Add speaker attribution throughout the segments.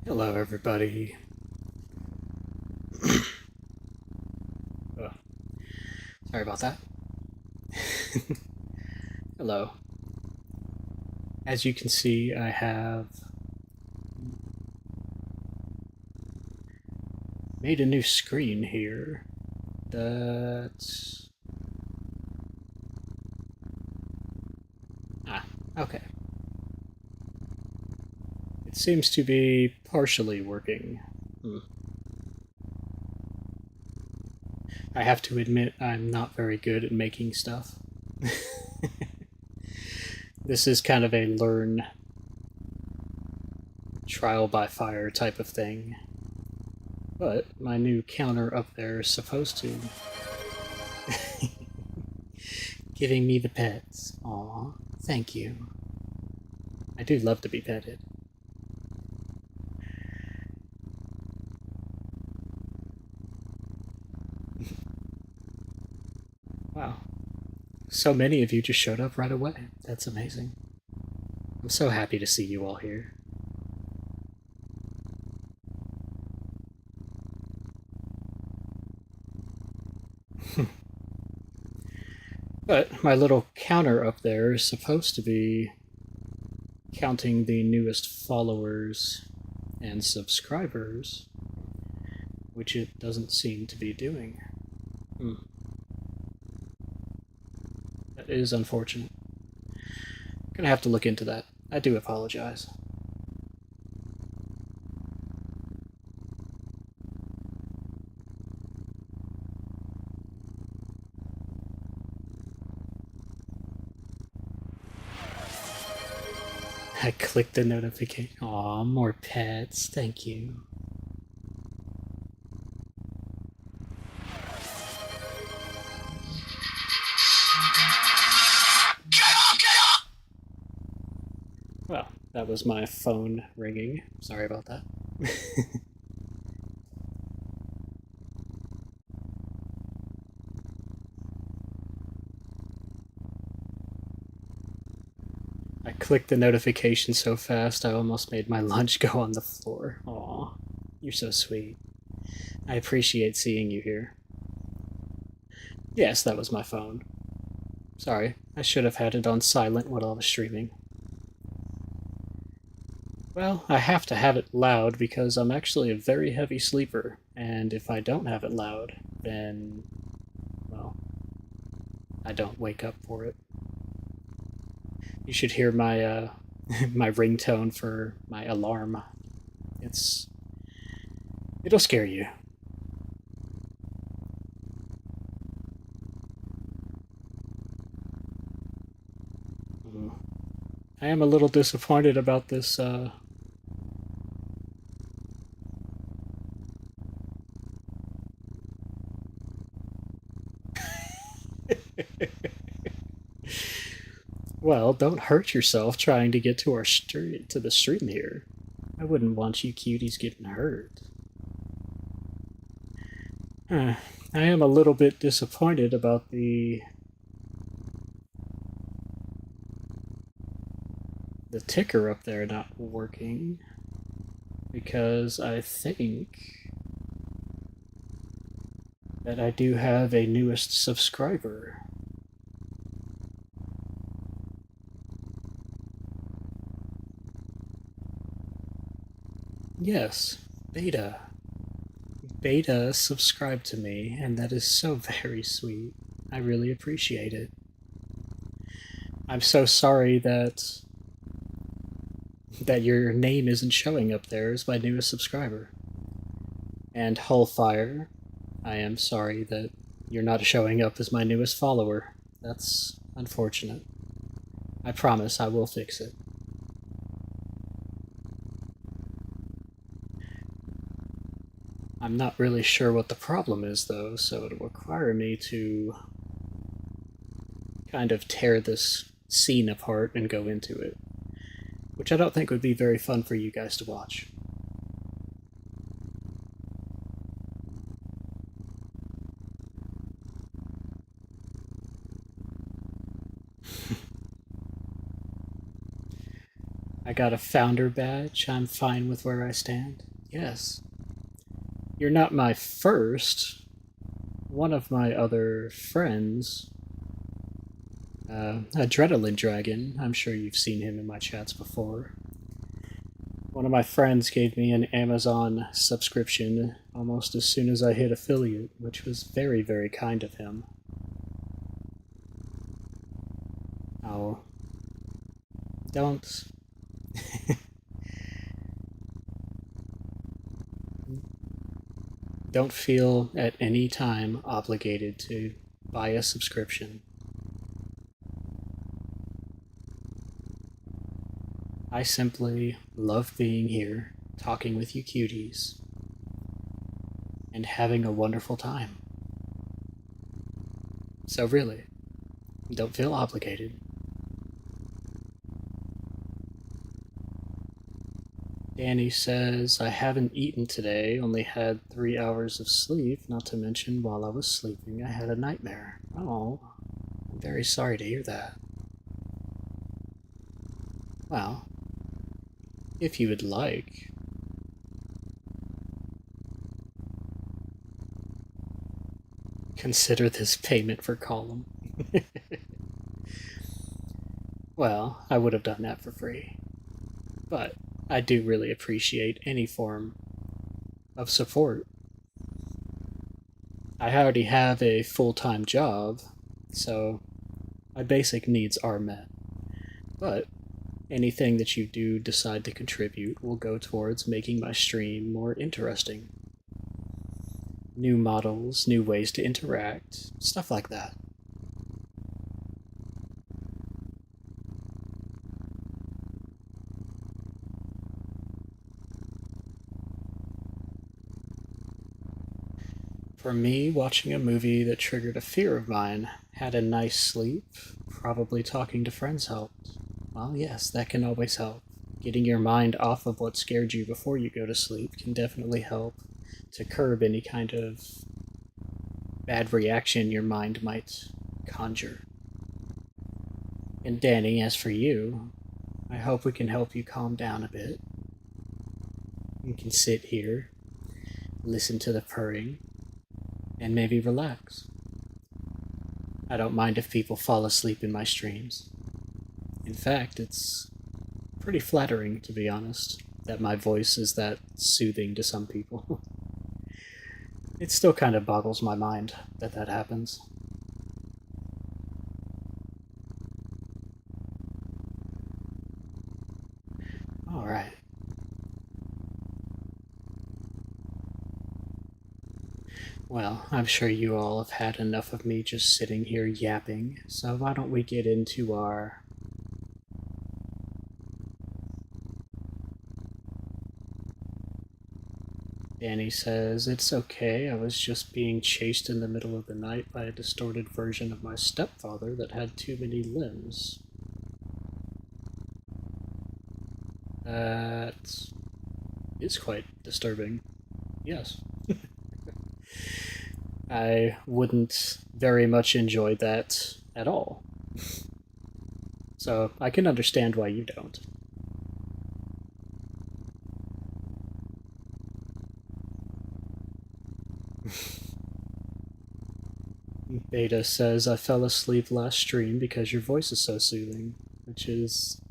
Speaker 1: Hello, everybody. Oh, sorry about that. Hello. As you can see, I have made a new screen here. That's... okay. It seems to be partially working. I have to admit, I'm not very good at making stuff. This is kind of a learn trial by fire type of thing. But my new counter up there is supposed to giving me the pets. Aw, thank you. I do love to be petted. Wow. So many of you just showed up right away. That's amazing. I'm so happy to see you all here. But my little counter up there is supposed to be counting the newest followers and subscribers, which it doesn't seem to be doing. That is unfortunate. Gonna have to look into that. I do apologize. I clicked the notification. Aw, more pets. Thank you. Well, that was my phone ringing. Sorry about that. I clicked the notification so fast I almost made my lunch go on the floor. Aw, you're so sweet. I appreciate seeing you here. Yes, that was my phone. Sorry, I should have had it on silent while I was streaming. Well, I have to have it loud because I'm actually a very heavy sleeper, and if I don't have it loud, then, well, I don't wake up for it. You should hear my my ringtone for my alarm. It'll scare you. I am a little disappointed about this well, don't hurt yourself trying to get to the stream here. I wouldn't want you cuties getting hurt. I am a little bit disappointed about the ticker up there not working because I think that I do have a newest subscriber. Yes, Beta. Beta subscribed to me, and that is so very sweet. I really appreciate it. I'm so sorry that your name isn't showing up there as my newest subscriber. And Hullfire, I am sorry that you're not showing up as my newest follower. That's unfortunate. I promise I will fix it. I'm not really sure what the problem is, though, so it'll require me to kind of tear this scene apart and go into it, which I don't think would be very fun for you guys to watch. I got a founder badge. I'm fine with where I stand. Yes. You're not my first. One of my other friends, Adrenaline Dragon, I'm sure you've seen him in my chats before. One of my friends gave me an Amazon subscription almost as soon as I hit affiliate, which was very, very kind of him. Oh, don't. Don't feel at any time obligated to buy a subscription. I simply love being here, talking with you cuties, and having a wonderful time. So, really, don't feel obligated. Danny says, I haven't eaten today, only had 3 hours of sleep, not to mention while I was sleeping, I had a nightmare. Oh, I'm very sorry to hear that. Well, if you would like, consider this payment for column. Well, I would have done that for free. But I do really appreciate any form of support. I already have a full-time job, so my basic needs are met. But anything that you do decide to contribute will go towards making my stream more interesting. New models, new ways to interact, stuff like that. For me, watching a movie that triggered a fear of mine, had a nice sleep, probably talking to friends helped. Well, yes, that can always help. Getting your mind off of what scared you before you go to sleep can definitely help to curb any kind of bad reaction your mind might conjure. And Danny, as for you, I hope we can help you calm down a bit. You can sit here, listen to the purring, and maybe relax. I don't mind if people fall asleep in my streams. In fact, it's pretty flattering, to be honest, that my voice is that soothing to some people. It still kind of boggles my mind that that happens. Alright. Well, I'm sure you all have had enough of me just sitting here yapping, so why don't we get into our... Danny says, it's okay, I was just being chased in the middle of the night by a distorted version of my stepfather that had too many limbs. That is quite disturbing. Yes. I wouldn't very much enjoy that at all. So I can understand why you don't. Beta says, I fell asleep last stream because your voice is so soothing, which is,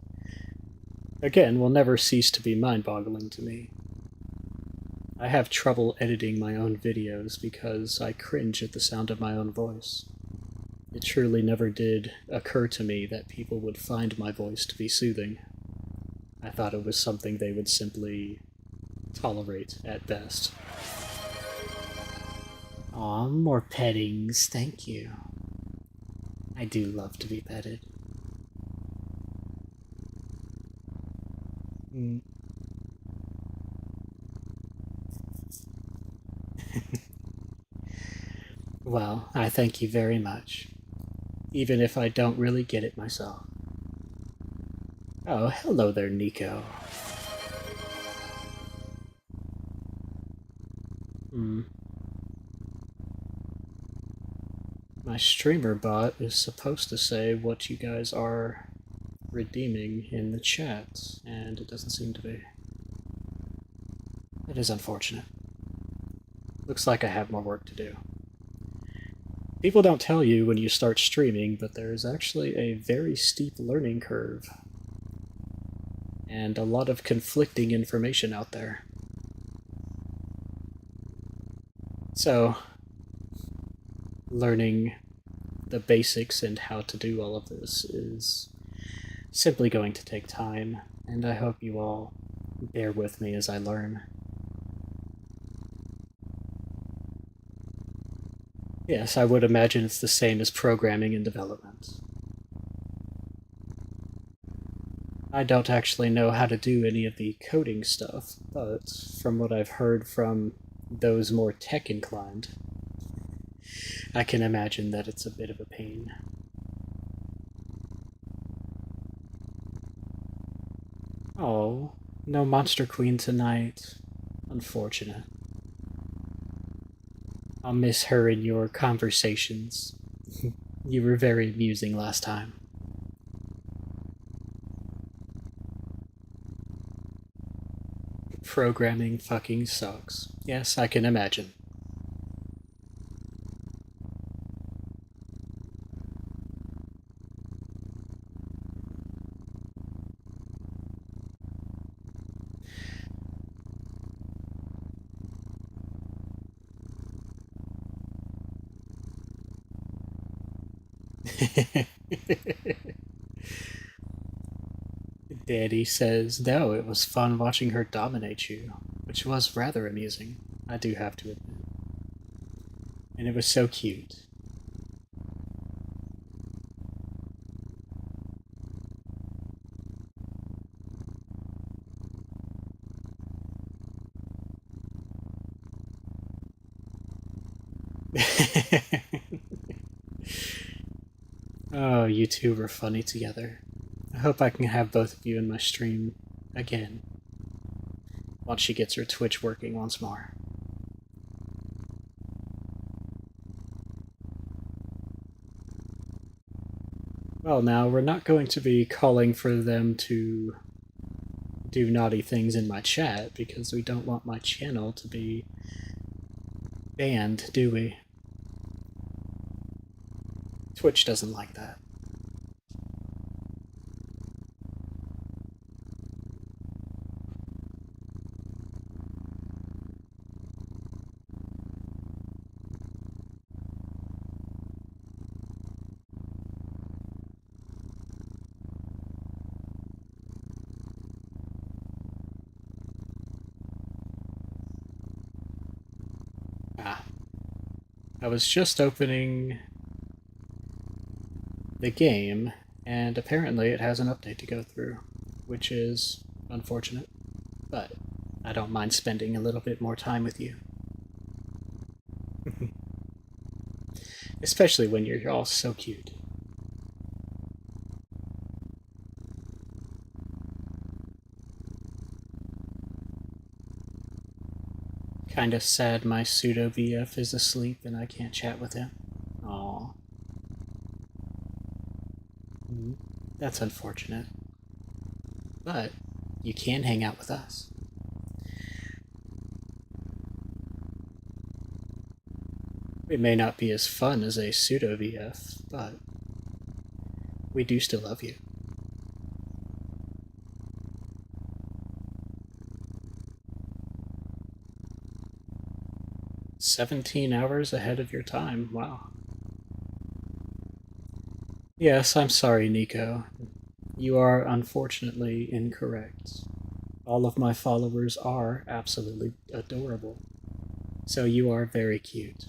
Speaker 1: again, will never cease to be mind-boggling to me. I have trouble editing my own videos because I cringe at the sound of my own voice. It truly never did occur to me that people would find my voice to be soothing. I thought it was something they would simply tolerate at best. Aw, more pettings, thank you. I do love to be petted. Mm. Well, I thank you very much, even if I don't really get it myself. Oh, hello there, Nico. Hmm. My streamer bot is supposed to say what you guys are redeeming in the chat, and it doesn't seem to be. It is unfortunate. Looks like I have more work to do. People don't tell you when you start streaming, but there's actually a very steep learning curve. And a lot of conflicting information out there. So, learning the basics and how to do all of this is simply going to take time, and I hope you all bear with me as I learn. Yes, I would imagine it's the same as programming and development. I don't actually know how to do any of the coding stuff, but from what I've heard from those more tech inclined, I can imagine that it's a bit of a pain. Oh, no Monster Queen tonight. Unfortunate. I'll miss her in your conversations. You were very amusing last time. Programming fucking sucks. Yes, I can imagine. Daddy says, no, it was fun watching her dominate you, which was rather amusing, I do have to admit. And it was so cute. Oh, you two were funny together. I hope I can have both of you in my stream again once she gets her Twitch working once more. Well, now, we're not going to be calling for them to do naughty things in my chat because we don't want my channel to be banned, do we? Twitch doesn't like that. Ah. I was just opening the game, and apparently it has an update to go through, which is unfortunate, but I don't mind spending a little bit more time with you. Especially when you're all so cute. Kinda sad my pseudo VF is asleep and I can't chat with him. Aww. That's unfortunate. But you can hang out with us. We may not be as fun as a pseudo VF, but we do still love you. "17 hours ahead of your time, wow." Yes, I'm sorry, Nico. You are unfortunately incorrect. All of my followers are absolutely adorable. So you are very cute.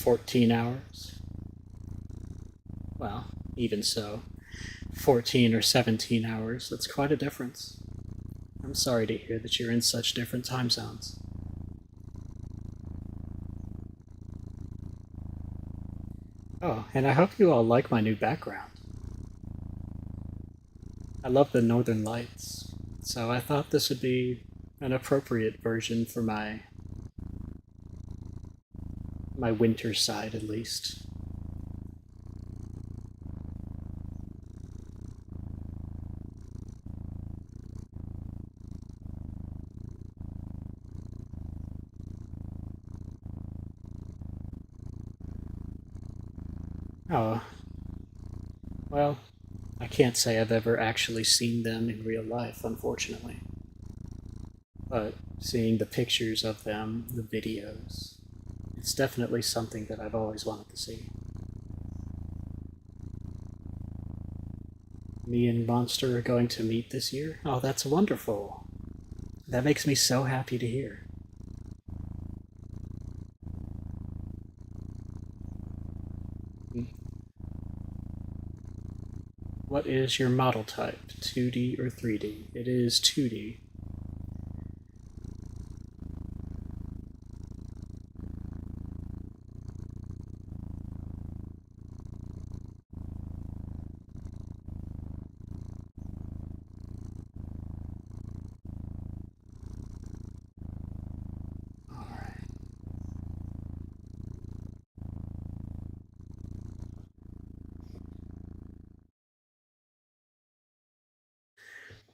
Speaker 1: $14. Well, even so, 14 or 17 hours, that's quite a difference. I'm sorry to hear that you're in such different time zones. Oh, and I hope you all like my new background. I love the northern lights, so I thought this would be an appropriate version for my winter side at least. Oh, well, I can't say I've ever actually seen them in real life, unfortunately. But seeing the pictures of them, the videos, it's definitely something that I've always wanted to see. Me and Monster are going to meet this year? Oh, that's wonderful. That makes me so happy to hear. What is your model type? 2D or 3D? It is 2D. Alright.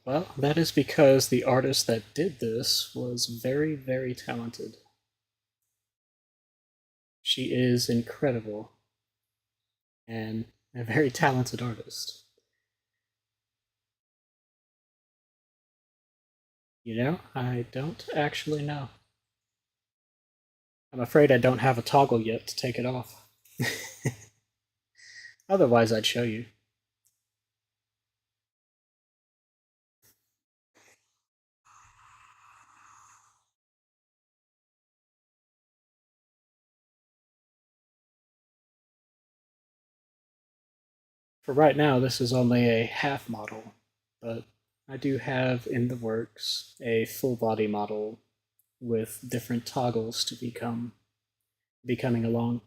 Speaker 1: Well, that is because the artist that did this was very, very talented. She is incredible and a very talented artist. You know, I don't actually know. I'm afraid I don't have a toggle yet to take it off. Otherwise, I'd show you. For right now, this is only a half model, but I do have in the works a full body model with different toggles to be coming along.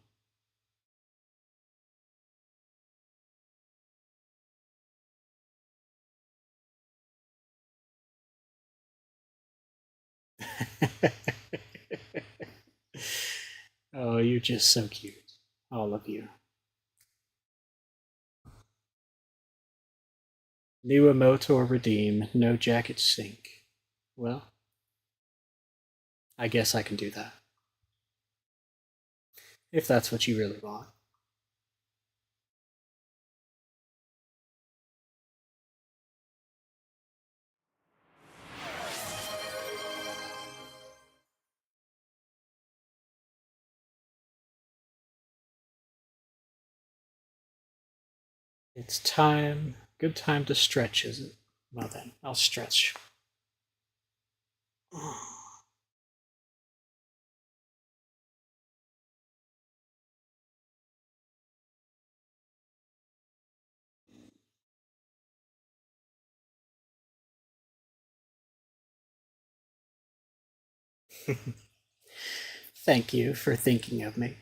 Speaker 1: Oh, you're just so cute, all of you. New emote or redeem, no jacket sync. Well, I guess I can do that if that's what you really want. It's time, good time to stretch, is it? Well then, I'll stretch. Thank you for thinking of me.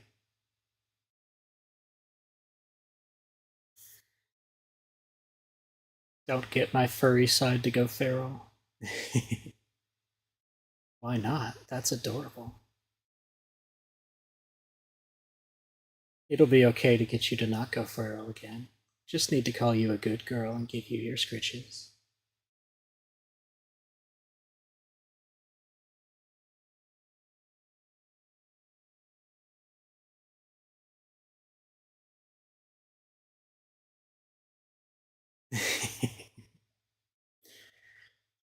Speaker 1: Don't get my furry side to go feral. Why not? That's adorable. It'll be okay to get you to not go feral again. Just need to call you a good girl and give you your scritches.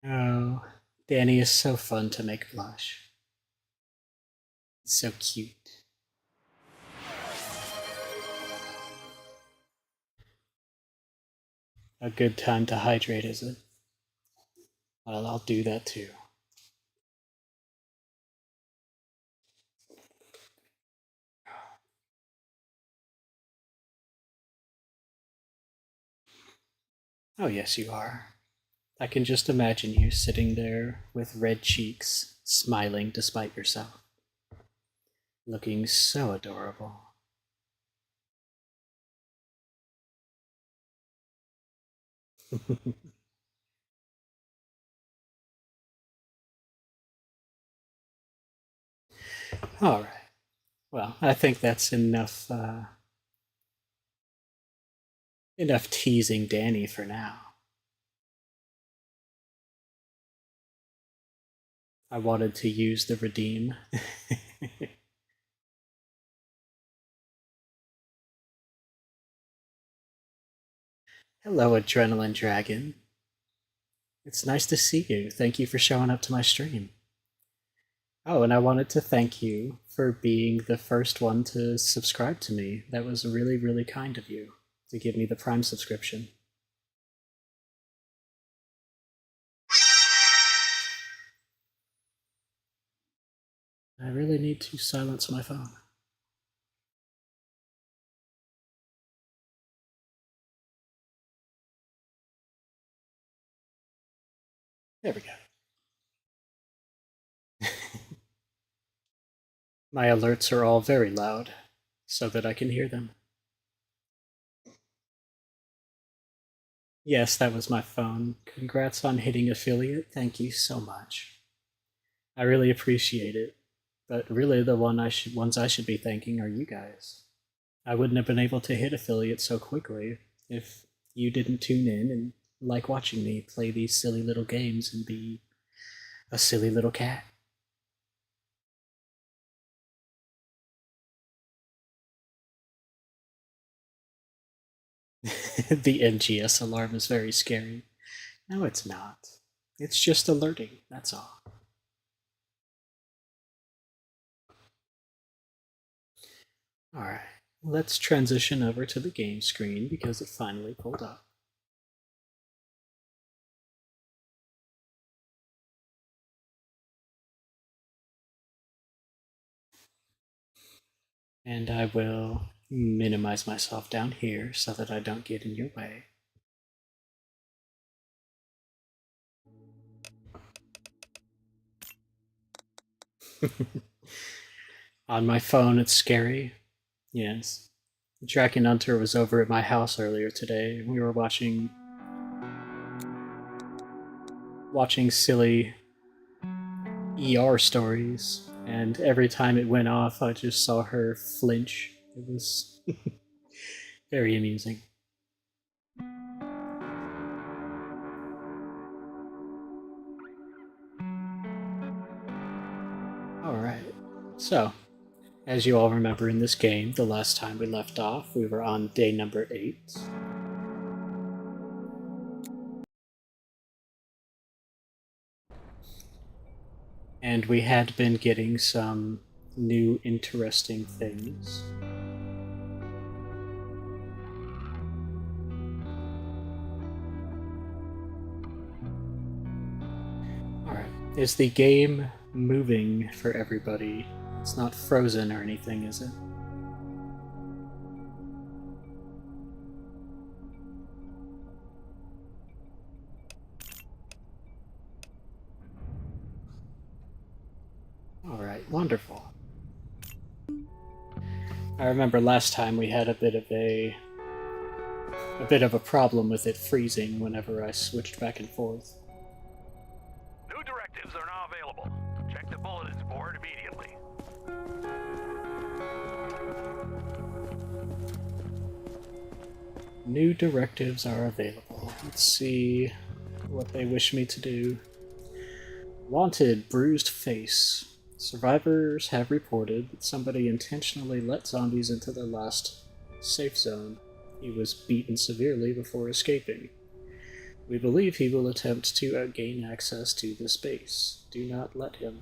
Speaker 1: Oh, Danny is so fun to make blush. So cute. A good time to hydrate, is it? Well, I'll do that too. Oh, yes, you are. I can just imagine you sitting there with red cheeks, smiling despite yourself, looking so adorable. All right. Well, I think that's enough teasing Danny for now. I wanted to use the redeem. Hello, Adrenaline Dragon. It's nice to see you. Thank you for showing up to my stream. Oh, and I wanted to thank you for being the first one to subscribe to me. That was really, really kind of you to give me the Prime subscription. I really need to silence my phone. There we go. My alerts are all very loud so that I can hear them. Yes, that was my phone. Congrats on hitting affiliate. Thank you so much. I really appreciate it. But really, the ones I should be thanking are you guys. I wouldn't have been able to hit affiliate so quickly if you didn't tune in and like watching me play these silly little games and be a silly little cat. The NGS alarm is very scary. No, it's not. It's just alerting, that's all. Alright, let's transition over to the game screen because it finally pulled up. And I will minimize myself down here so that I don't get in your way. On my phone, it's scary. Yes. Dragon Hunter was over at my house earlier today. We were watching silly ER stories, and every time it went off, I just saw her flinch. It was very amusing. Alright, so, as you all remember in this game, the last time we left off, we were on day number 8. And we had been getting some new interesting things. Alright, is the game moving for everybody? It's not frozen or anything, is it? Alright, wonderful. I remember last time we had a bit of a problem with it freezing whenever I switched back and forth.
Speaker 2: New directives are now available. Check the bulletins board immediately.
Speaker 1: New directives are available. Let's see what they wish me to do. Wanted, bruised face. Survivors have reported that somebody intentionally let zombies into their last safe zone. He was beaten severely before escaping. We believe he will attempt to gain access to the space. Do not let him.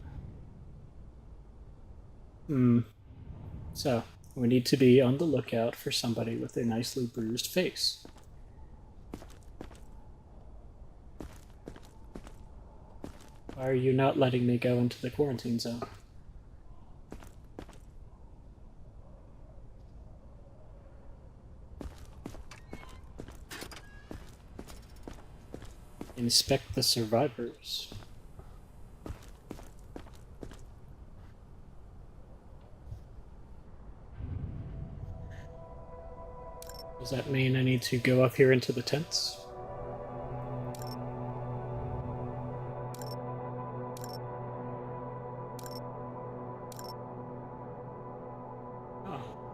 Speaker 1: So, we need to be on the lookout for somebody with a nicely bruised face. Why are you not letting me go into the quarantine zone? Inspect the survivors. Does that mean I need to go up here into the tents?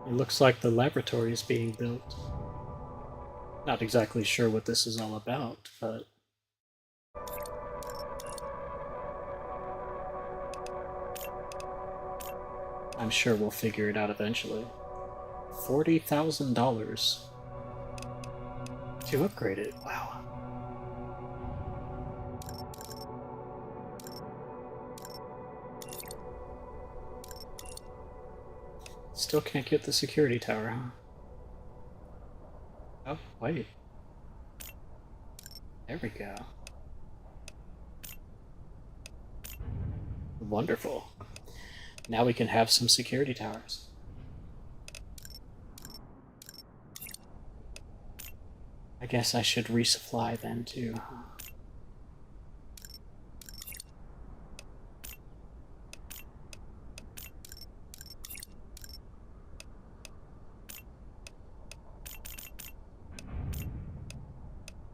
Speaker 1: It looks like the laboratory is being built. Not exactly sure what this is all about, but I'm sure we'll figure it out eventually. $40,000 to upgrade it. Wow. Still can't get the security tower, huh? Oh, wait. There we go. Wonderful. Now we can have some security towers. I guess I should resupply then too, huh?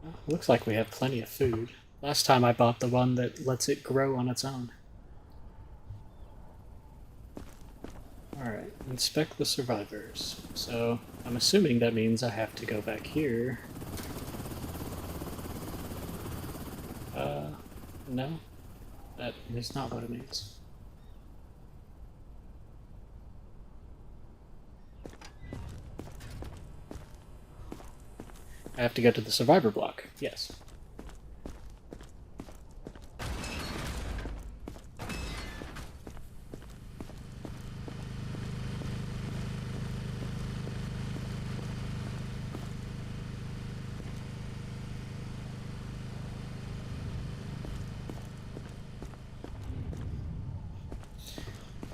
Speaker 1: Well, looks like we have plenty of food. Last time I bought the one that lets it grow on its own. Alright, inspect the survivors. So, I'm assuming that means I have to go back here. No. That is not what it means. I have to go to the survivor block. Yes.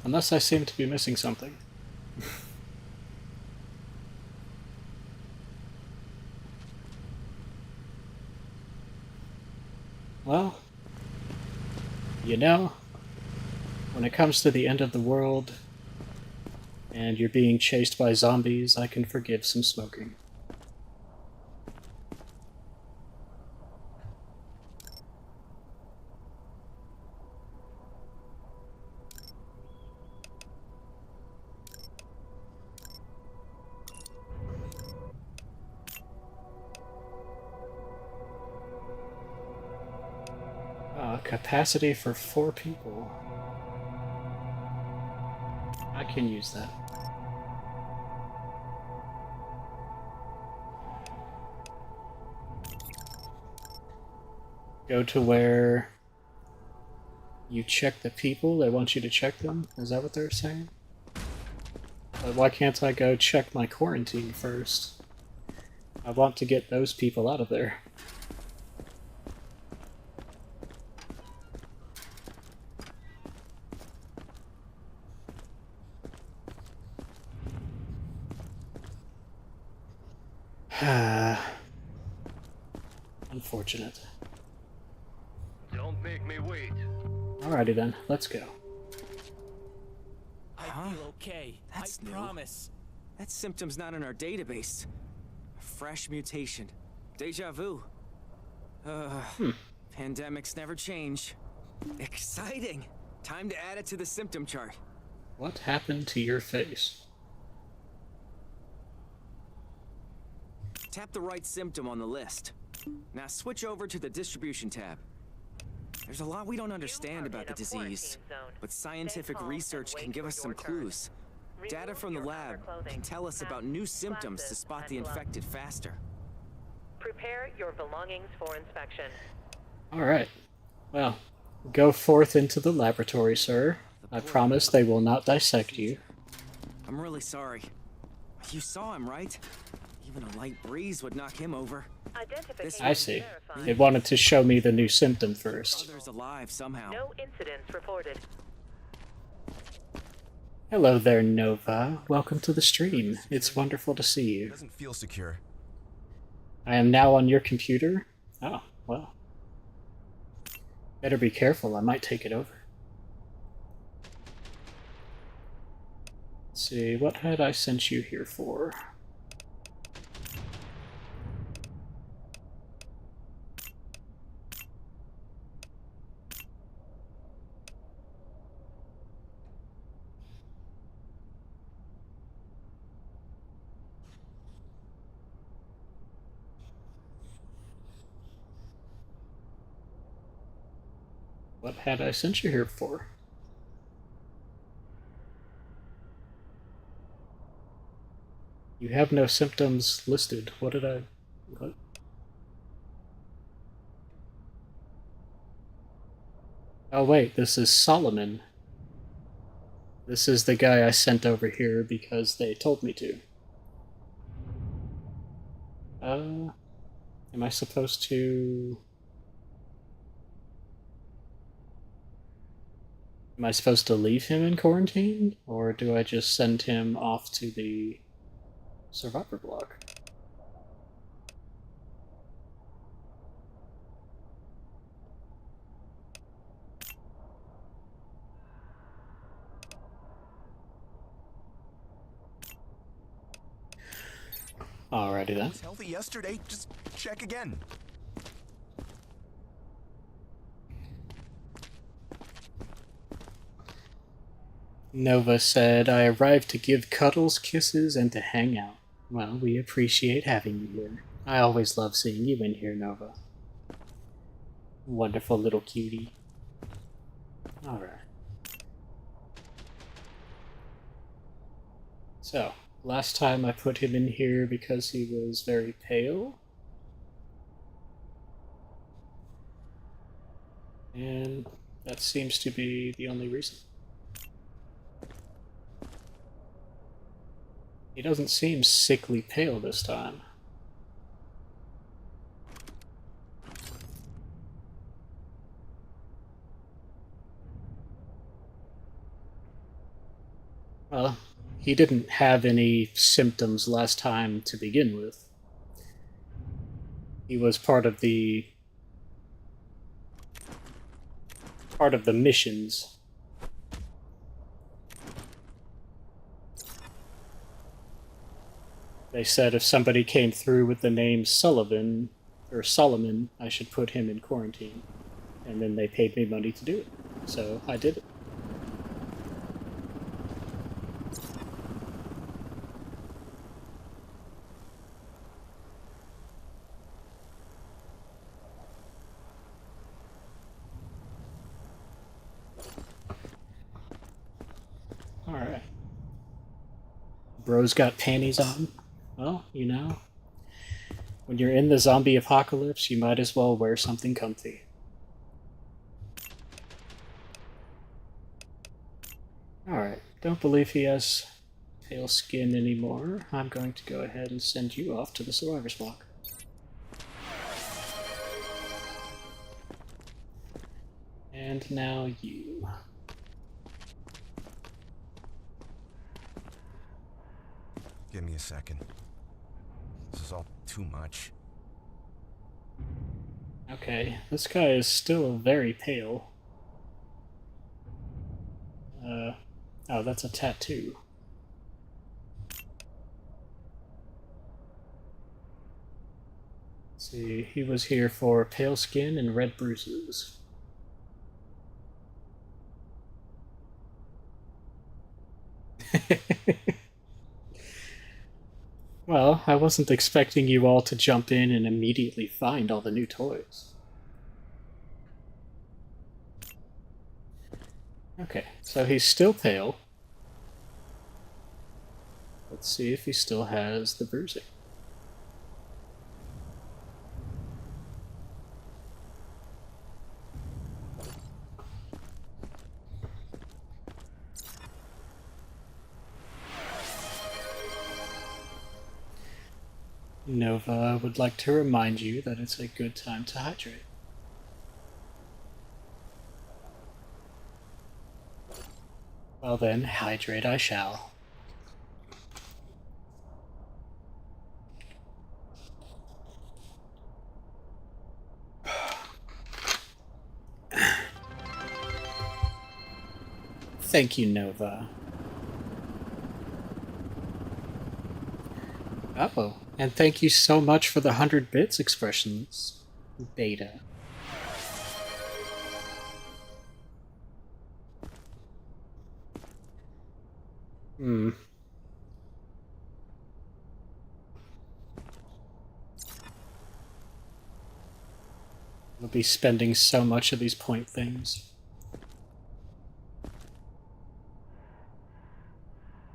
Speaker 1: Unless I seem to be missing something. Well, you know, when it comes to the end of the world and you're being chased by zombies, I can forgive some smoking. Capacity for 4 people. I can use that. Go to where you check the people. They want you to check them. Is that what they're saying? But why can't I go check my quarantine first? I want to get those people out of there. Unfortunate.
Speaker 2: Don't make me wait.
Speaker 1: Alrighty then, let's go.
Speaker 3: I feel okay.
Speaker 4: That's
Speaker 3: I
Speaker 4: new.
Speaker 3: promise.
Speaker 4: That symptom's not in our database. A fresh mutation. Deja vu. Pandemics never change. Exciting! Time to add it to the symptom chart.
Speaker 1: What happened to your face?
Speaker 4: Tap the right symptom on the list. Now switch over to the distribution tab. There's a lot we don't understand about the disease, but scientific research can give us some clues. Data from the lab can tell us about new symptoms to spot the infected faster.
Speaker 5: Prepare your belongings for inspection.
Speaker 1: Alright. Well, go forth into the laboratory, sir. I promise they will not dissect you.
Speaker 4: I'm really sorry. You saw him, right? Even a light breeze would knock him over.
Speaker 5: Identification
Speaker 1: I see.
Speaker 5: verified.
Speaker 1: It wanted to show me the new symptom first.
Speaker 4: Others alive somehow.
Speaker 5: No incidents reported.
Speaker 1: Hello there, Nova. Welcome to the stream. It's wonderful to see you.
Speaker 6: Doesn't feel secure.
Speaker 1: I am now on your computer. Oh, well. Better be careful, I might take it over. Let's see, what had I sent you here for? What had I sent you here for? You have no symptoms listed. What did I... What? Oh wait, this is Solomon. This is the guy I sent over here because they told me to. Am I supposed to... Am I supposed to leave him in quarantine? Or do I just send him off to the survivor block? Alrighty then.
Speaker 3: Was healthy yesterday. Just check again.
Speaker 1: Nova said, I arrived to give cuddles, kisses, and to hang out. Well, we appreciate having you here. I always love seeing you in here, Nova. Wonderful little cutie. Alright. So, last time I put him in here because he was very pale. And that seems to be the only reason. He doesn't seem sickly pale this time. Well, he didn't have any symptoms last time to begin with. He was part of the missions. They said if somebody came through with the name Sullivan or Solomon, I should put him in quarantine. And then they paid me money to do it. So I did it. Alright. Bro's got panties on. Well, you know, when you're in the zombie apocalypse, you might as well wear something comfy. Alright, don't believe he has pale skin anymore. I'm going to go ahead and send you off to the survivor's block. And now you.
Speaker 3: Give me a second. This is all too much.
Speaker 1: Okay, this guy is still very pale. Oh, that's a tattoo. Let's see, he was here for pale skin and red bruises. Well, I wasn't expecting you all to jump in and immediately find all the new toys. Okay, so he's still pale. Let's see if he still has the bruising. Nova would like to remind you that it's a good time to hydrate. Well then, hydrate I shall. Thank you, Nova. Uh-oh. And thank you so much for the 100 bits expressions, Beta. I'll be spending so much of these point things.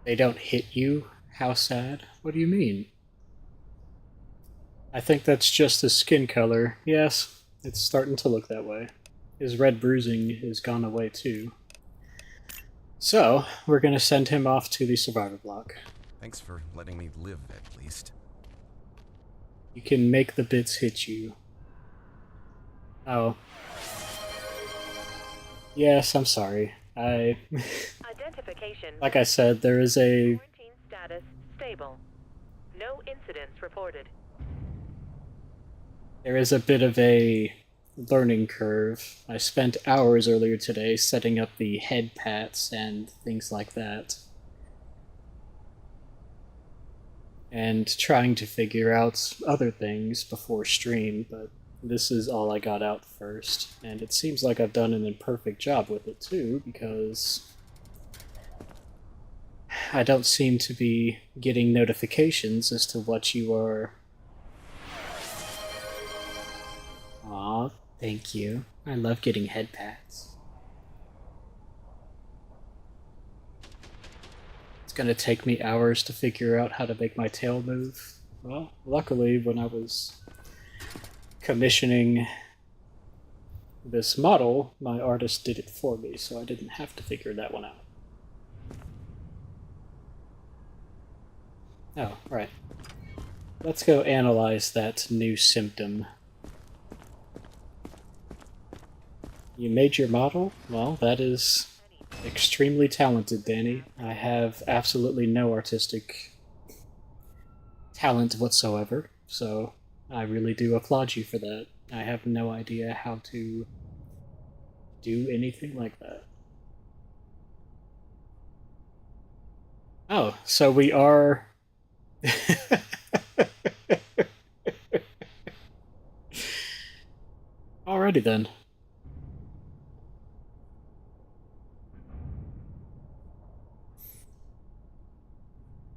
Speaker 1: They don't hit you? How sad? What do you mean? I think that's just his skin color. Yes, it's starting to look that way. His red bruising is gone away too. So, we're gonna send him off to the survivor block.
Speaker 3: Thanks for letting me live, at least.
Speaker 1: You can make the bits hit you. Oh. Yes, I'm sorry.
Speaker 5: Identification.
Speaker 1: Like I said, there is a...
Speaker 5: Quarantine status stable. No incidents reported.
Speaker 1: There is a bit of a learning curve. I spent hours earlier today setting up the head pats and things like that. And trying to figure out other things before stream, but this is all I got out first. And it seems like I've done an imperfect job with it too, because I don't seem to be getting notifications as to what you are... Aw, thank you. I love getting head pats. It's gonna take me hours to figure out how to make my tail move. Well, luckily, when I was commissioning this model, my artist did it for me, so I didn't have to figure that one out. Oh, right. Let's go analyze that new symptom. You made your model? Well, that is extremely talented, Danny. I have absolutely no artistic talent whatsoever, so I really do applaud you for that. I have no idea how to do anything like that. Oh, so we are... Alrighty then.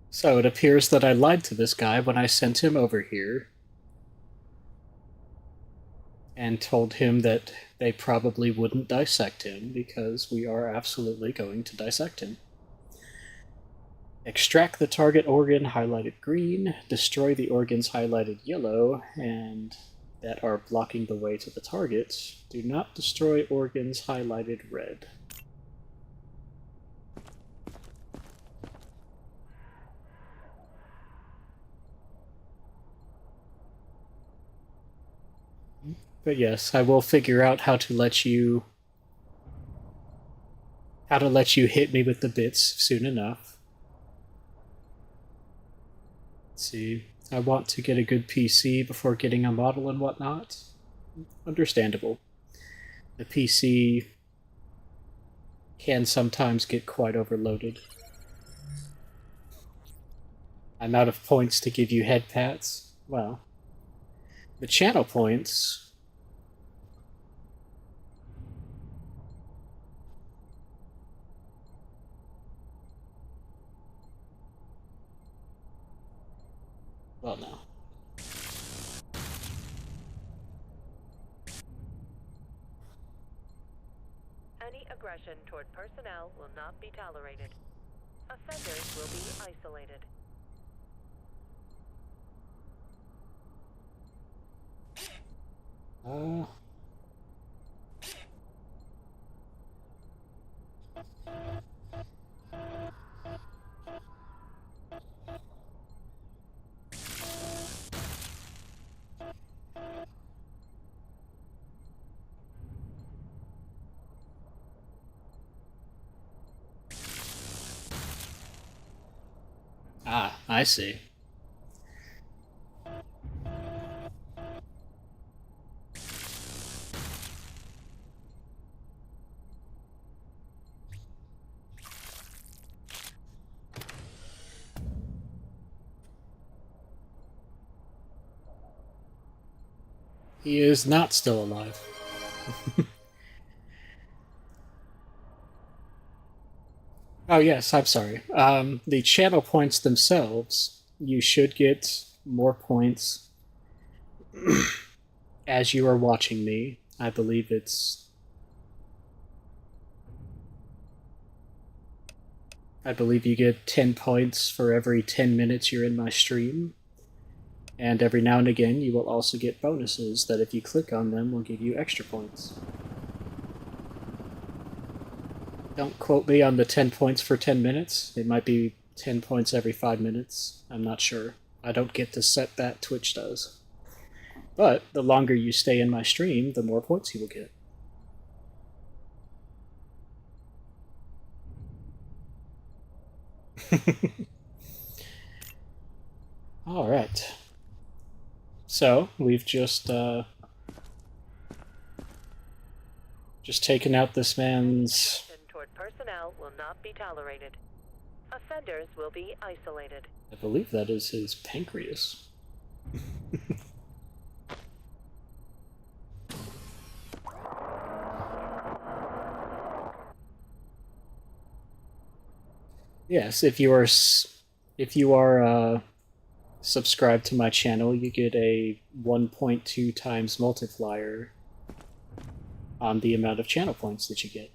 Speaker 1: So it appears that I lied to this guy when I sent him over here and told him that they probably wouldn't dissect him because we are absolutely going to dissect him. Extract the target organ highlighted green, destroy the organs highlighted yellow, and that are blocking the way to the target. Do not destroy organs highlighted red. But yes, I will figure out how to let you hit me with the bits soon enough. Let's see. I want to get a good PC before getting a model and whatnot. Understandable. The PC can sometimes get quite overloaded. I'm out of points to give you head pats. Well, the channel points... Well, no.
Speaker 5: Any aggression toward personnel will not be tolerated. Offenders will be isolated.
Speaker 1: Ah, I see. He is not still alive. Oh yes, I'm sorry. The channel points themselves, you should get more points as you are watching me. I believe it's I believe you get 10 points for every 10 minutes you're in my stream. And every now and again, you will also get bonuses that if you click on them will give you extra points. Don't quote me on the 10 points for 10 minutes. It might be 10 points every 5 minutes. I'm not sure. I don't get to set that, Twitch does. But the longer you stay in my stream, the more points you will get. Alright. So, we've just taken out this man's...
Speaker 5: Toward personnel will not be tolerated. Offenders will be isolated.
Speaker 1: I believe that is his pancreas. Yes, if you are subscribed to my channel, you get a 1.2 times multiplier on the amount of channel points that you get.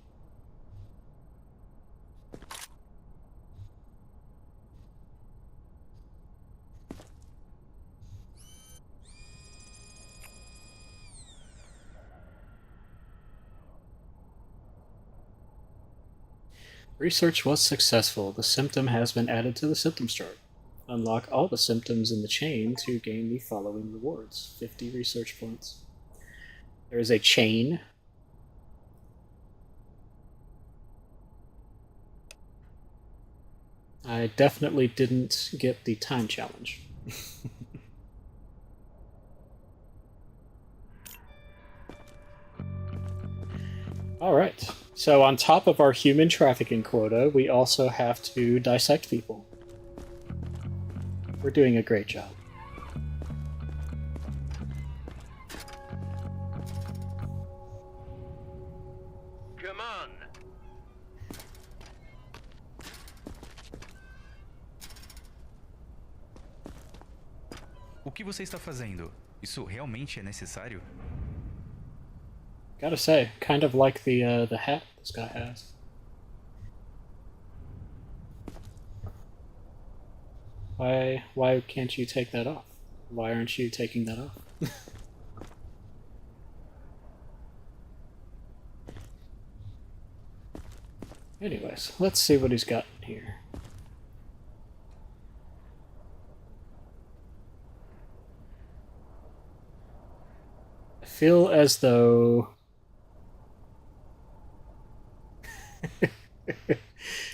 Speaker 1: Research was successful. The symptom has been added to the symptoms chart. Unlock all the symptoms in the chain to gain the following rewards. 50 research points. There is a chain. I definitely didn't get the time challenge. Alright, so on top of our human trafficking quota, we also have to dissect people. We're doing a great job.
Speaker 2: Come on.
Speaker 6: O que você está fazendo? Isso realmente é necessário?
Speaker 1: Gotta say, kind of like the hat this guy has. Why can't you take that off? Why aren't you taking that off? Anyways, let's see what he's got here. I feel as though...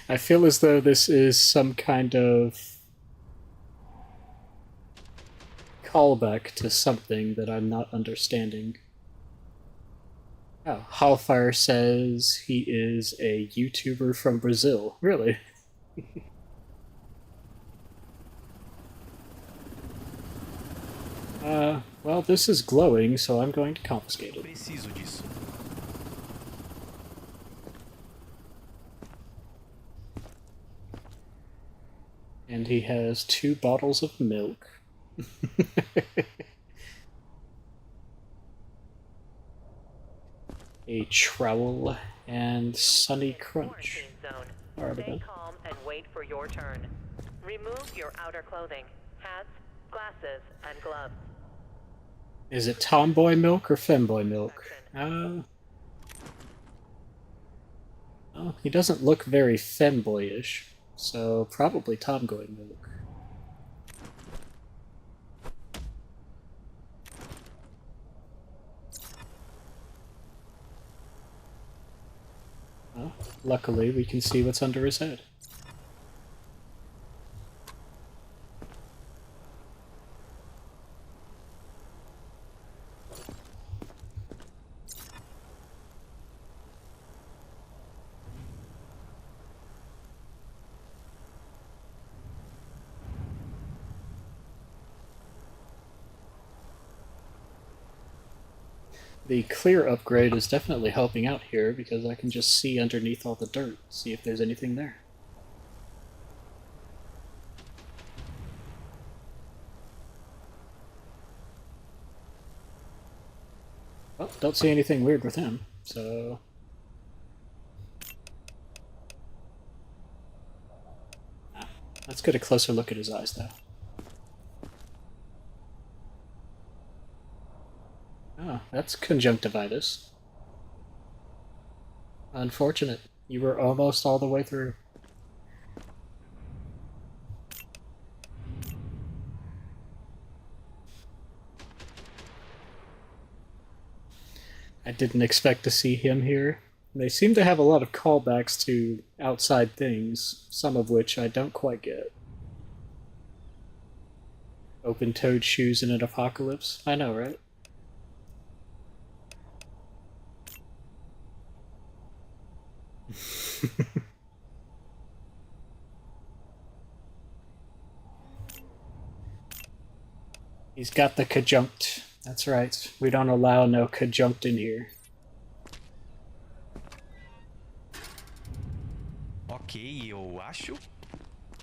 Speaker 1: I feel as though this is some kind of callback to something that I'm not understanding. Oh, Hellfire says he is a YouTuber from Brazil. Really? Well, this is glowing, so I'm going to confiscate it.
Speaker 6: Preciso disso.
Speaker 1: And he has 2 bottles of milk. A trowel and Sunny Crunch.
Speaker 5: Stay calm and wait for your turn. Remove your outer clothing, hats, glasses, and gloves.
Speaker 1: Is it tomboy milk or femboy milk? Oh, he doesn't look very femboyish, so probably tomboy milk. Well, luckily we can see what's under his head. The clear upgrade is definitely helping out here because I can just see underneath all the dirt, see if there's anything there. Well, don't see anything weird with him, so... Let's get a closer look at his eyes, though. Oh, that's conjunctivitis. Unfortunate. You were almost all the way through. I didn't expect to see him here. They seem to have a lot of callbacks to outside things, some of which I don't quite get. Open-toed shoes in an apocalypse? I know, right? He's got the conjunct. That's right. We don't allow no conjunct in here.
Speaker 6: Ok, eu acho.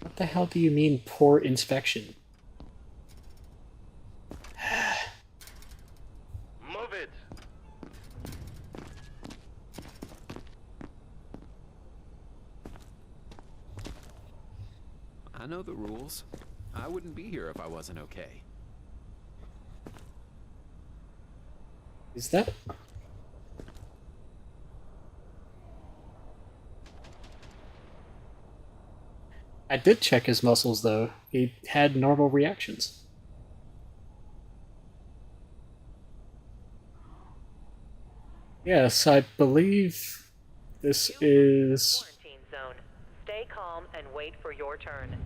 Speaker 1: What the hell do you mean, poor inspection?
Speaker 2: Move it!
Speaker 7: I know the rules. I wouldn't be here if I wasn't okay.
Speaker 1: Is that... I did check his muscles, though. He had normal reactions. Yes, I believe this is...
Speaker 5: Quarantine zone. Stay calm and wait for your turn.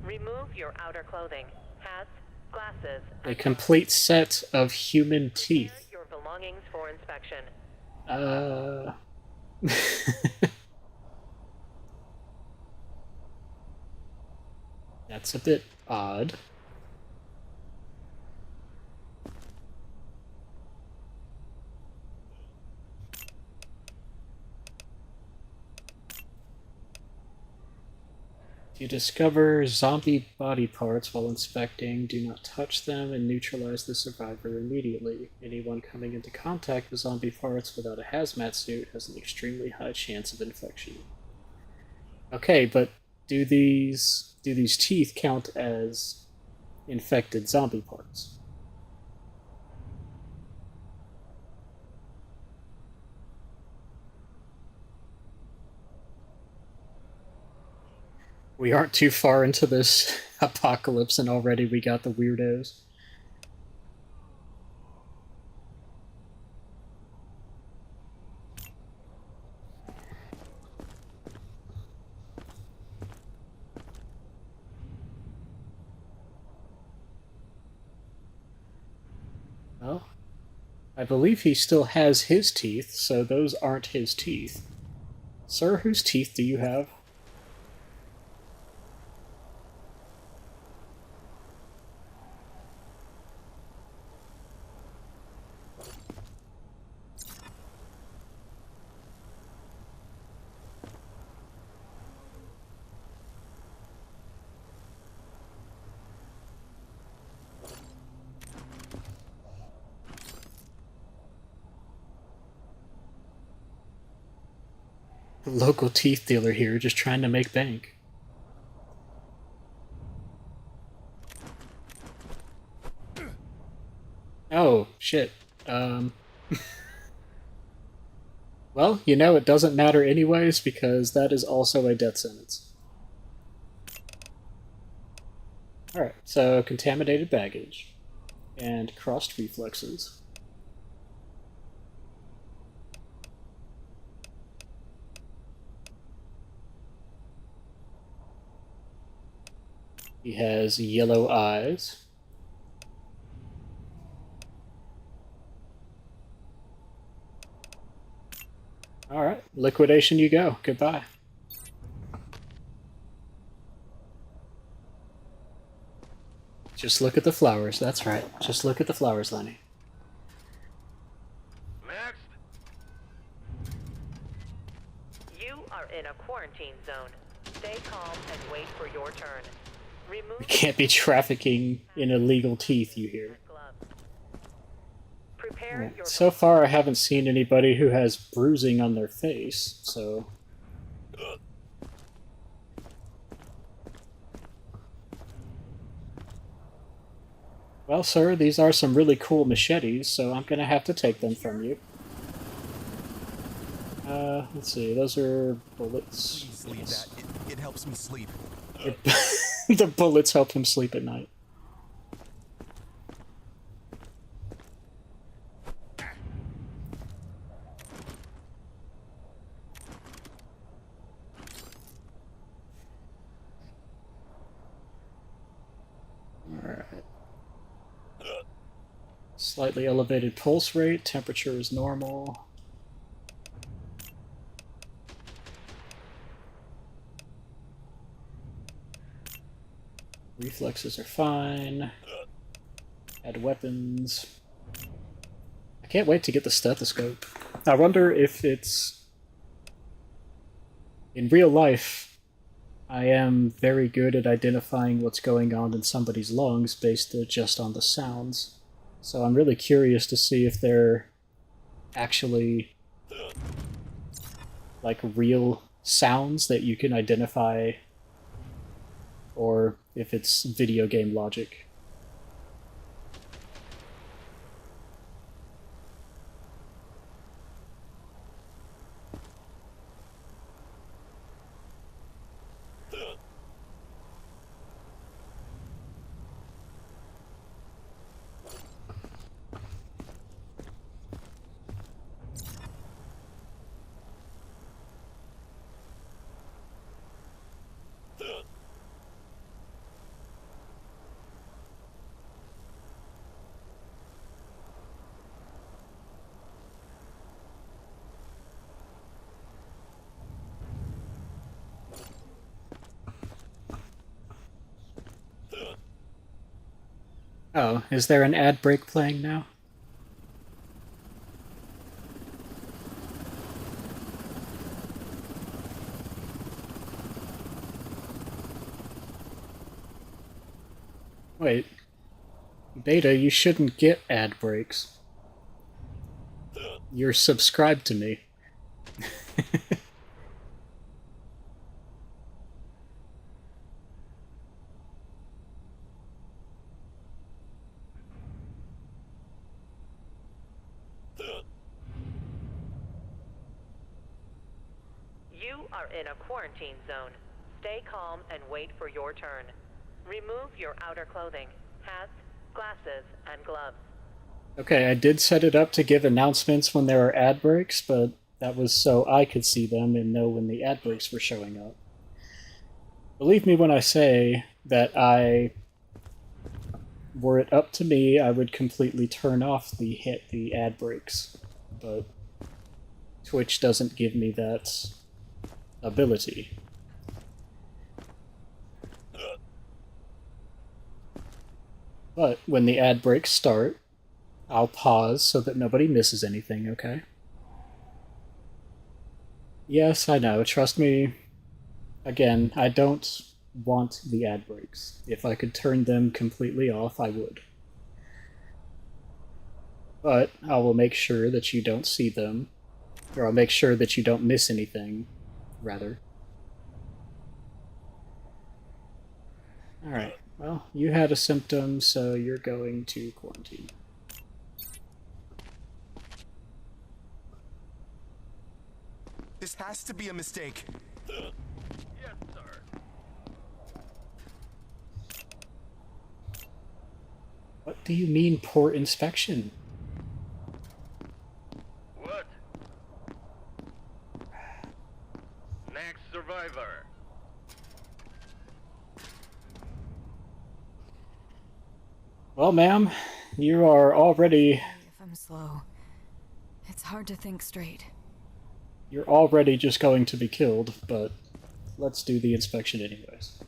Speaker 5: Remove your outer clothing, hats, glasses,
Speaker 1: a
Speaker 5: and
Speaker 1: complete set of human
Speaker 5: prepare
Speaker 1: teeth.
Speaker 5: your belongings for inspection.
Speaker 1: That's a bit odd. You discover zombie body parts while inspecting. Do not touch them and neutralize the survivor immediately. Anyone coming into contact with zombie parts without a hazmat suit has an extremely high chance of infection. Okay, but do these teeth count as infected zombie parts? We aren't too far into this apocalypse and already we got the weirdos. Well, I believe he still has his teeth, so those aren't his teeth. Sir, whose teeth do you have? Local teeth dealer here, just trying to make bank. Oh, shit. Well, you know, it doesn't matter anyways, because that is also a death sentence. Alright, so contaminated baggage. And crossed reflexes. He has yellow eyes. Alright, liquidation you go. Goodbye. Just look at the flowers, that's right. Just look at the flowers, Lenny.
Speaker 2: Next!
Speaker 5: You are in a quarantine zone. Stay calm and wait for your turn. Remove
Speaker 1: We can't be trafficking in illegal teeth, you hear.
Speaker 5: gloves. Prepare
Speaker 1: Alright,
Speaker 5: your
Speaker 1: so far I haven't seen anybody who has bruising on their face, so... Well, sir, these are some really cool machetes, so I'm gonna have to take them from you. Let's see, those are bullets.
Speaker 3: Please leave
Speaker 1: Yes.
Speaker 3: that. It helps me sleep.
Speaker 1: The bullets help him sleep at night. Alright. Slightly elevated pulse rate, temperature is normal. Reflexes are fine. Add weapons. I can't wait to get the stethoscope. I wonder if it's... In real life, I am very good at identifying what's going on in somebody's lungs based just on the sounds. So I'm really curious to see if they're actually like real sounds that you can identify, or if it's video game logic. Oh, is there an ad break playing now? Wait. Beta, you shouldn't get ad breaks. You're subscribed to me.
Speaker 5: You are in a quarantine zone. Stay calm and wait for your turn. Remove your outer clothing, hats, glasses, and gloves.
Speaker 1: Okay, I did set it up to give announcements when there are ad breaks, but that was so I could see them and know when the ad breaks were showing up. Believe me when I say that were it up to me, I would completely turn off the ad breaks, but Twitch doesn't give me that ability. But when the ad breaks start, I'll pause so that nobody misses anything, okay? Yes, I know, trust me. Again, I don't want the ad breaks. If I could turn them completely off, I would. But I will make sure that you don't see them, or I'll make sure that you don't miss anything, rather. Alright, well, you had a symptom, so you're going to quarantine.
Speaker 3: This has to be a mistake.
Speaker 2: Yes, sir.
Speaker 1: What do you mean, poor inspection?
Speaker 2: What? Next survivor.
Speaker 1: Well, ma'am, you are already...
Speaker 8: If I'm slow, it's hard to think straight.
Speaker 1: You're already just going to be killed, but let's do the inspection anyways.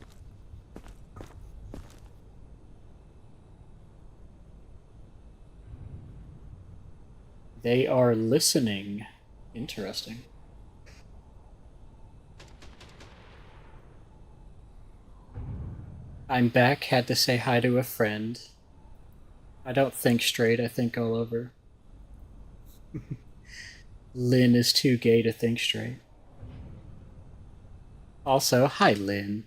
Speaker 1: They are listening. Interesting. I'm back, had to say hi to a friend. I don't think straight, I think all over. Lynn is too gay to think straight. Also, hi Lynn.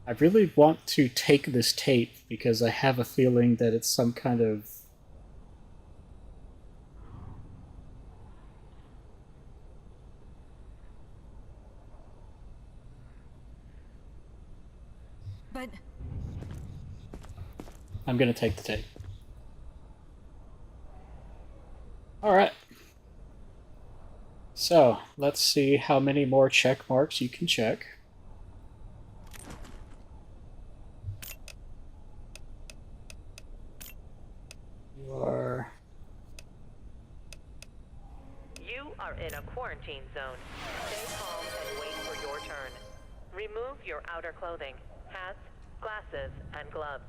Speaker 1: I really want to take this tape because I have a feeling that it's some kind of...
Speaker 8: But
Speaker 1: I'm gonna take the tape. Alright. So, let's see how many more check marks you can check. You are...
Speaker 5: You are in a quarantine zone. Stay calm and wait for your turn. Remove your outer clothing, hats, glasses, and gloves.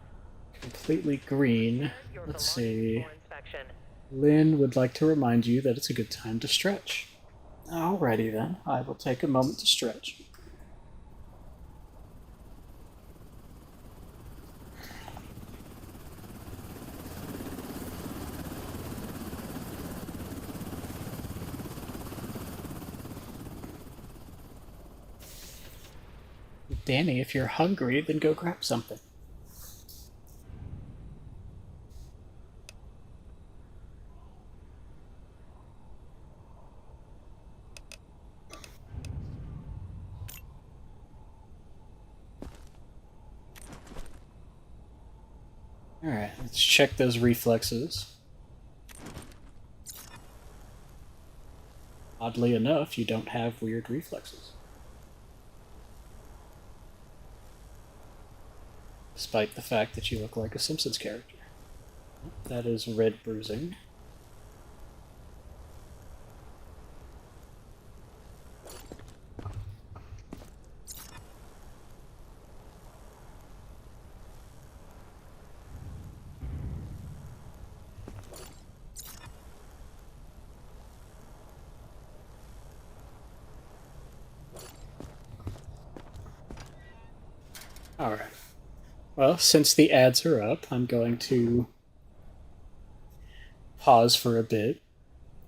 Speaker 1: completely green.
Speaker 5: Your
Speaker 1: Let's
Speaker 5: belongings
Speaker 1: see.
Speaker 5: for inspection.
Speaker 1: Lynn would like to remind you that it's a good time to stretch. Alrighty then, I will take a moment to stretch. Danny, if you're hungry, then go grab something. Alright, let's check those reflexes. Oddly enough, you don't have weird reflexes. Despite the fact that you look like a Simpsons character. That is red bruising. Alright. Well, since the ads are up, I'm going to pause for a bit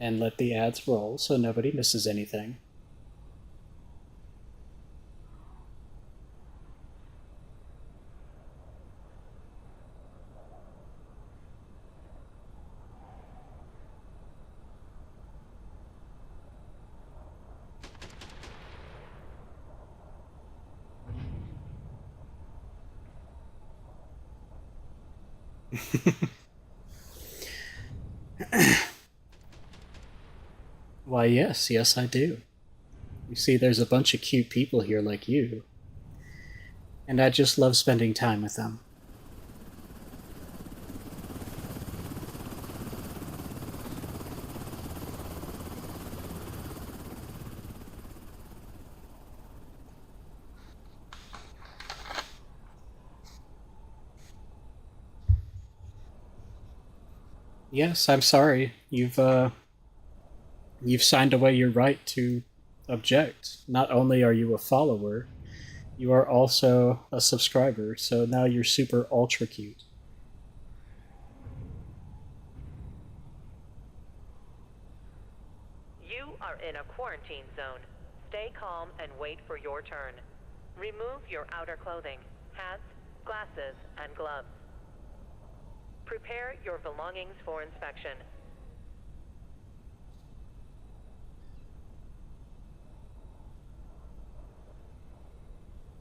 Speaker 1: and let the ads roll so nobody misses anything. Why, yes, I do. You see, there's a bunch of cute people here like you, and I just love spending time with them. Yes, I'm sorry. You've signed away your right to object. Not only are you a follower, you are also a subscriber, so now you're super ultra cute.
Speaker 5: You are in a quarantine zone. Stay calm and wait for your turn. Remove your outer clothing, hats, glasses, and gloves. Prepare your belongings for inspection.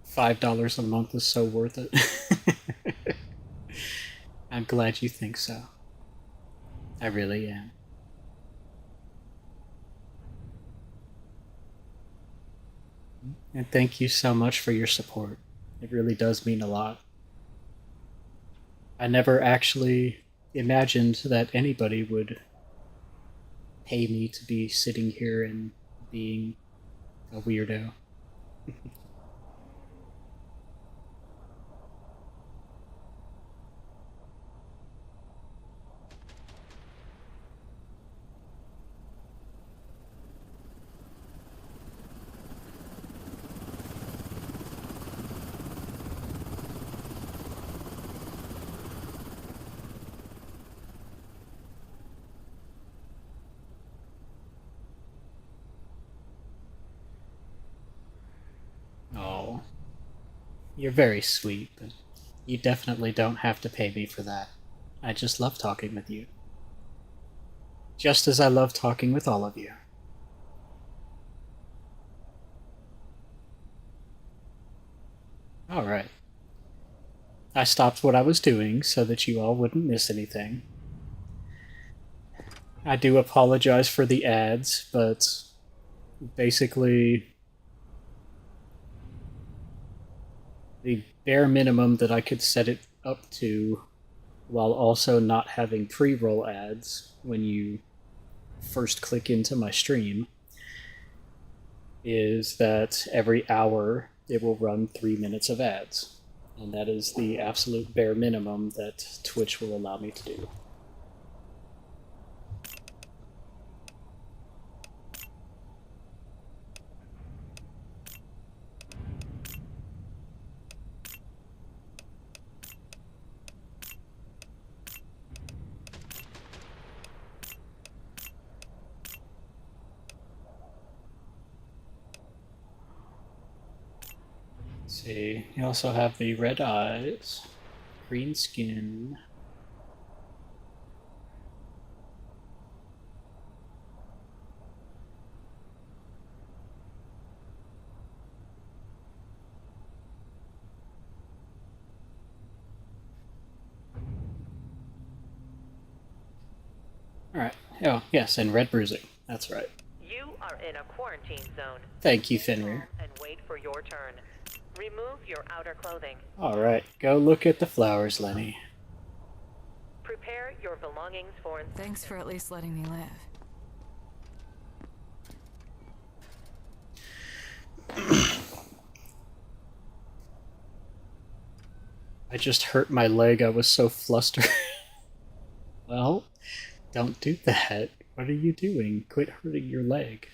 Speaker 1: $5 a month is so worth it. I'm glad you think so. I really am. And thank you so much for your support. It really does mean a lot. I never actually imagined that anybody would pay me to be sitting here and being a weirdo. You're very sweet, but you definitely don't have to pay me for that. I just love talking with you. Just as I love talking with all of you. Alright. I stopped what I was doing so that you all wouldn't miss anything. I do apologize for the ads, but basically the bare minimum that I could set it up to while also not having pre-roll ads when you first click into my stream is that every hour it will run 3 minutes of ads. And that is the absolute bare minimum that Twitch will allow me to do. See, you also have the red eyes, green skin. Alright. Oh, yes, and red bruising. That's right.
Speaker 5: You are in a quarantine zone.
Speaker 1: Thank you,
Speaker 5: Stay
Speaker 1: Fenrir.
Speaker 5: calm and wait for your turn. Remove your outer clothing.
Speaker 1: Alright, go look at the flowers, Lenny.
Speaker 5: Prepare your belongings for inspection.
Speaker 8: Thanks for at least letting me live.
Speaker 1: I just hurt my leg, I was so flustered. Well, don't do that. What are you doing? Quit hurting your leg.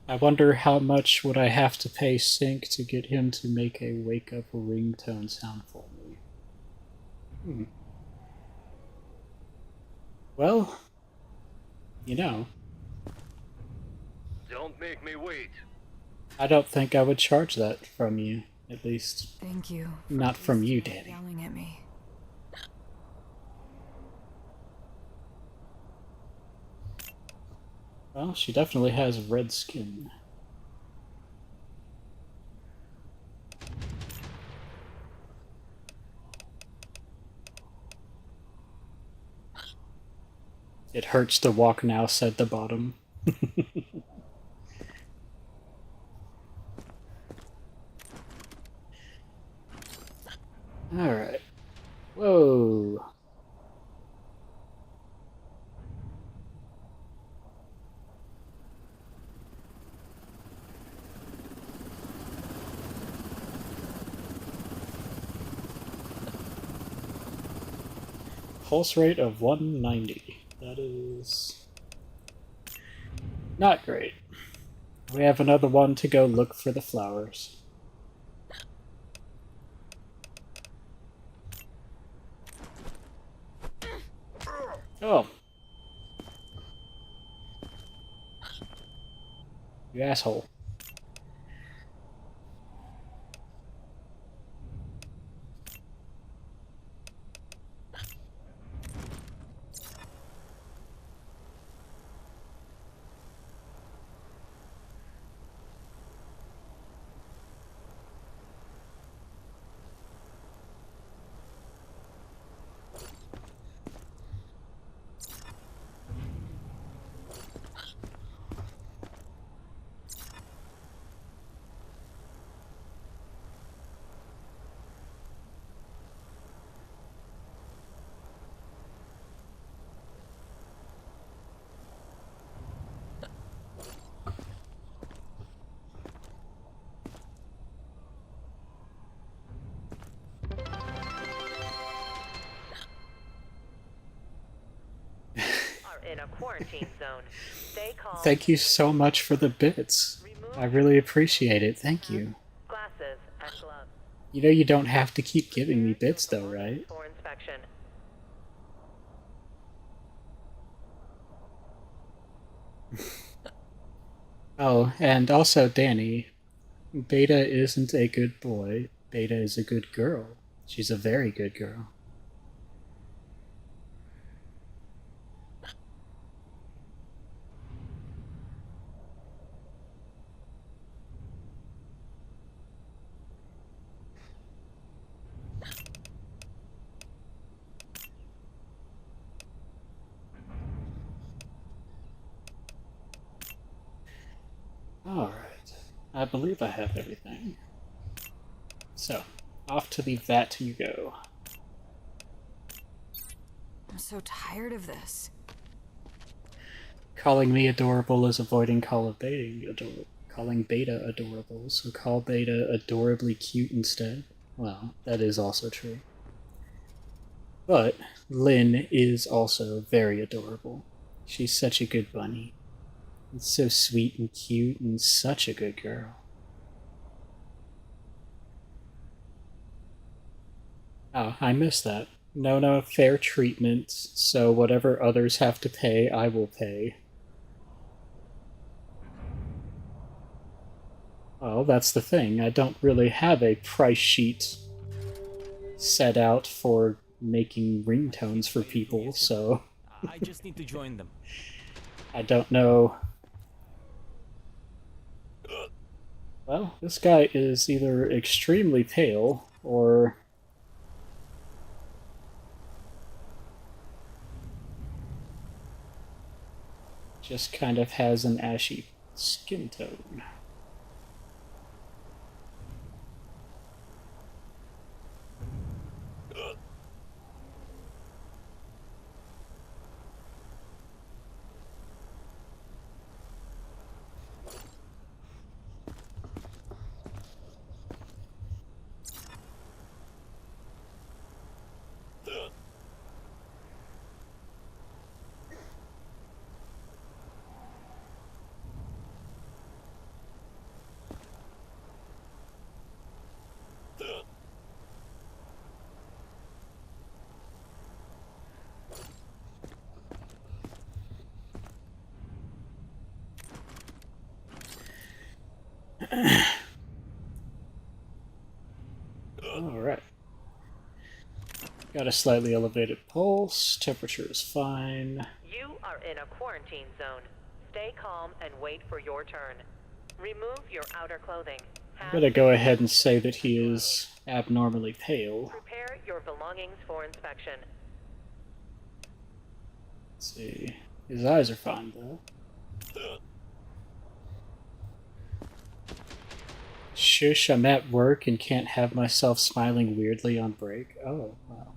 Speaker 1: I wonder how much would I have to pay Sync to get him to make a wake-up ringtone sound for me. Well, you know.
Speaker 2: Don't make me wait.
Speaker 1: I don't think I would charge that from you, at least.
Speaker 8: Thank you.
Speaker 1: Not from you, Danny.
Speaker 8: Yelling at me.
Speaker 1: Well, she definitely has red skin. It hurts to walk now, said the bottom. Alright. Whoa. Pulse rate of 190. That is not great. We have another one to go look for the flowers. Oh. You asshole.
Speaker 5: In a quarantine zone. Stay calm.
Speaker 1: Thank you so much for the bits. I really appreciate it. Thank you.
Speaker 5: Glasses and gloves.
Speaker 1: You know you don't have to keep giving me bits though, right?
Speaker 5: For inspection.
Speaker 1: Oh, and also Danny, Beta isn't a good boy. Beta is a good girl. She's a very good girl. Alright. I believe I have everything. So, off to the vat you go.
Speaker 8: I'm so tired of this.
Speaker 1: Calling me adorable is avoiding calling Beta adorable, so call Beta adorably cute instead. Well, that is also true. But Lynn is also very adorable. She's such a good bunny. And so sweet and cute and such a good girl. Oh, I missed that. No, fair treatment, so whatever others have to pay, I will pay. Well, that's the thing. I don't really have a price sheet set out for making ringtones for people, so
Speaker 9: I just need to join them.
Speaker 1: I don't know. Well, this guy is either extremely pale or just kind of has an ashy skin tone. Alright. Got a slightly elevated pulse, temperature is fine.
Speaker 5: You are in a quarantine zone. Stay calm and wait for your turn. Remove your outer clothing.
Speaker 1: I'm gonna go ahead and say that he is abnormally pale.
Speaker 5: Prepare your belongings for inspection.
Speaker 1: Let's see. His eyes are fine, though. Shush, I'm at work and can't have myself smiling weirdly on break. Oh, wow.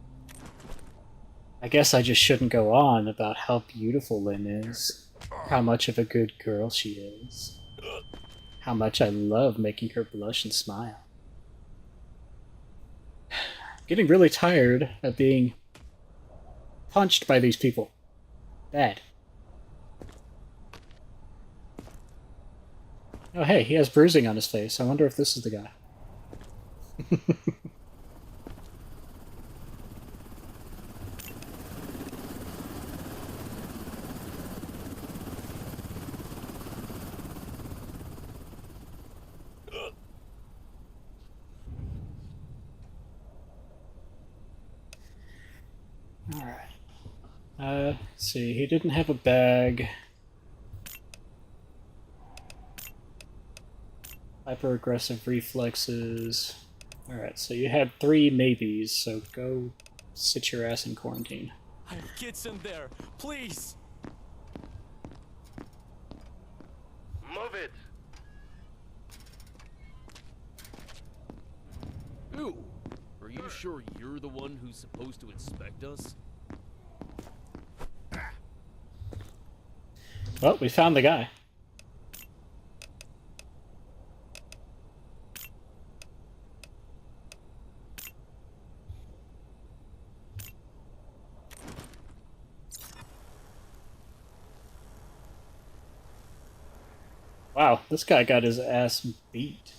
Speaker 1: I guess I just shouldn't go on about how beautiful Lynn is. How much of a good girl she is. How much I love making her blush and smile. Getting really tired of being punched by these people. Bad. Oh hey, he has bruising on his face. I wonder if this is the guy. Alright. Let's see, he didn't have a bag. Hyper-aggressive reflexes. Alright, so you had 3 maybes, so go sit your ass in quarantine.
Speaker 9: I have kids in there. Please.
Speaker 2: Move it!
Speaker 7: Ooh, are you sure you're the one who's supposed to inspect us?
Speaker 1: Well, we found the guy. Wow, this guy got his ass beat.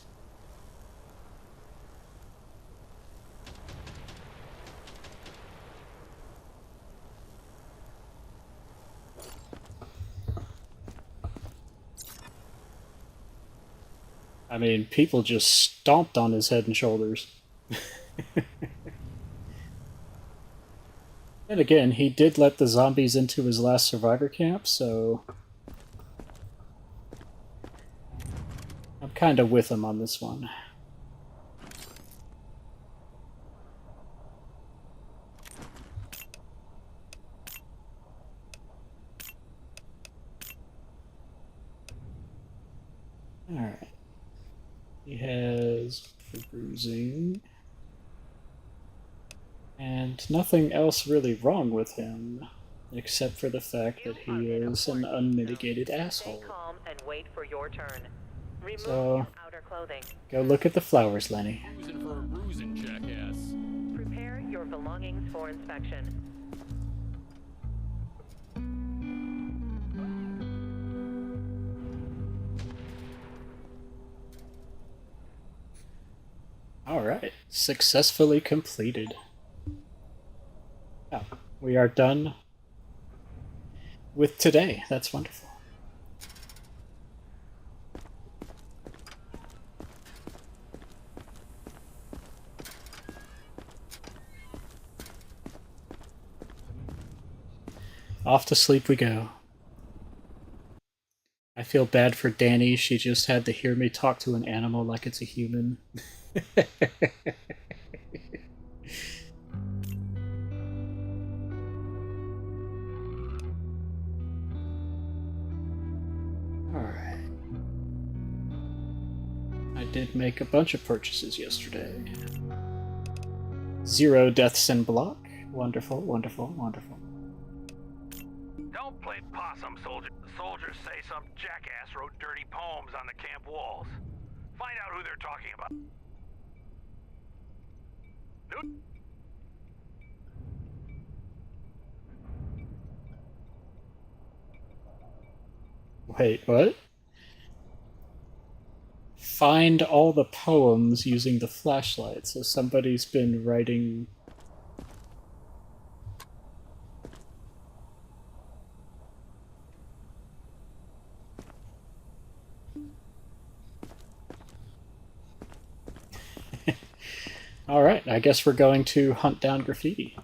Speaker 1: I mean, people just stomped on his head and shoulders. And again, he did let the zombies into his last survivor camp, so I'm kind of with him on this one. Alright. He has bruising. And nothing else really wrong with him, except for the fact that he is an unmitigated asshole.
Speaker 5: Stay calm and wait for your turn. Remove
Speaker 1: So,
Speaker 5: your outer clothing.
Speaker 1: go look at the flowers, Lenny.
Speaker 7: Cruising for a bruising, jackass.
Speaker 5: Prepare your belongings for inspection.
Speaker 1: Alright, successfully completed. Oh, we are done with today. That's wonderful. Off to sleep we go. I feel bad for Danny. She just had to hear me talk to an animal like it's a human. Alright. I did make a bunch of purchases yesterday. 0 deaths in block. Wonderful, wonderful, wonderful.
Speaker 2: Don't play possum, soldier. Soldiers say some jackass wrote dirty poems on the camp walls. Find out who they're talking about.
Speaker 1: Wait, what? Find all the poems using the flashlight. So somebody's been writing... Alright, I guess we're going to hunt down graffiti.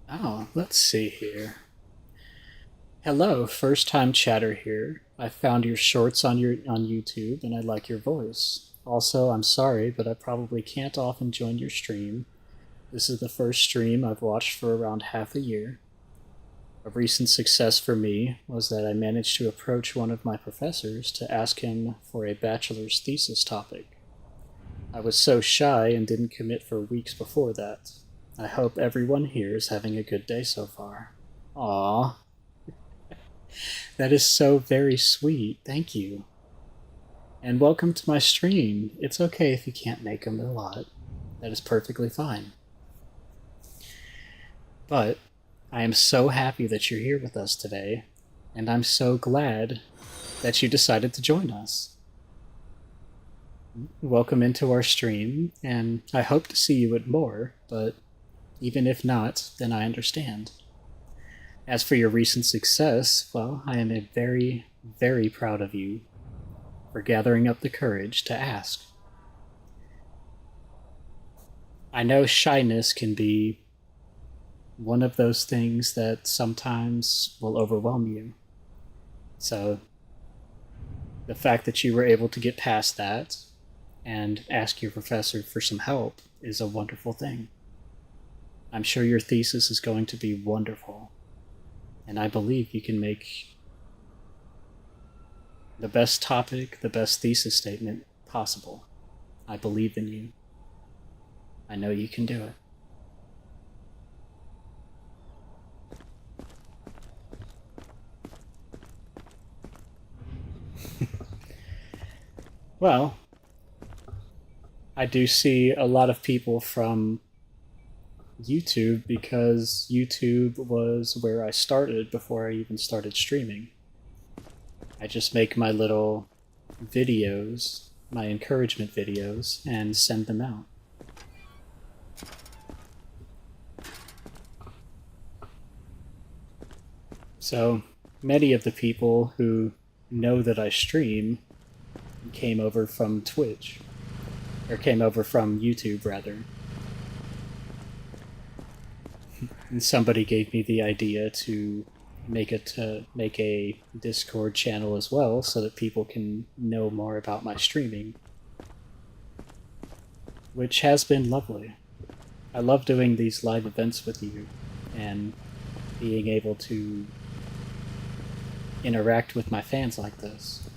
Speaker 1: Oh, let's see here. Hello, first-time chatter here. I found your shorts on YouTube, and I like your voice. Also, I'm sorry, but I probably can't often join your stream. This is the first stream I've watched for around half a year. A recent success for me was that I managed to approach one of my professors to ask him for a bachelor's thesis topic. I was so shy and didn't commit for weeks before that. I hope everyone here is having a good day so far. Aww. That is so very sweet. Thank you. And welcome to my stream. It's okay if you can't make them a lot. That is perfectly fine. But I am so happy that you're here with us today, and I'm so glad that you decided to join us. Welcome into our stream, and I hope to see you at more, but even if not, then I understand. As for your recent success, well, I am very, very proud of you for gathering up the courage to ask. I know shyness can be one of those things that sometimes will overwhelm you. So, the fact that you were able to get past that and ask your professor for some help is a wonderful thing. I'm sure your thesis is going to be wonderful. And I believe you can make the best topic, the best thesis statement possible. I believe in you. I know you can do it. Well, I do see a lot of people from YouTube because YouTube was where I started before I even started streaming. I just make my little videos, my encouragement videos, and send them out. So many of the people who know that I stream came over from Twitch, or came over from YouTube rather. And somebody gave me the idea to make a Discord channel as well, so that people can know more about my streaming, which has been lovely. I love doing these live events with you and being able to interact with my fans like this.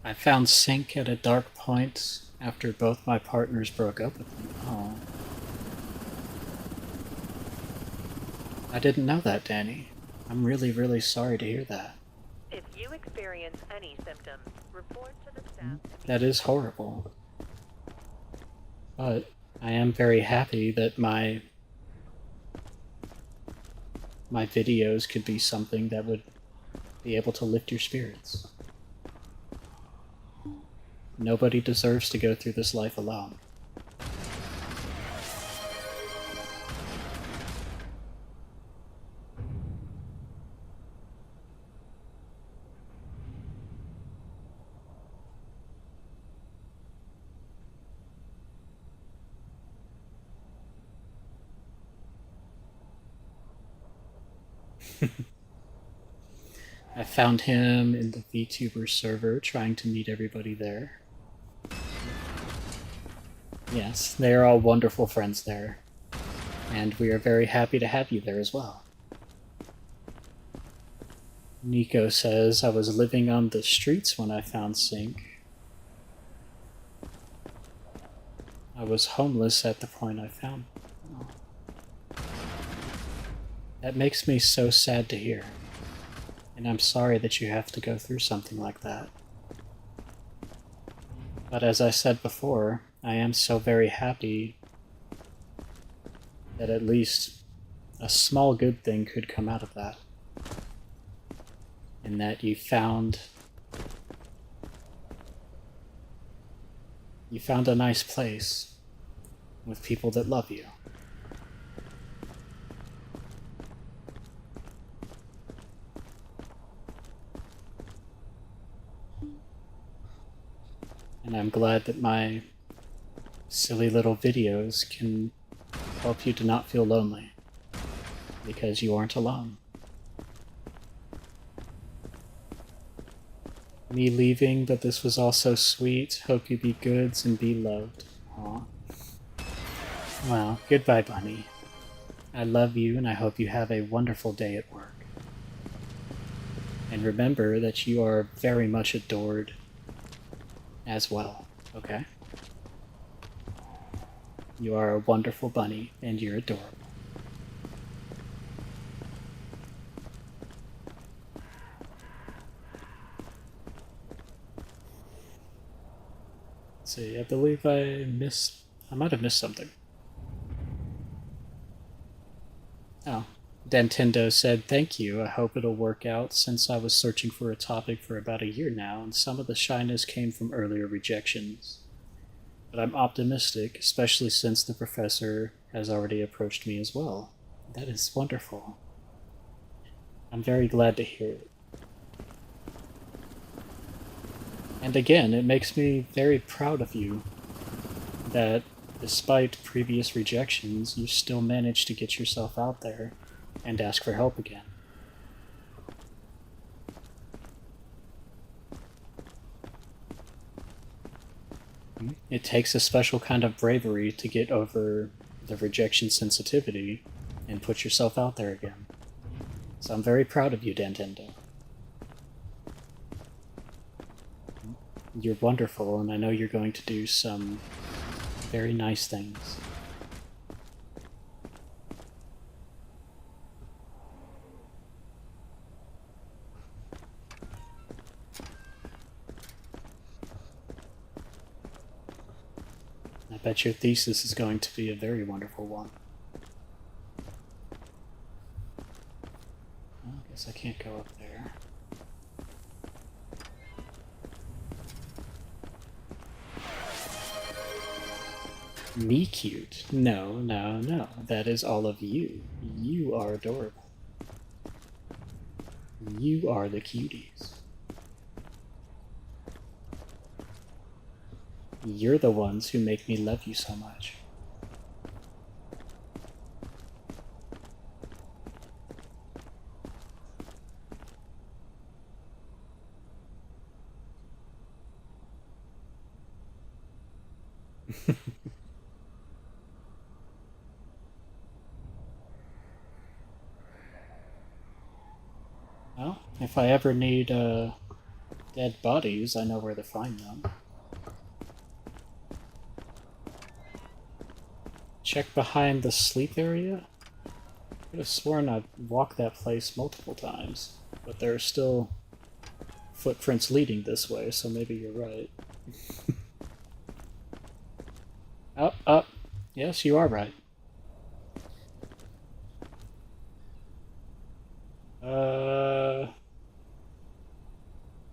Speaker 1: I found Sync at a dark point after both my partners broke up with me. Oh. I didn't know that, Danny. I'm really, really sorry to hear that.
Speaker 5: If you experience any symptoms, report to the staff.
Speaker 1: That is horrible. But I am very happy that my videos could be something that would be able to lift your spirits. Nobody deserves to go through this life alone. I found him in the VTuber server trying to meet everybody there. Yes, they are all wonderful friends there, and we are very happy to have you there as well. Nico says, I was living on the streets when I found Sync. I was homeless at the point I found him. Oh. That makes me so sad to hear, and I'm sorry that you have to go through something like that. But as I said before, I am so very happy that at least a small good thing could come out of that. And that you found a nice place with people that love you. And I'm glad that my silly little videos can help you to not feel lonely, because you aren't alone. Me leaving, but this was also sweet. Hope you be goods and be loved. Aw. Well, goodbye, Bunny. I love you, and I hope you have a wonderful day at work. And remember that you are very much adored as well, okay? You are a wonderful bunny, and you're adorable. Let's see, I believe I might have missed something. Oh, Nintendo said, thank you, I hope it'll work out, since I was searching for a topic for about a year now, and some of the shyness came from earlier rejections. But I'm optimistic, especially since the professor has already approached me as well. That is wonderful. I'm very glad to hear it. And again, it makes me very proud of you that despite previous rejections, you still managed to get yourself out there and ask for help again. It takes a special kind of bravery to get over the rejection sensitivity and put yourself out there again. So I'm very proud of you, Nintendo. You're wonderful, and I know you're going to do some very nice things. I bet your thesis is going to be a very wonderful one. Well, I guess I can't go up there. Me cute? No, no, no. That is all of you. You are adorable. You are the cuties. You're the ones who make me love you so much. Well, if I ever need dead bodies, I know where to find them. Check behind the sleep area? I could have sworn I've walked that place multiple times, but there are still footprints leading this way, so maybe you're right. Up, up. Yes, you are right.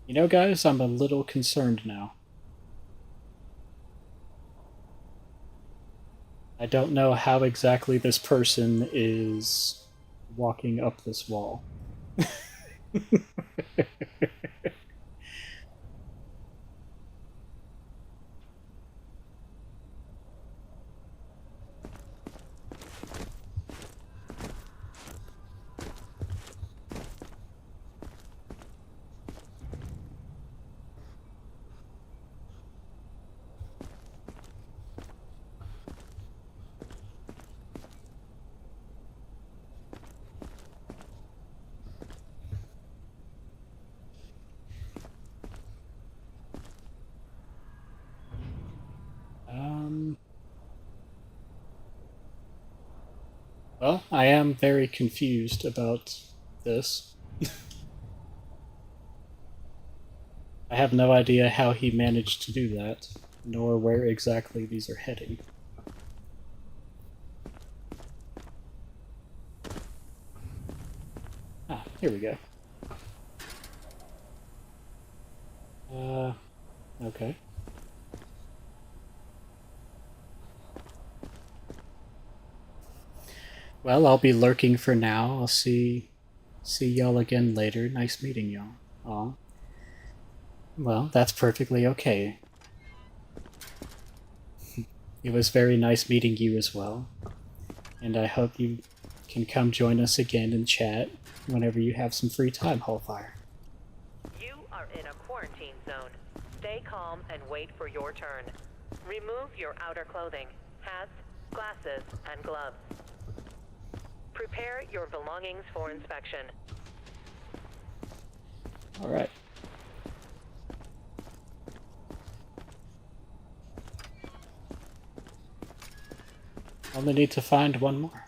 Speaker 1: You know, guys, I'm a little concerned now. I don't know how exactly this person is walking up this wall. Well, I am very confused about this. I have no idea how he managed to do that, nor where exactly these are heading. Ah, here we go. Okay. Well, I'll be lurking for now. I'll see y'all again later. Nice meeting y'all. Aw. Well, that's perfectly okay. It was very nice meeting you as well. And I hope you can come join us again and chat whenever you have some free time, Hellfire.
Speaker 5: You are in a quarantine zone. Stay calm and wait for your turn. Remove your outer clothing, hats, glasses, and gloves. Prepare your belongings for inspection.
Speaker 1: Alright. Only need to find one more.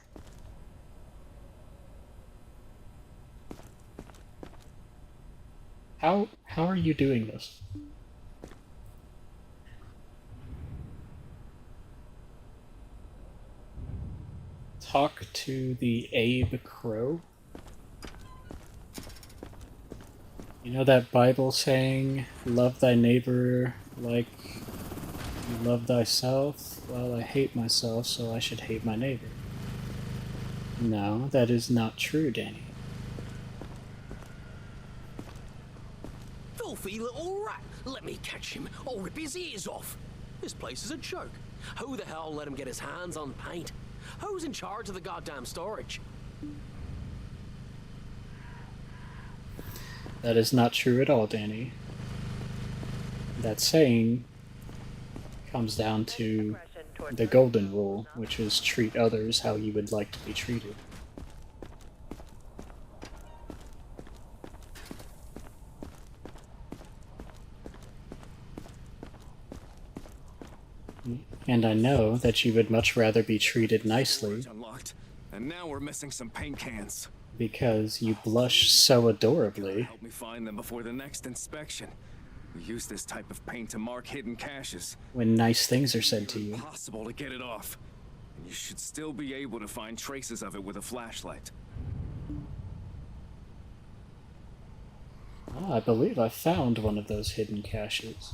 Speaker 1: How are you doing this? Talk to the Abe Crow? You know that Bible saying, love thy neighbor like you love thyself? Well, I hate myself, so I should hate my neighbor. No, that is not true, Danny.
Speaker 9: Filthy little rat! Let me catch him. I'll rip his ears off. This place is a joke. Who the hell let him get his hands on paint? Who's in charge of the goddamn storage?
Speaker 1: That is not true at all, Danny. That saying comes down to the golden rule, which is treat others how you would like to be treated. And I know that you would much rather be treated nicely
Speaker 4: Unlocked. And now we're missing some paint cans.
Speaker 1: because you blush so adorably.
Speaker 4: Help me find them before the next inspection. We use this type of paint to mark hidden caches.
Speaker 1: When nice things are said to you.
Speaker 4: Impossible to get it off. And you should still be able to find traces of it with a flashlight.
Speaker 1: Ah, I believe I found one of those hidden caches.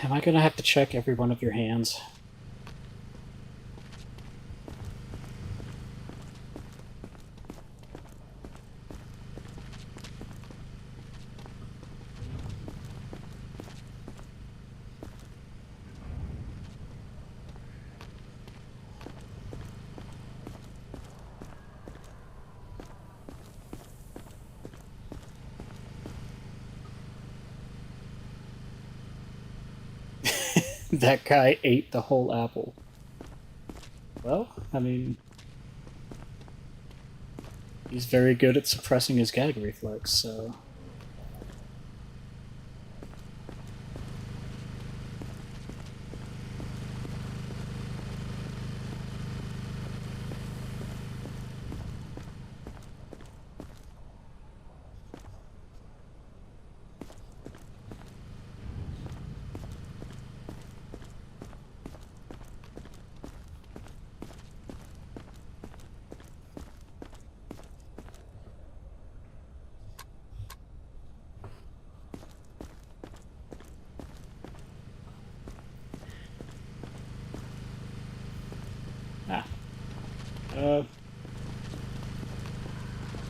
Speaker 1: Am I gonna have to check every one of your hands? That guy ate the whole apple. Well, I mean, he's very good at suppressing his gag reflex, so...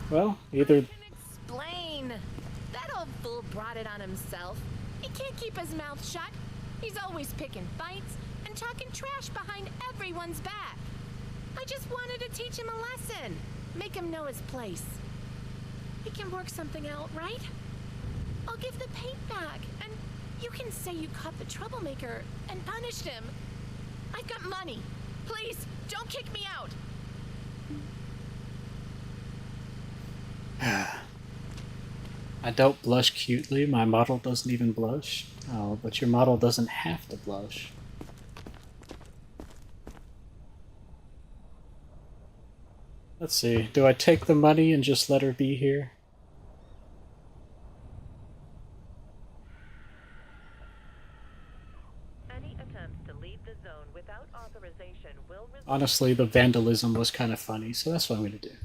Speaker 1: Well, either...
Speaker 10: Explain. That old fool brought it on himself. He can't keep his mouth shut. He's always picking fights and talking trash behind everyone's back. I just wanted to teach him a lesson. Make him know his place. We can work something out, right? I'll give the paint back, and you can say you caught the troublemaker and punished him. I've got money. Please, don't kick me out.
Speaker 1: I don't blush cutely, my model doesn't even blush. Oh, but your model doesn't have to blush. Let's see, do I take the money and just let her be here?
Speaker 5: Any attempts to leave the zone without authorization will result...
Speaker 1: Honestly, the vandalism was kind of funny, so that's what I'm going to do.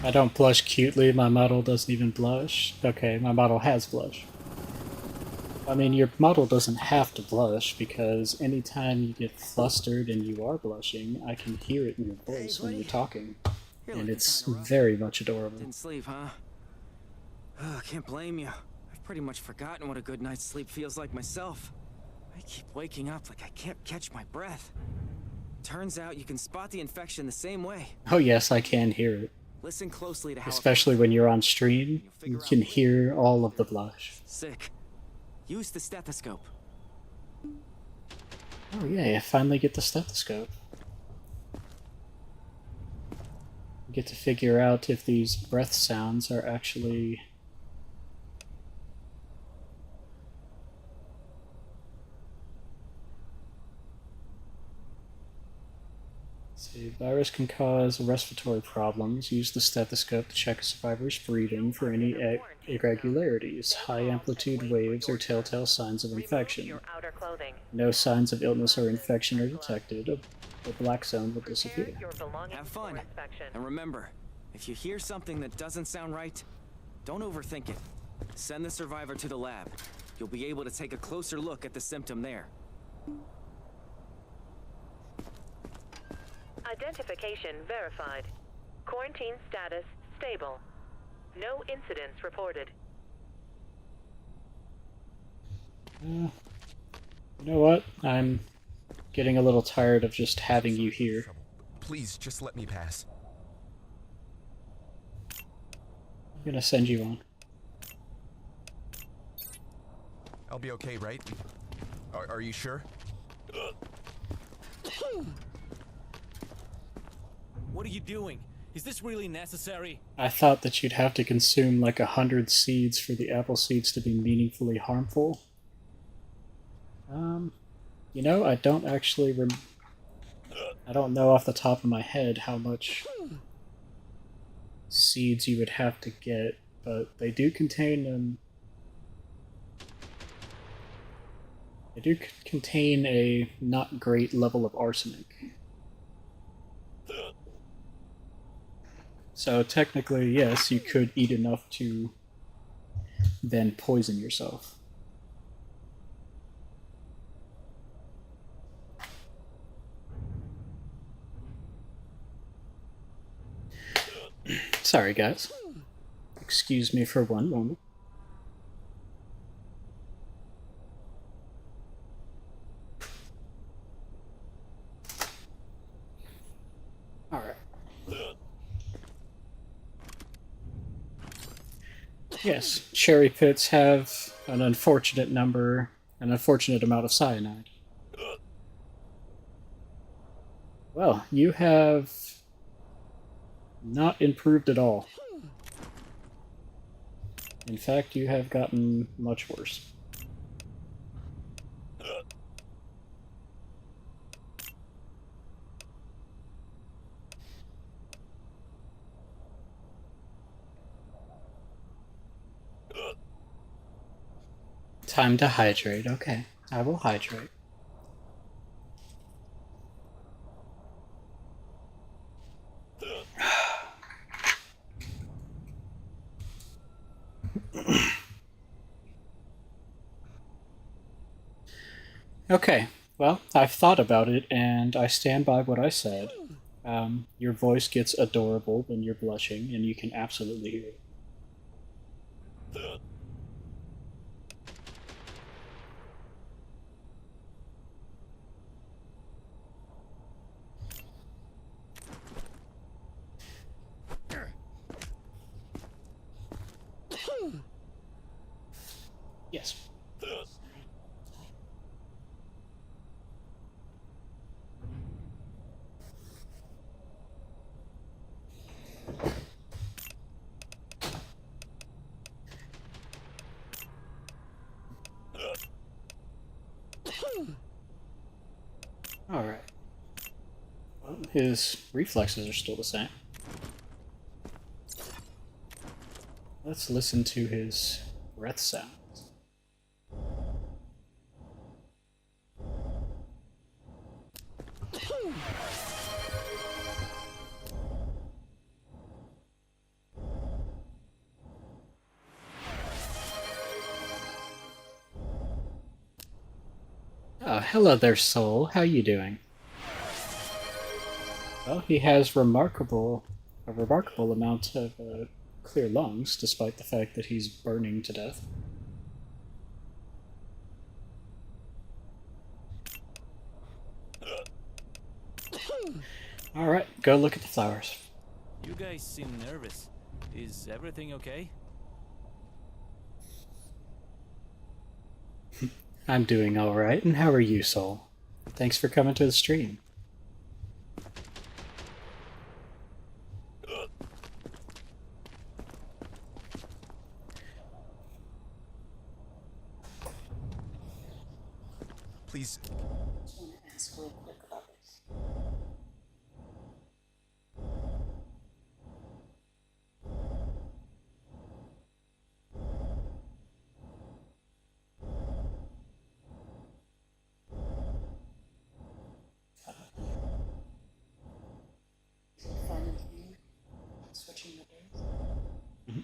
Speaker 1: I don't blush cutely, my model doesn't even blush. Okay, my model has blush. I mean, your model doesn't have to blush, because anytime you get flustered and you are blushing, I can hear it in your voice when you're talking. And it's very much adorable.
Speaker 4: Didn't sleep, huh? Oh, can't blame you. I've pretty much forgotten what a good night's sleep feels like myself. I keep waking up like I can't catch my breath. Turns out you can spot the infection the same way.
Speaker 1: Oh yes, I can hear it.
Speaker 4: Listen closely to how
Speaker 1: Especially when you're on stream, you can hear all of the blush.
Speaker 4: Sick. Use the stethoscope.
Speaker 1: Oh yeah, I finally get the stethoscope. Get to figure out if these breath sounds are actually... See, virus can cause respiratory problems. Use the stethoscope to check a survivor's breathing for any irregularities, high amplitude waves, or telltale signs of infection. No signs of illness or infection are detected. The black zone will disappear.
Speaker 4: Have fun. And remember, if you hear something that doesn't sound right, don't overthink it. Send the survivor to the lab. You'll be able to take a closer look at the symptom there.
Speaker 5: Identification verified. Quarantine status stable. No incidents reported.
Speaker 1: You know what? I'm getting a little tired of just having you here.
Speaker 3: Please, just let me pass.
Speaker 1: I'm gonna send you on.
Speaker 3: I'll be okay, right? Are you sure?
Speaker 11: What are you doing? Is this really necessary?
Speaker 1: I thought that you'd have to consume like 100 seeds for the apple seeds to be meaningfully harmful. You know, I don't actually I don't know off the top of my head how much seeds you would have to get, but they do contain they do contain a not great level of arsenic. So technically, yes, you could eat enough to then poison yourself. Sorry, guys. Excuse me for one moment. Alright. Yes, cherry pits have an unfortunate amount of cyanide. Well, you have not improved at all. In fact, you have gotten much worse. Time to hydrate. Okay, I will hydrate. Okay, well, I've thought about it, and I stand by what I said. Your voice gets adorable when you're blushing, and you can absolutely hear it. Yes. Alright. Well, his reflexes are still the same. Let's listen to his breath sounds. Oh, hello there, Soul. How you doing? Well, he has a remarkable amount of clear lungs, despite the fact that he's burning to death. Alright, go look at the flowers.
Speaker 11: You guys seem nervous. Is everything okay?
Speaker 1: I'm doing alright, and how are you, Soul? Thanks for coming to the stream.
Speaker 3: Please.
Speaker 1: I want to ask real quick about this. Switching the days? Mm-hmm.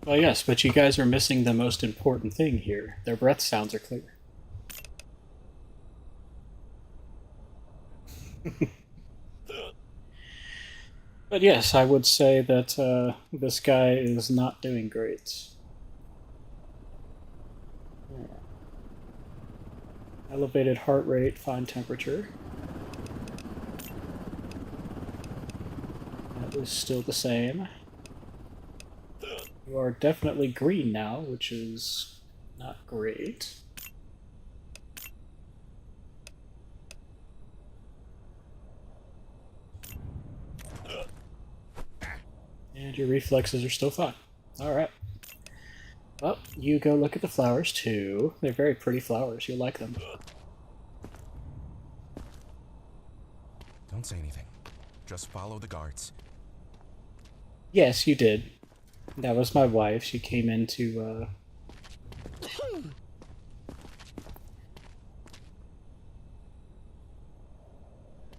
Speaker 1: Well, yes, but you guys are missing the most important thing here. Their breath sounds are clear. But yes, I would say that this guy is not doing great. Yeah. Elevated heart rate, fine temperature. That is still the same. You are definitely green now, which is not great. And your reflexes are still fine. Alright. Well, you go look at the flowers too. They're very pretty flowers. You'll like them.
Speaker 3: Don't say anything. Just follow the guards.
Speaker 1: Yes, you did. That was my wife. She came in to,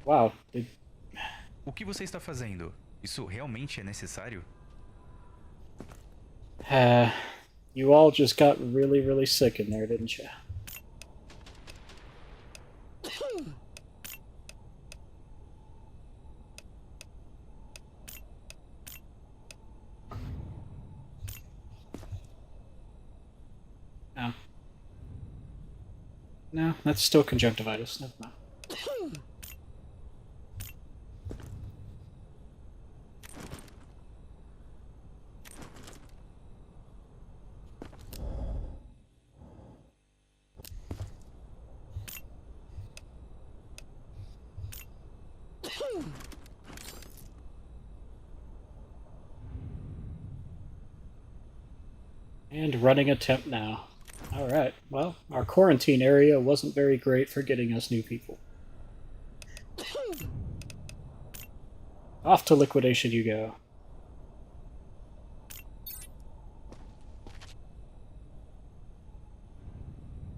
Speaker 1: Wow.
Speaker 6: O que você está fazendo? Isso realmente é necessário?
Speaker 1: You all just got really, really sick in there, didn't you? No. No, that's still conjunctivitis. Never mind. And running a temp now. Alright, well, our quarantine area wasn't very great for getting us new people. Off to liquidation you go.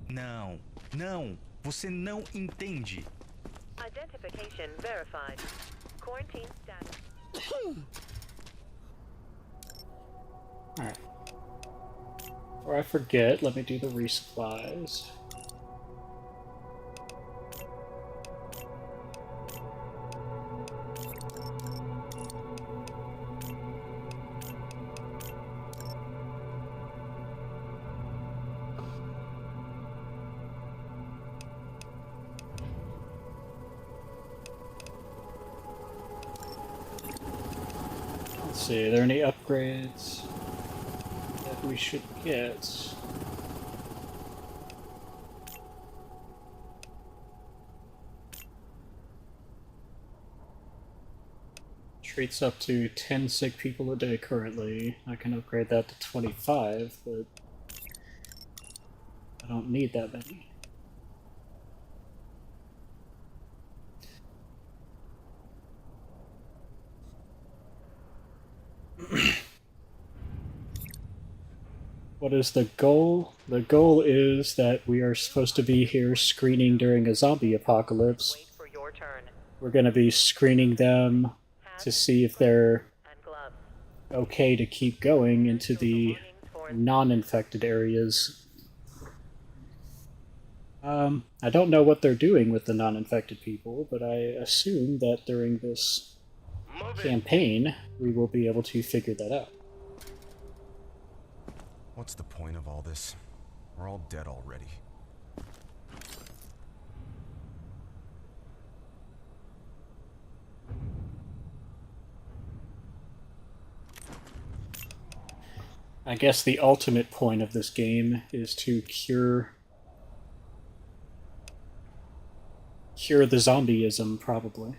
Speaker 6: Não, não, você não entende.
Speaker 5: Identification verified. Quarantine status.
Speaker 1: Alright. Before I forget, let me do the resupplies. Let's see, are there any upgrades that we should get? Treats up to 10 sick people a day currently. I can upgrade that to 25, but I don't need that many. What is the goal? The goal is that we are supposed to be here screening during a zombie apocalypse.
Speaker 5: Wait for your turn.
Speaker 1: We're going to be screening them to see if they're okay to keep going into the non-infected areas. I don't know what they're doing with the non-infected people, but I assume that during this campaign, we will be able to figure that out.
Speaker 3: What's the point of all this? We're all dead already.
Speaker 1: I guess the ultimate point of this game is to cure the zombieism, probably.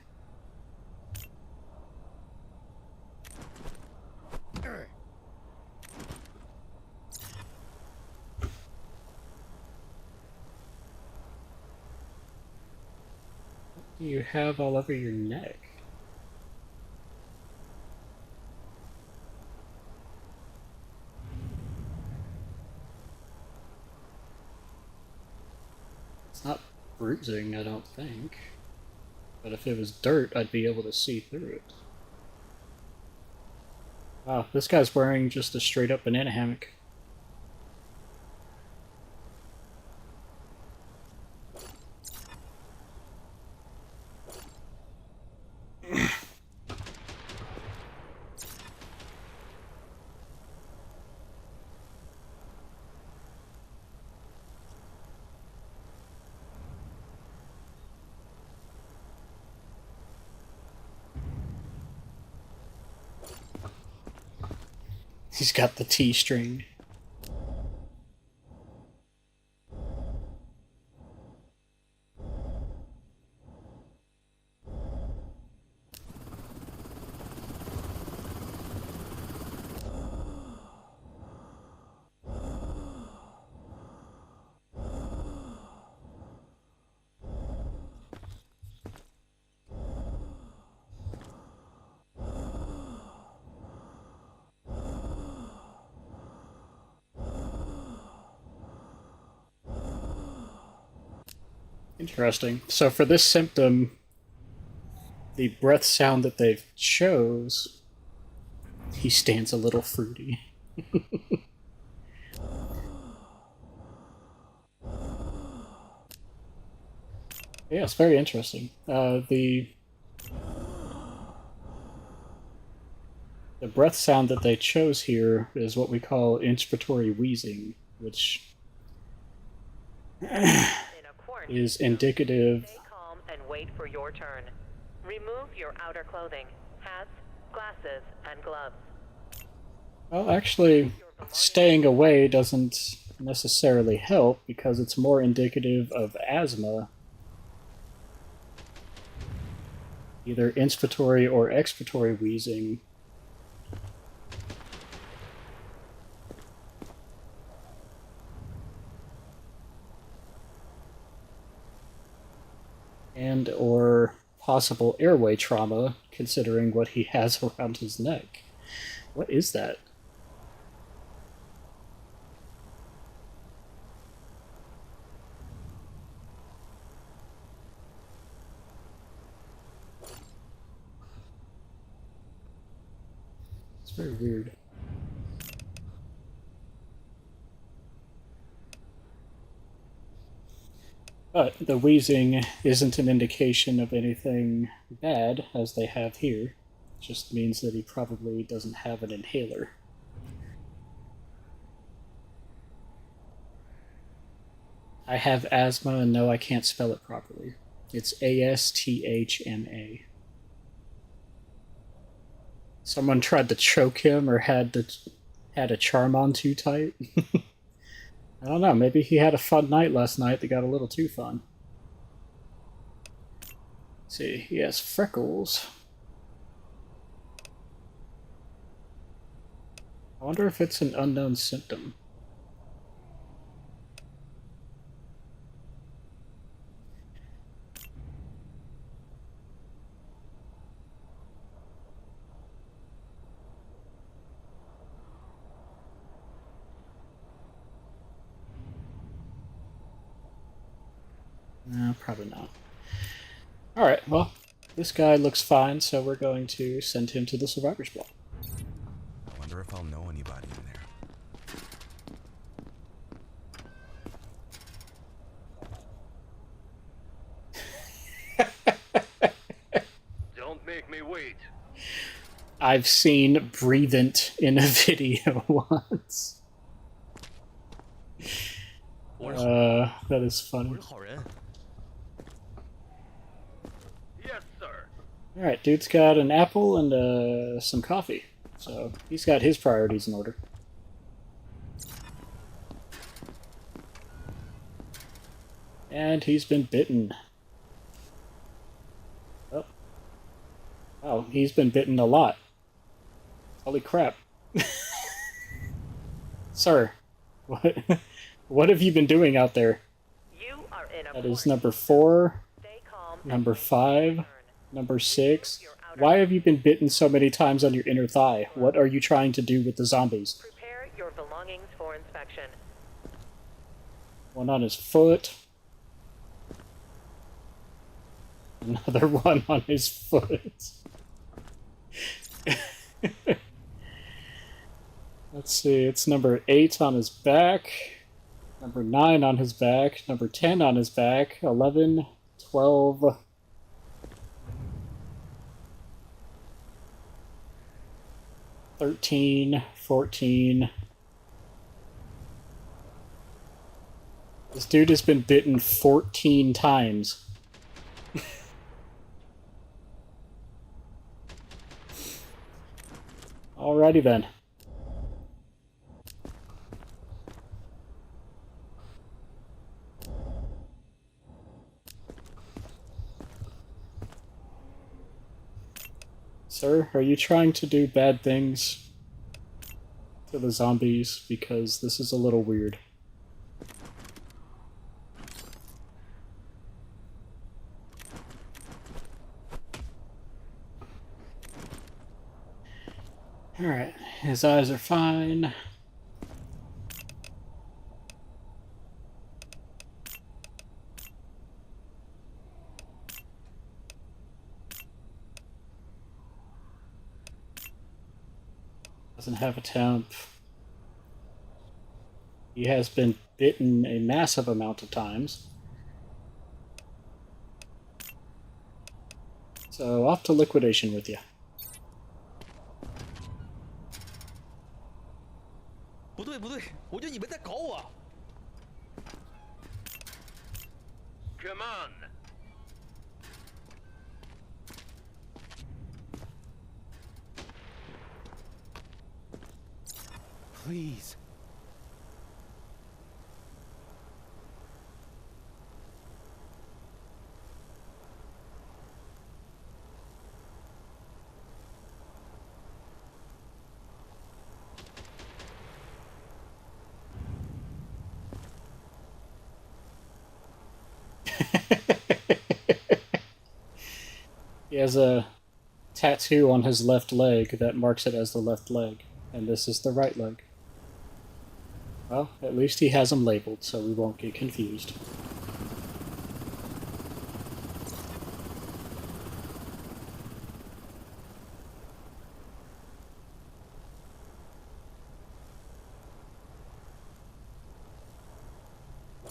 Speaker 1: What do you have all over your neck? It's not bruising, I don't think. But if it was dirt, I'd be able to see through it. Wow, this guy's wearing just a straight up banana hammock. He's got the T string. Interesting. So for this symptom, the breath sound that they chose, he stands a little fruity. Yeah, it's very interesting. The breath sound that they chose here is what we call inspiratory wheezing, which is indicative.
Speaker 5: Stay calm and wait for your turn. Remove your outer clothing, hats, glasses, and gloves.
Speaker 1: Well, actually, staying away doesn't necessarily help because it's more indicative of asthma, either inspiratory or expiratory wheezing. And or possible airway trauma, considering what he has around his neck. What is that? It's very weird. But the wheezing isn't an indication of anything bad, as they have here. It just means that he probably doesn't have an inhaler. I have asthma, and no, I can't spell it properly. It's ASTHMA. Someone tried to choke him or had a charm on too tight. I don't know, maybe he had a fun night last night that got a little too fun. Let's see, he has freckles. I wonder if it's an unknown symptom. No, probably not. Alright, well, this guy looks fine, so we're going to send him to the survivor's block.
Speaker 3: I wonder if I'll know anybody in there.
Speaker 2: Don't make me wait.
Speaker 1: I've seen Breathant in a video once. That is funny.
Speaker 2: Yes, sir.
Speaker 1: Alright, dude's got an apple and some coffee. So he's got his priorities in order. And he's been bitten. Oh. Oh, he's been bitten a lot. Holy crap. Sir, what have you been doing out there?
Speaker 5: You are in a
Speaker 1: That is number 4,
Speaker 5: Stay calm
Speaker 1: number 5, number 6. Why have you been bitten so many times on your inner thigh? What are you trying to do with the zombies?
Speaker 5: Prepare your belongings for inspection.
Speaker 1: One on his foot. Another one on his foot. Let's see, it's number 8 on his back, number 9 on his back, number 10 on his back, 11, 12, 13, 14. This dude has been bitten 14 times. Alrighty then. Sir, are you trying to do bad things to the zombies? Because this is a little weird. Alright, his eyes are fine. Doesn't have a temp. He has been bitten a massive amount of times. So off to liquidation with you.
Speaker 2: Come on.
Speaker 4: Please.
Speaker 1: He has a tattoo on his left leg that marks it as the left leg, and this is the right leg. Well, at least he has them labeled, so we won't get confused.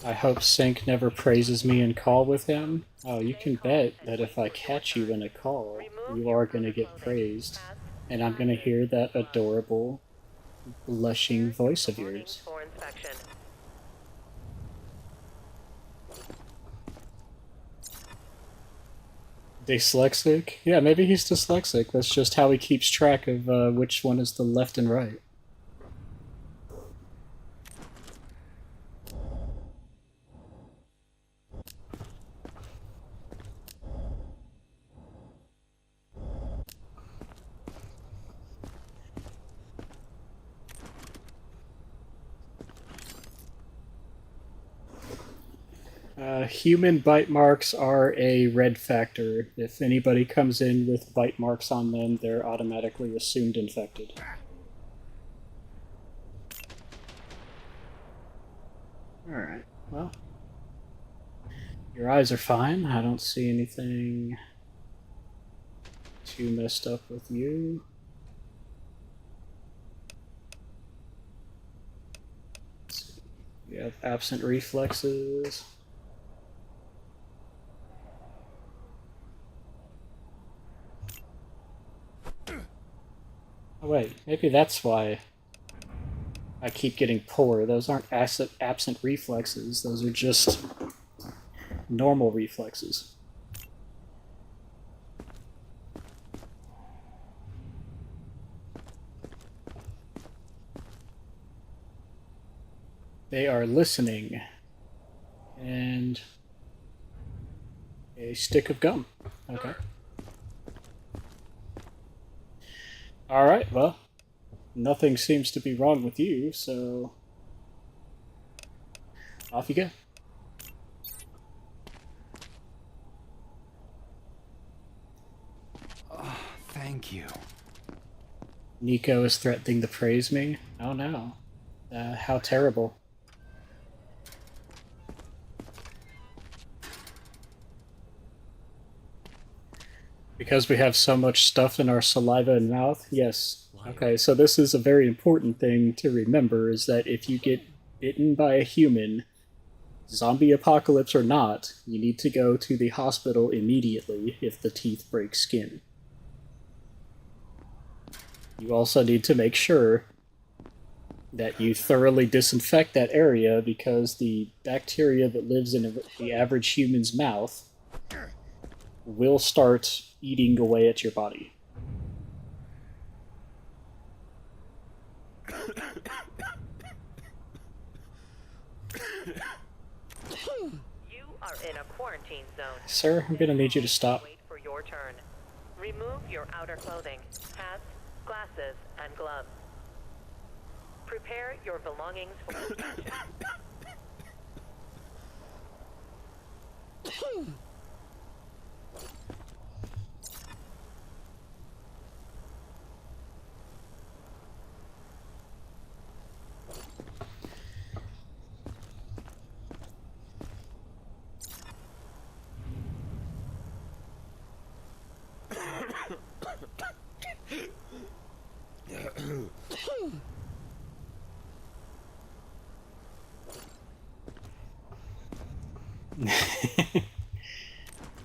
Speaker 1: I hope Sync never praises me in call with him. Oh, you can bet that if I catch you in a call, you are going to get praised, and I'm going to hear that adorable, blushing voice of yours. Dyslexic? Yeah, maybe he's dyslexic. That's just how he keeps track of which one is the left and right. Human bite marks are a red factor. If anybody comes in with bite marks on them, they're automatically assumed infected. Alright, well. Your eyes are fine. I don't see anything too messed up with you. We have absent reflexes. Oh wait, maybe that's why I keep getting poor. Those aren't absent reflexes, those are just normal reflexes. They are listening. And a stick of gum. Okay. Alright, well, nothing seems to be wrong with you, so off you go.
Speaker 4: Oh, thank you.
Speaker 1: Nico is threatening to praise me? Oh no. How terrible. Because we have so much stuff in our saliva and mouth? Yes. Okay, so this is a very important thing to remember, is that if you get bitten by a human, zombie apocalypse or not, you need to go to the hospital immediately if the teeth break skin. You also need to make sure that you thoroughly disinfect that area, because the bacteria that lives in the average human's mouth will start eating away at your body.
Speaker 5: You are in a quarantine zone.
Speaker 1: Sir, I'm gonna need you to stop.
Speaker 5: Wait for your turn. Remove your outer clothing, hats, glasses, and gloves. Prepare your belongings for inspection.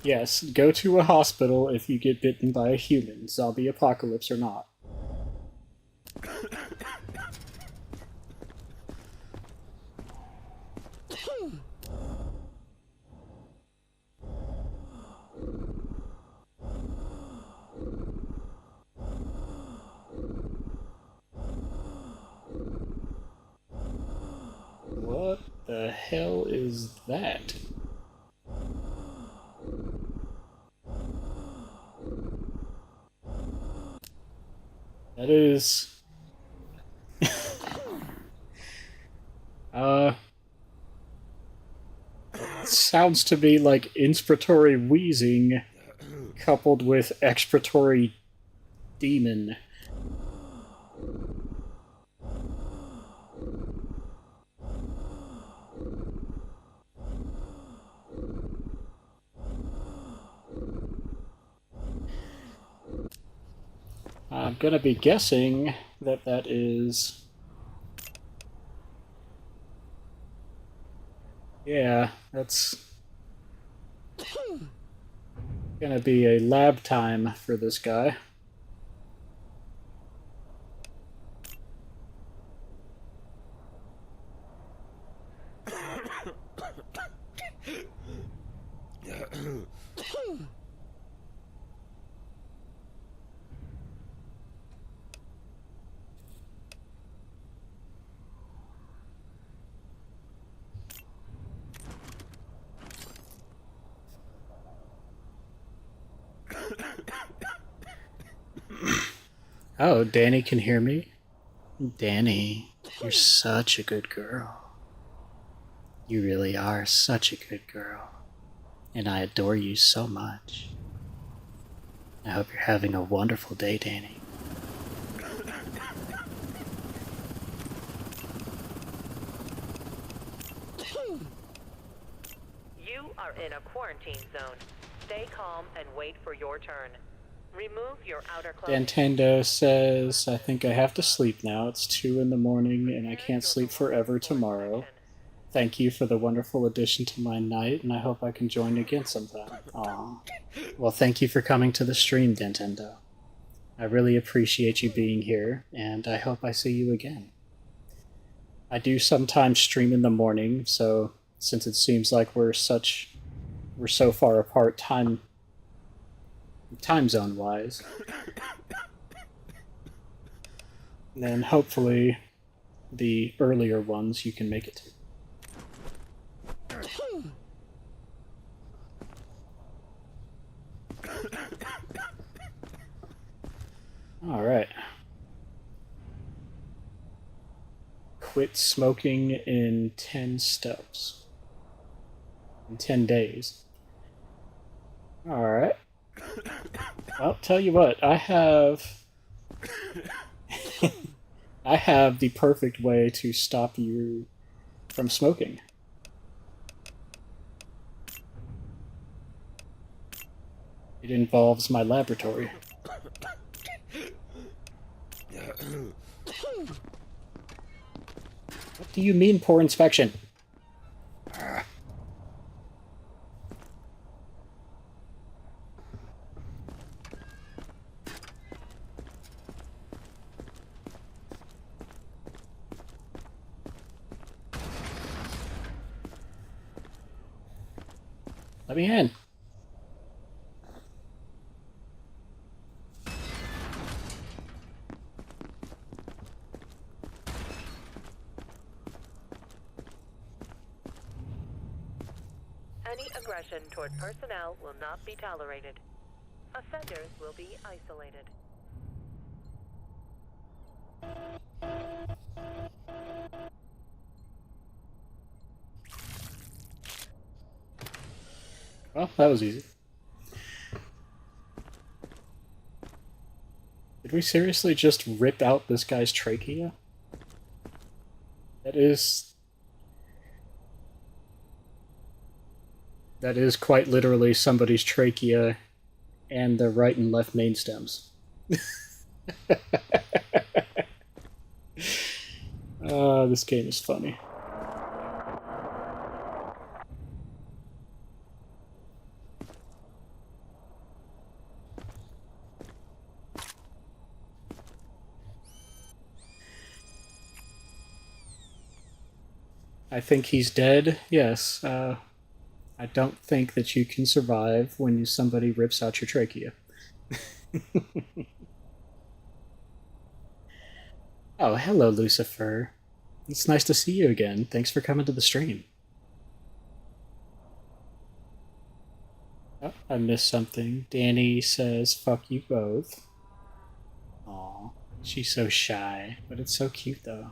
Speaker 1: Yes, go to a hospital if you get bitten by a human, zombie apocalypse or not. What the hell is that? That is... sounds to me like inspiratory wheezing coupled with expiratory demon. I'm gonna be guessing that that is... Yeah, that's gonna be a lab time for this guy. Oh, Danny can hear me? Danny, you're such a good girl. You really are such a good girl. And I adore you so much. I hope you're having a wonderful day, Danny.
Speaker 5: You are in a quarantine zone. Stay calm and wait for your turn. Remove your outer clothing.
Speaker 1: Nintendo says, I think I have to sleep now. It's 2 in the morning and I can't sleep forever tomorrow. Thank you for the wonderful addition to my night, and I hope I can join again sometime. Aw. Well, thank you for coming to the stream, Nintendo. I really appreciate you being here, and I hope I see you again. I do sometimes stream in the morning, so since it seems like we're so far apart time zone wise, then hopefully the earlier ones you can make it to. All right. Quit smoking in 10 steps. In 10 days. All right. I'll tell you what, I have the perfect way to stop you from smoking. It involves my laboratory. What do you mean, poor inspection? Let me in.
Speaker 5: Any aggression toward personnel will not be tolerated. Offenders will be isolated.
Speaker 1: Well, that was easy. Did we seriously just rip out this guy's trachea? That is quite literally somebody's trachea and the right and left main stems. This game is funny. I think he's dead, yes. I don't think that you can survive when somebody rips out your trachea. Oh, hello, Lucifer. It's nice to see you again. Thanks for coming to the stream. Oh, I missed something. Danny says, fuck you both. Aw, she's so shy, but it's so cute, though.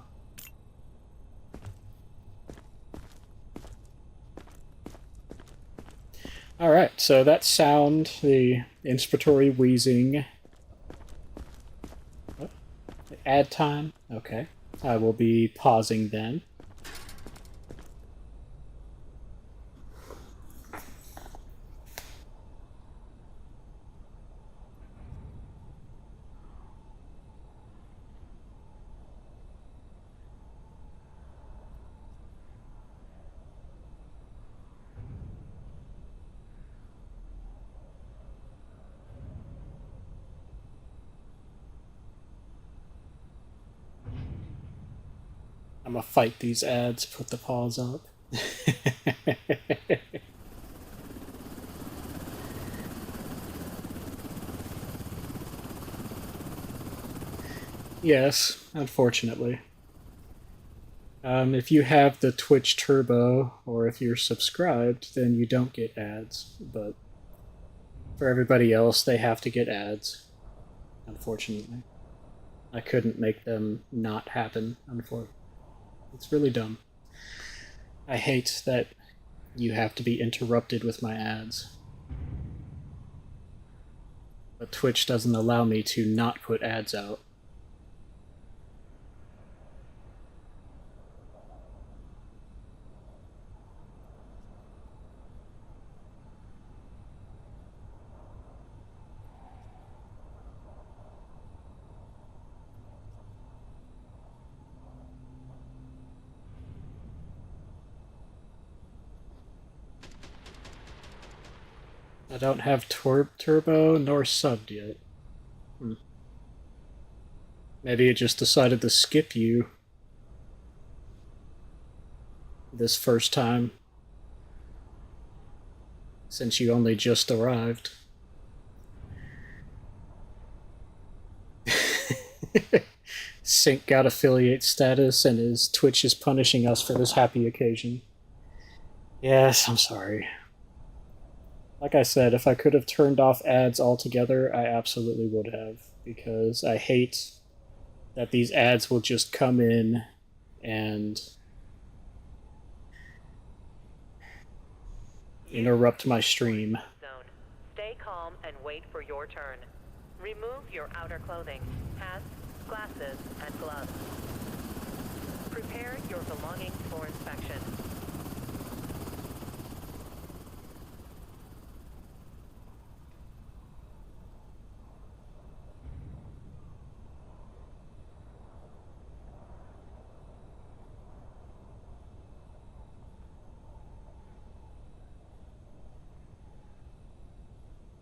Speaker 1: Alright, so that sound, the inspiratory wheezing. Oh, ad time? Okay. I will be pausing then. I'm gonna fight these ads, put the pause up. Yes, unfortunately. If you have the Twitch Turbo, or if you're subscribed, then you don't get ads, but for everybody else, they have to get ads, unfortunately. I couldn't make them not happen, unfortunately. It's really dumb. I hate that you have to be interrupted with my ads. But Twitch doesn't allow me to not put ads out. I don't have turbo nor subbed yet. Maybe it just decided to skip you this first time, since you only just arrived. Sync got affiliate status and his Twitch is punishing us for this happy occasion. Yes, I'm sorry. Like I said, if I could have turned off ads altogether, I absolutely would have, because I hate that these ads will just come in and interrupt my stream.
Speaker 5: Stay calm and wait for your turn. Remove your outer clothing, hats, glasses, and gloves. Prepare your belongings for inspection.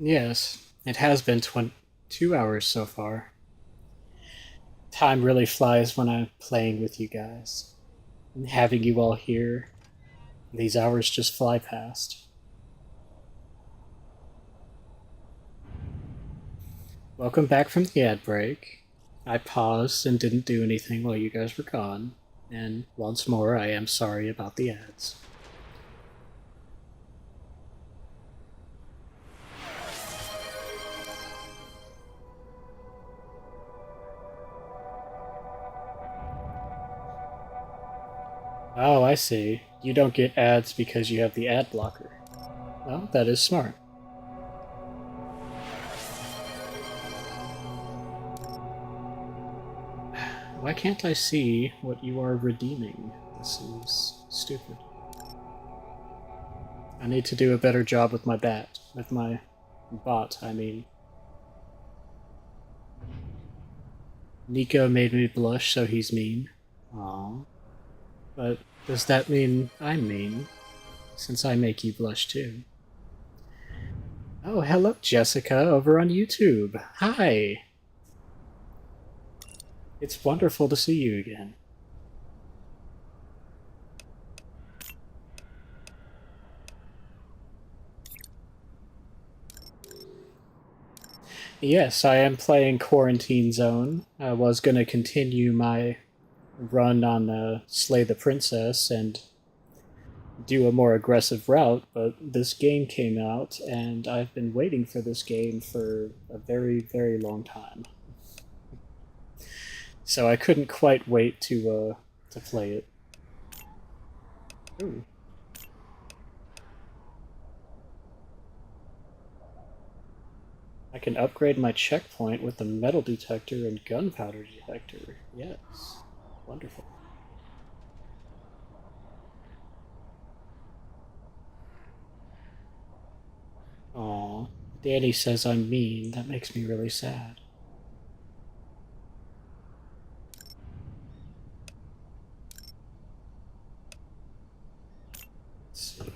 Speaker 1: Yes, it has been 2 hours so far. Time really flies when I'm playing with you guys. And having you all here, these hours just fly past. Welcome back from the ad break. I paused and didn't do anything while you guys were gone. And once more, I am sorry about the ads. Oh, I see. You don't get ads because you have the ad blocker. Well, that is smart. Why can't I see what you are redeeming? This is stupid. I need to do a better job with my bot, I mean. Nico made me blush, so he's mean. Aww. But does that mean I'm mean? Since I make you blush too. Oh, hello, Jessica, over on YouTube. Hi! It's wonderful to see you again. Yes, I am playing Quarantine Zone. I was going to continue my run on Slay the Princess and do a more aggressive route, but this game came out, and I've been waiting for this game for a very, very long time. So I couldn't quite wait to play it. Ooh. I can upgrade my checkpoint with the metal detector and gunpowder detector. Yes. Wonderful. Aw, Danny says I'm mean. That makes me really sad. Let's see.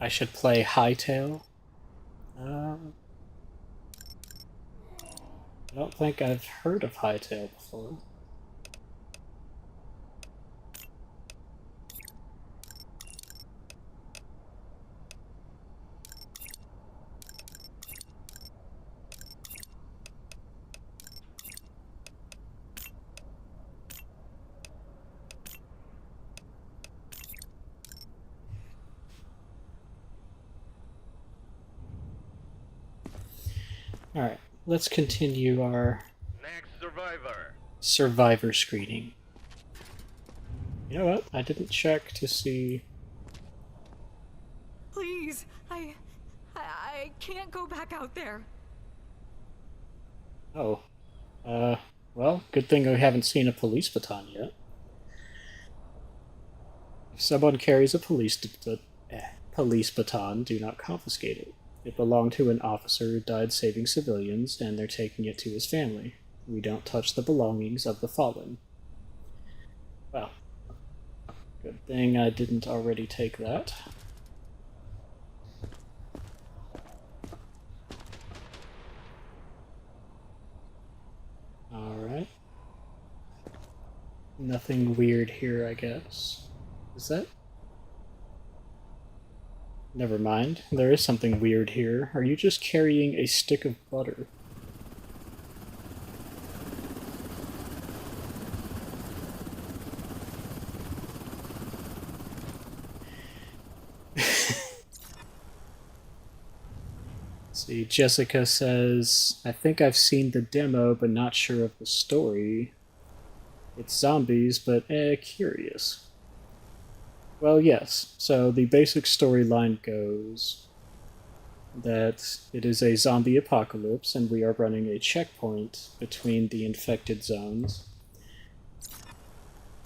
Speaker 1: I should play Hightail. I don't think I've heard of Hightail before. Alright, let's continue our
Speaker 2: Next
Speaker 1: survivor screening. You know what? I didn't check to see...
Speaker 8: Please, I can't go back out there.
Speaker 1: Oh. Well, good thing we haven't seen a police baton yet. If someone carries a police baton, do not confiscate it. It belonged to an officer who died saving civilians, and they're taking it to his family. We don't touch the belongings of the fallen. Well, good thing I didn't already take that. Alright. Nothing weird here, I guess. Is that? Never mind. There is something weird here. Are you just carrying a stick of butter? See, Jessica says, I think I've seen the demo, but not sure of the story. It's zombies, but curious. Well, yes. So the basic storyline goes that it is a zombie apocalypse, and we are running a checkpoint between the infected zones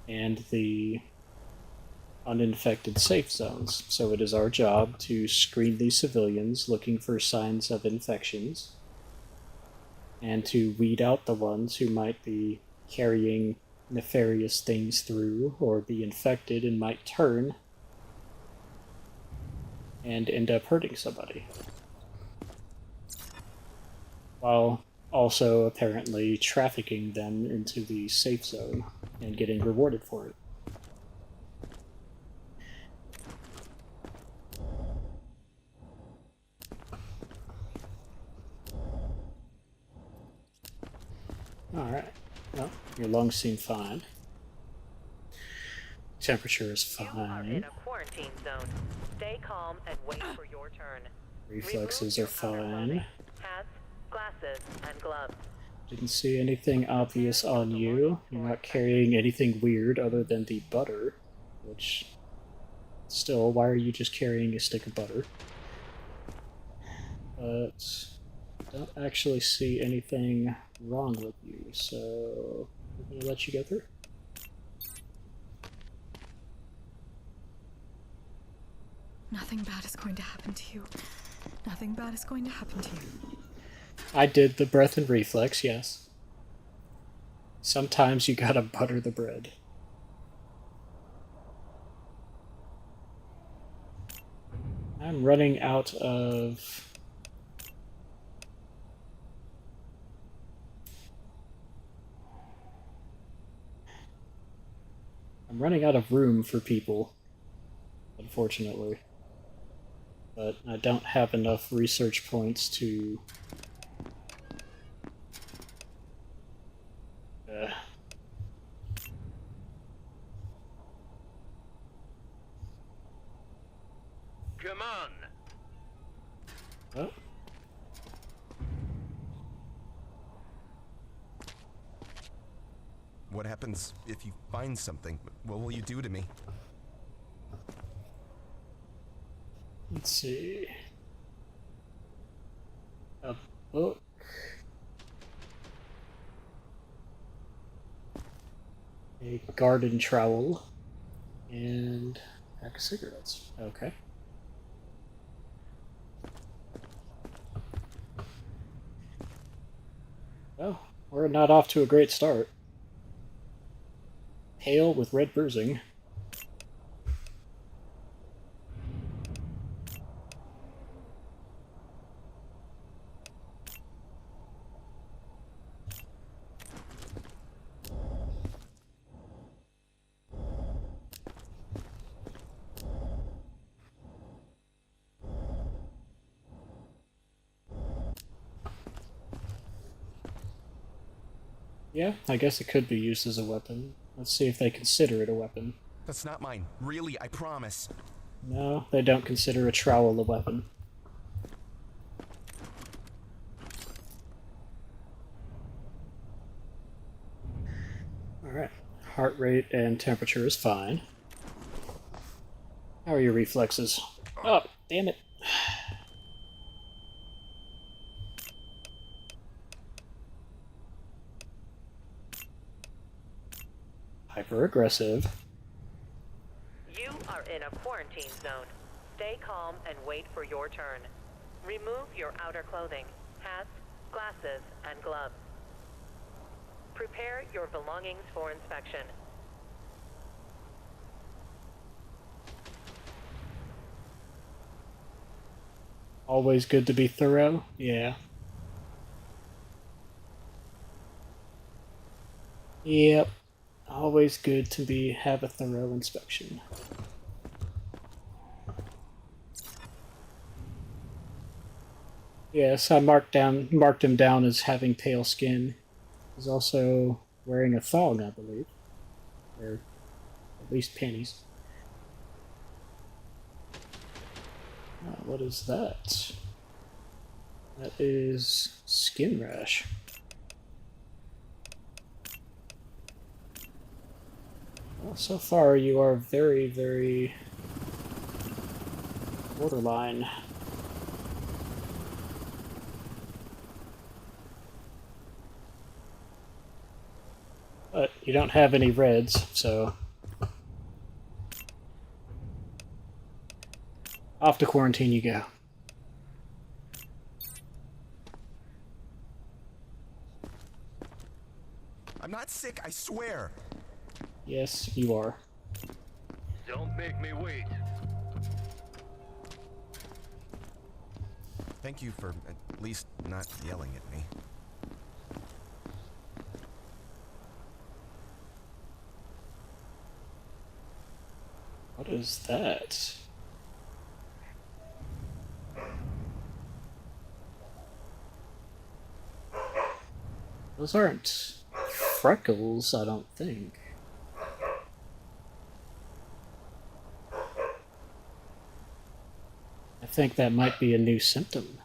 Speaker 1: and the uninfected safe zones. So it is our job to screen these civilians looking for signs of infections and to weed out the ones who might be carrying nefarious things through or be infected and might turn and end up hurting somebody. While also apparently trafficking them into the safe zone and getting rewarded for it. Alright. Well, your lungs seem fine. Temperature is
Speaker 5: You are
Speaker 1: fine.
Speaker 5: in a quarantine zone. Stay calm and wait for your turn.
Speaker 1: Reflexes
Speaker 5: Remove
Speaker 1: are
Speaker 5: your outer
Speaker 1: fine.
Speaker 5: clothing, hats, glasses, and gloves.
Speaker 1: Didn't see anything obvious on you. You're not carrying anything weird other than the butter, which... Still, why are you just carrying a stick of butter? But... don't actually see anything wrong with you, so... I'm gonna let you go through.
Speaker 8: Nothing bad is going to happen to you. Nothing bad is going to happen to you.
Speaker 1: I did the breath and reflex, yes. Sometimes you gotta butter the bread. I'm running out of... I'm running out of room for people, unfortunately. But I don't have enough research points to...
Speaker 2: Come on.
Speaker 1: Oh.
Speaker 3: What happens if you find something? What will you do to me?
Speaker 1: Let's see. A book. A garden trowel. And a pack of cigarettes. Okay. Well, we're not off to a great start. Pale with red bruising. Yeah, I guess it could be used as a weapon. Let's see if they consider it a weapon.
Speaker 3: That's not mine. Really, I promise.
Speaker 1: No, they don't consider a trowel a weapon. Alright. Heart rate and temperature is fine. How are your reflexes? Oh, damn it. Hyper-aggressive.
Speaker 5: You are in a quarantine zone. Stay calm and wait for your turn. Remove your outer clothing, hats, glasses, and gloves. Prepare your belongings for inspection.
Speaker 1: Always good to be thorough? Yeah. Yep. Always good to have a thorough inspection. Yes, I marked him down as having pale skin. He's also wearing a thong, I believe. Or at least panties. What is that? That is skin rash. Well, so far you are very, very borderline. But you don't have any reds, so... Off to quarantine you go.
Speaker 3: I'm not sick, I swear.
Speaker 1: Yes, you are.
Speaker 2: Don't make me wait.
Speaker 3: Thank you for at least not yelling at me.
Speaker 1: What is that? Those aren't freckles, I don't think. I think that might be a new symptom.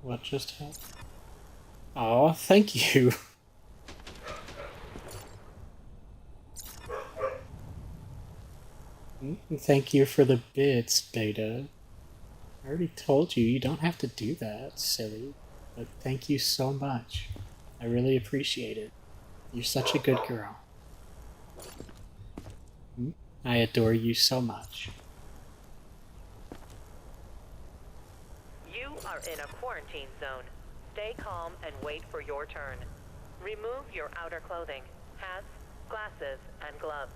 Speaker 1: What just happened? Aw, thank you. Thank you for the bits, Beta. I already told you, you don't have to do that, silly. But thank you so much. I really appreciate it. You're such a good girl. I adore you so much.
Speaker 5: You are in a quarantine zone. Stay calm and wait for your turn. Remove your outer clothing, hats, glasses, and gloves.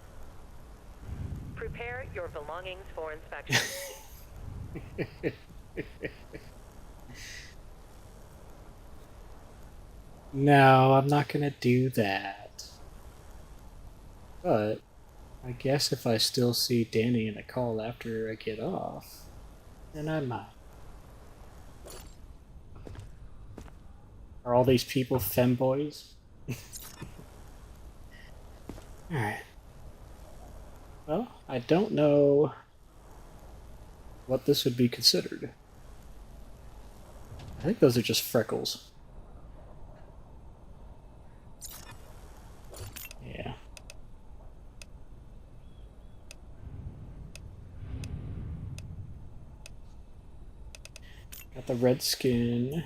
Speaker 5: Prepare your belongings for inspection.
Speaker 1: No, I'm not gonna do that. But I guess if I still see Danny in a call after I get off, then I might. Are all these people femboys? Alright. Well, I don't know what this would be considered. I think those are just freckles. Yeah. Got the red skin.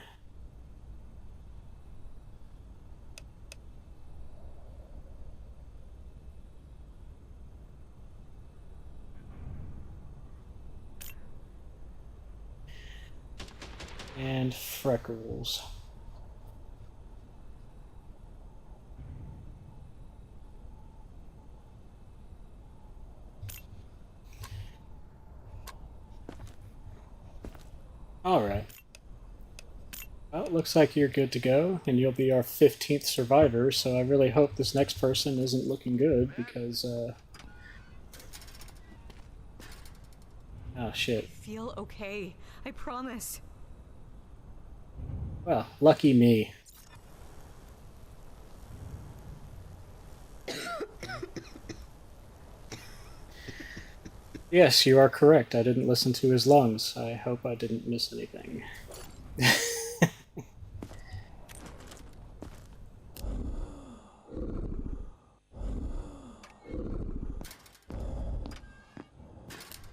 Speaker 1: And freckles. Alright. Well, it looks like you're good to go, and you'll be our 15th survivor, so I really hope this next person isn't looking good, because, oh shit.
Speaker 8: I feel okay. I promise.
Speaker 1: Well, lucky me. Yes, you are correct. I didn't listen to his lungs. I hope I didn't miss anything.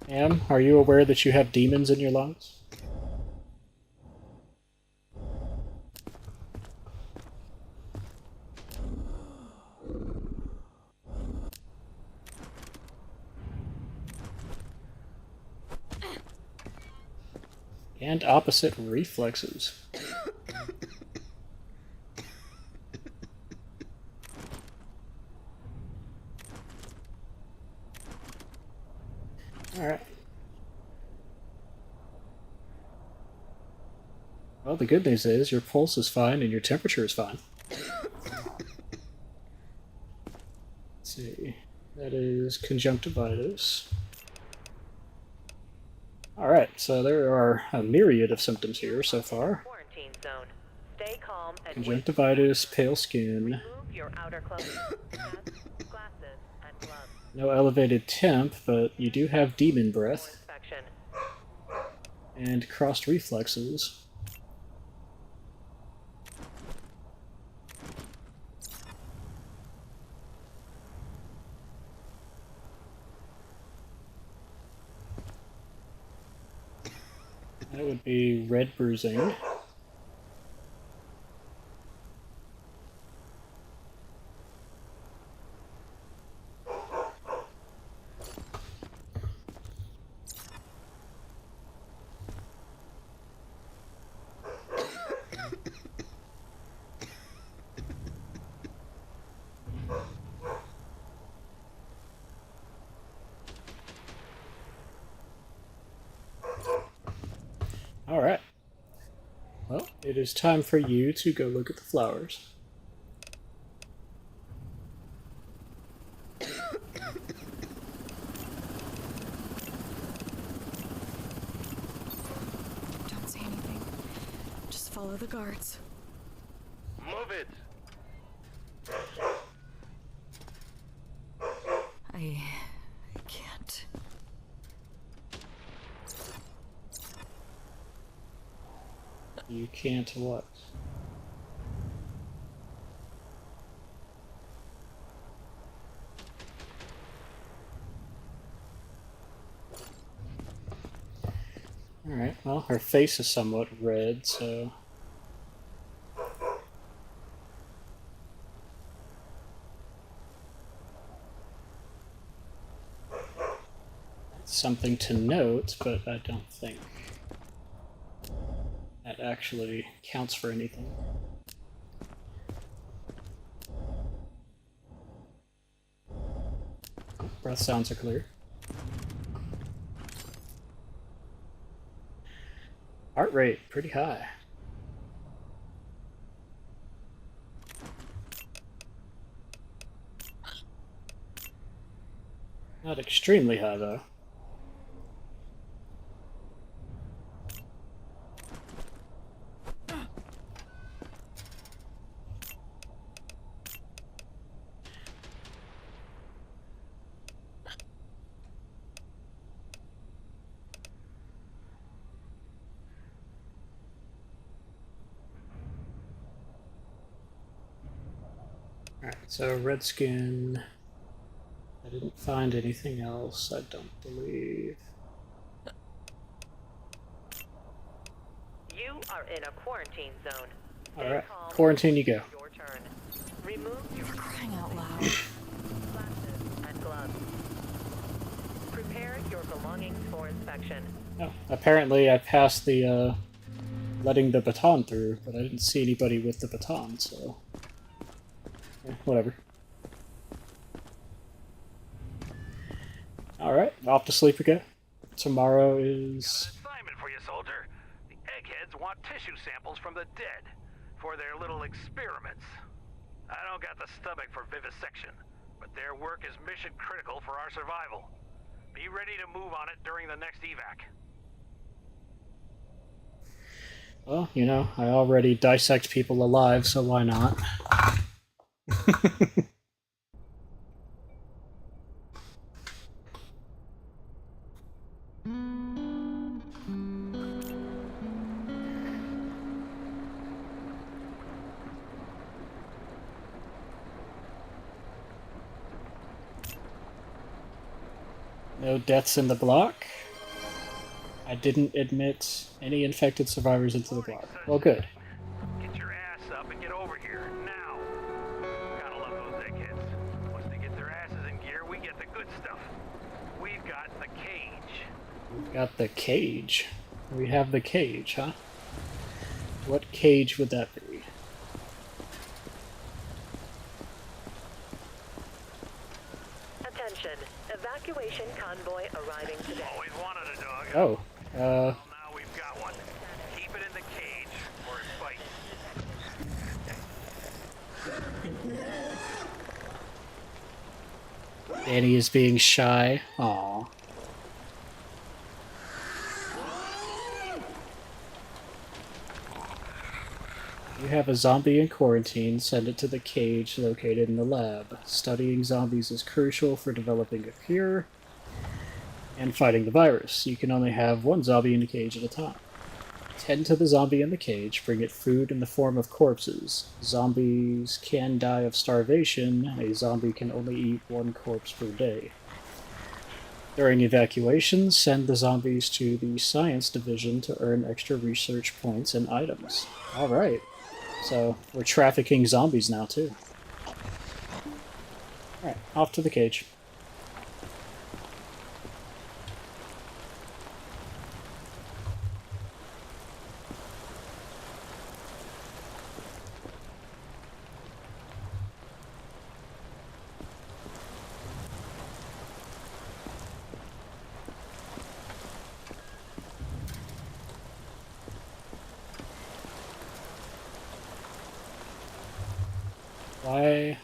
Speaker 1: Am, are you aware that you have demons in your lungs? And opposite reflexes. Alright. Well, the good news is your pulse is fine and your temperature is fine. Let's see. That is conjunctivitis. Alright, so there are a myriad of symptoms here so far.
Speaker 5: Quarantine zone. Stay calm and
Speaker 1: Conjunctivitis, pale skin,
Speaker 5: remove your outer clothing, hats, glasses, and gloves.
Speaker 1: no elevated temp, but you do have demon breath,
Speaker 5: Inspection.
Speaker 1: and crossed reflexes. That would be red bruising. Alright. Well, it is time for you to go look at the flowers.
Speaker 8: Don't say anything. Just follow the guards.
Speaker 2: Move it!
Speaker 8: I can't.
Speaker 1: You can't what? Alright, well, her face is somewhat red, so... That's something to note, but I don't think that actually counts for anything. Breath sounds are clear. Heart rate, pretty high. Not extremely high, though. Alright, so red skin. I didn't find anything else, I don't believe.
Speaker 5: You are in a quarantine zone.
Speaker 1: Alright, quarantine you go.
Speaker 5: Your turn. Remove your
Speaker 8: Crying out loud.
Speaker 5: glasses and gloves. Prepare your belongings for inspection.
Speaker 1: Oh, apparently I passed the, letting the baton through, but I didn't see anybody with the baton, so... whatever. Alright, off to sleep again. Tomorrow is...
Speaker 2: Got an assignment for you, soldier. The eggheads want tissue samples from the dead for their little experiments. I don't got the stomach for vivisection, but their work is mission critical for our survival. Be ready to move on it during the next evac.
Speaker 1: Well, you know, I already dissect people alive, so why not? No deaths in the block. I didn't admit any infected survivors into the block. Well, good.
Speaker 2: Get your ass up and get over here, now. Gotta love those eggheads. Once they get their asses in gear, we get the good stuff. We've got the cage.
Speaker 1: We've got the cage. We have the cage, huh? What cage would that be?
Speaker 5: Attention. Evacuation convoy arriving today.
Speaker 2: Always wanted a dog.
Speaker 1: Oh,
Speaker 2: Well, now we've got one. Keep it in the cage, or it bites.
Speaker 1: Danny is being shy. Aww. You have a zombie in quarantine, send it to the cage located in the lab. Studying zombies is crucial for developing a cure and fighting the virus. You can only have one zombie in the cage at a time. Tend to the zombie in the cage, bring it food in the form of corpses. Zombies can die of starvation. A zombie can only eat one corpse per day. During evacuation, send the zombies to the science division to earn extra research points and items. Alright. So, we're trafficking zombies now, too. Alright, off to the cage.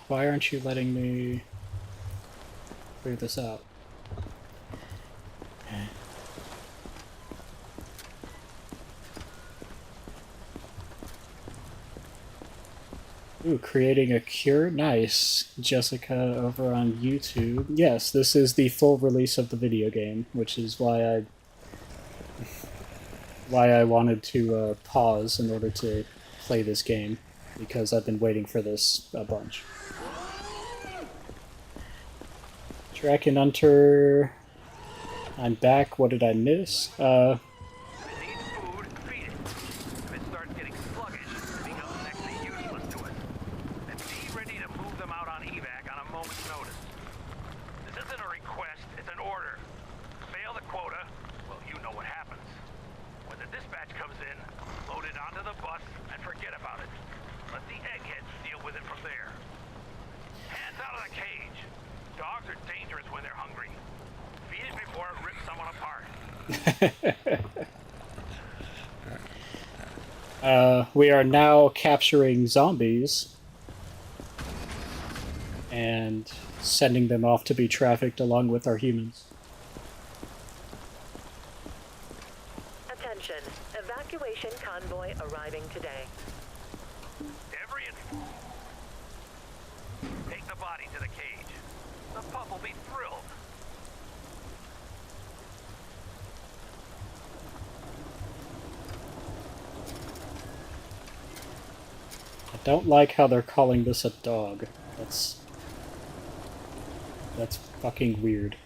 Speaker 1: Why aren't you letting me figure this out? Ooh, creating a cure? Nice. Jessica over on YouTube. Yes, this is the full release of the video game, which is why why I wanted to pause in order to play this game, because I've been waiting for this a bunch. Track and Hunter. I'm back. What did I miss?
Speaker 2: If it needs food, feed it. If it starts getting sluggish, it becomes next to useless to us. And be ready to move them out on evac on a moment's notice. This isn't a request, it's an order. Fail the quota, well, you know what happens. When the dispatch comes in, load it onto the bus and forget about it. Let the eggheads deal with it from there. Hands out of the cage. Dogs are dangerous when they're hungry. Feed it before it rips someone apart.
Speaker 1: We are now capturing zombies and sending them off to be trafficked along with our humans.
Speaker 5: Attention. Evacuation convoy arriving today.
Speaker 2: Take the body to the cage. The pup will be thrilled.
Speaker 1: I don't like how they're calling this a dog. That's fucking weird.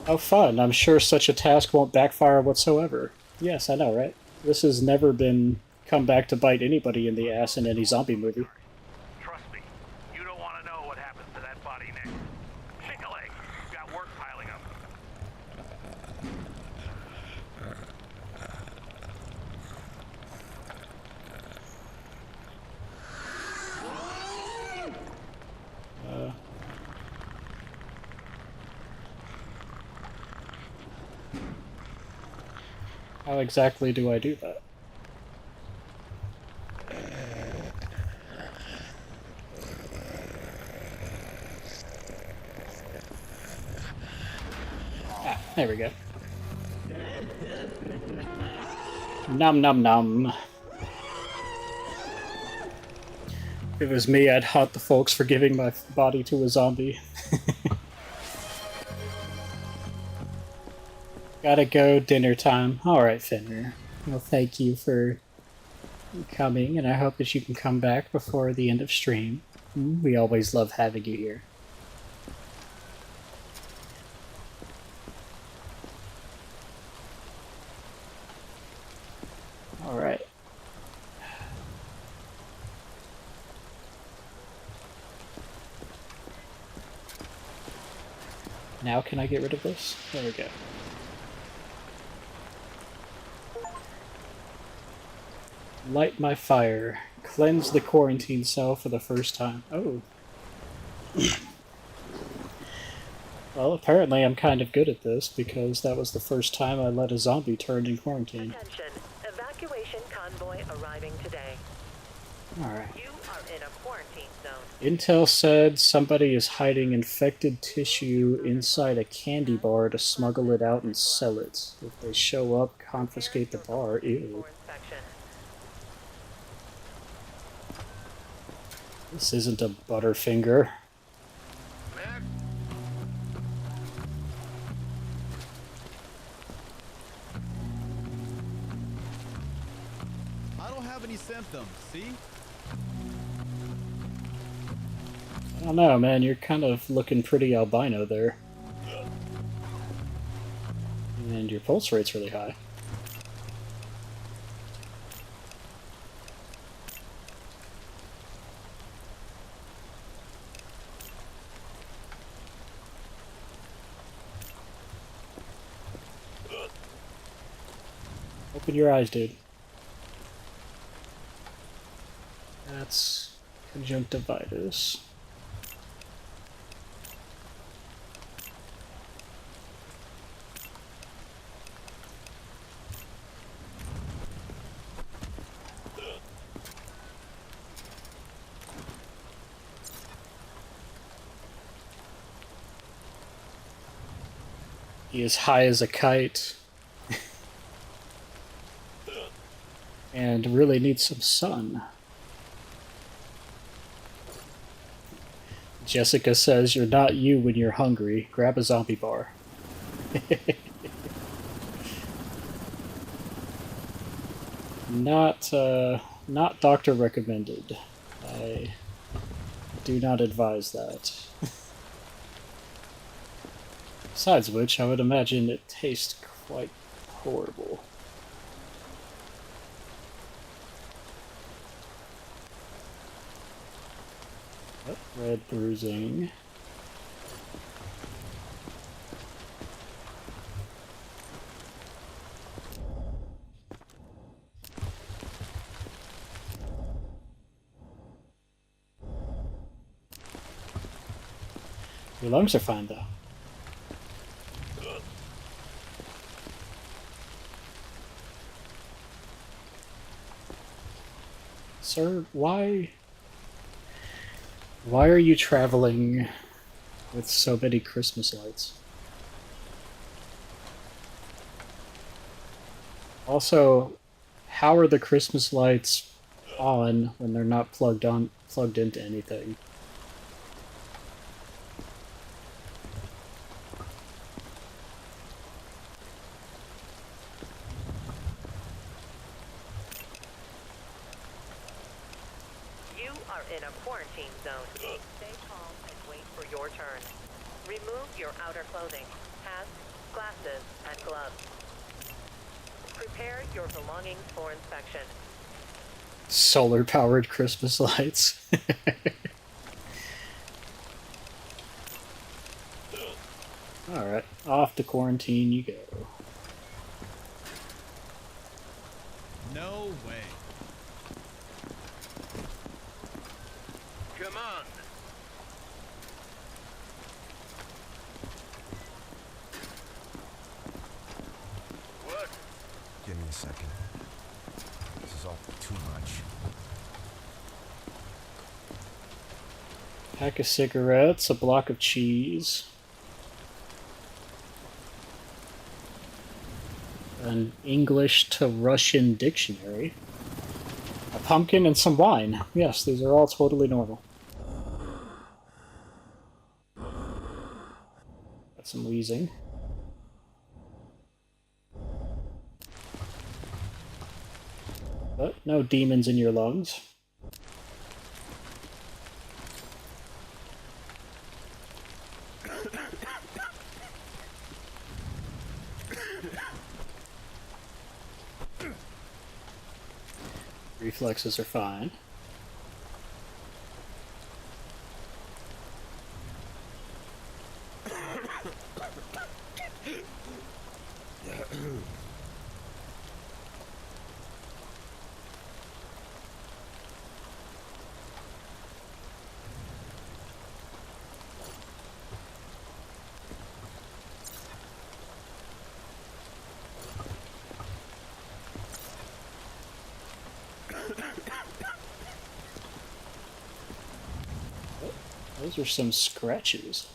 Speaker 1: Oh fun, I'm sure such a task won't backfire whatsoever. Yes, I know, right? This has never been come back to bite anybody in the ass in any zombie movie.
Speaker 2: Trust me, you don't want to know what happens to that body next. Shake a leg. We've got work piling up.
Speaker 1: How exactly do I do that? Ah, there we go. Nom nom nom. If it was me, I'd haunt the folks for giving my body to a zombie. Gotta go, dinner time. Alright, Fenrir. Well, thank you for coming, and I hope that you can come back before the end of stream. We always love having you here. Alright. Now can I get rid of this? There we go. Light my fire. Cleanse the quarantine cell for the first time. Oh. Well, apparently I'm kind of good at this, because that was the first time I let a zombie turn in quarantine.
Speaker 5: Attention. Evacuation convoy arriving today.
Speaker 1: Alright.
Speaker 5: You are in a quarantine zone.
Speaker 1: Intel said somebody is hiding infected tissue inside a candy bar to smuggle it out and sell it. If they show up, confiscate the bar. Ew. This isn't a Butterfinger.
Speaker 12: I don't have any symptoms, see?
Speaker 1: I don't know, man. You're kind of looking pretty albino there. And your pulse rate's really high. Open your eyes, dude. That's conjunctivitis. He is high as a kite. And really needs some sun. Jessica says, "You're not you when you're hungry. Grab a zombie bar." Not doctor recommended. I do not advise that. Besides which, I would imagine it tastes quite horrible. Oh, red bruising. Your lungs are fine, though. Sir, why are you traveling with so many Christmas lights? Also, how are the Christmas lights on when they're not plugged into anything?
Speaker 5: You are in a quarantine zone. Stay calm and wait for your turn. Remove your outer clothing, hats, glasses, and gloves. Prepare your belongings for inspection.
Speaker 1: Solar-powered Christmas lights. Alright, off to quarantine you go.
Speaker 12: No way.
Speaker 2: Come on. What?
Speaker 3: Give me a second. This is all too much.
Speaker 1: Pack of cigarettes, a block of cheese, an English to Russian dictionary, a pumpkin, and some wine. Yes, these are all totally normal. Got some wheezing. But no demons in your lungs. Reflexes are fine. Those are some scratches.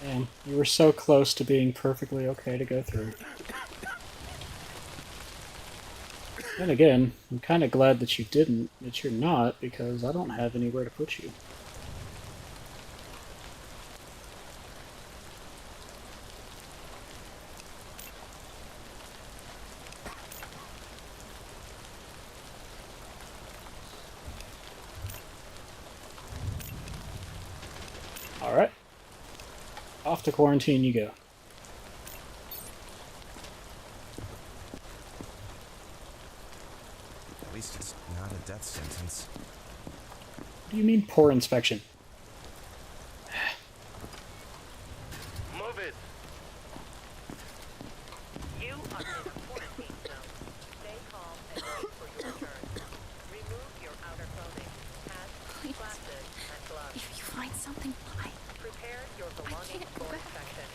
Speaker 1: Damn, you were so close to being perfectly okay to go through. And again, I'm kind of glad that you're not, because I don't have anywhere to put you. Alright. Off to quarantine you go.
Speaker 3: At least it's not a death sentence.
Speaker 1: What do you mean, poor inspection?
Speaker 2: Move it.
Speaker 5: You are in a quarantine zone. Stay calm and wait for your turn. Remove your outer clothing, hats, glasses, and gloves.
Speaker 8: If you find something,
Speaker 5: Prepare your belongings
Speaker 8: can't go
Speaker 5: for
Speaker 8: back.
Speaker 5: inspection.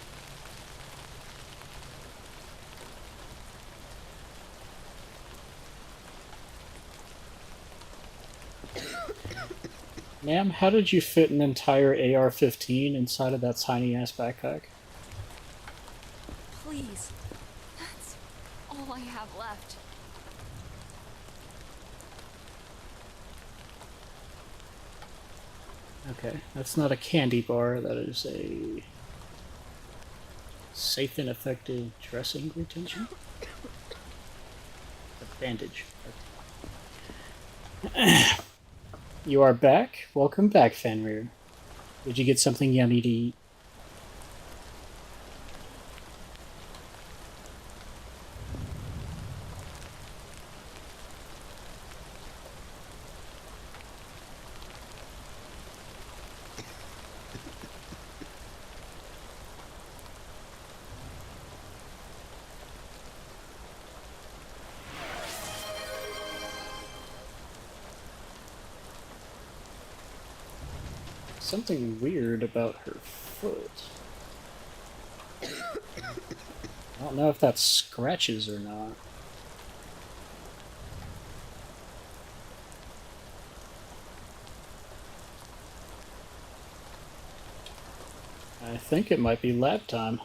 Speaker 1: Ma'am, how did you fit an entire AR-15 inside of that tiny-ass backpack?
Speaker 8: please. That's all I have left.
Speaker 1: Okay, that's not a candy bar, that is a safe and effective dressing retention. A bandage. You are back? Welcome back, Fenrir. Did you get something yummy to eat? Something weird about her foot. I don't know if that's scratches or not. I think it might be lab time.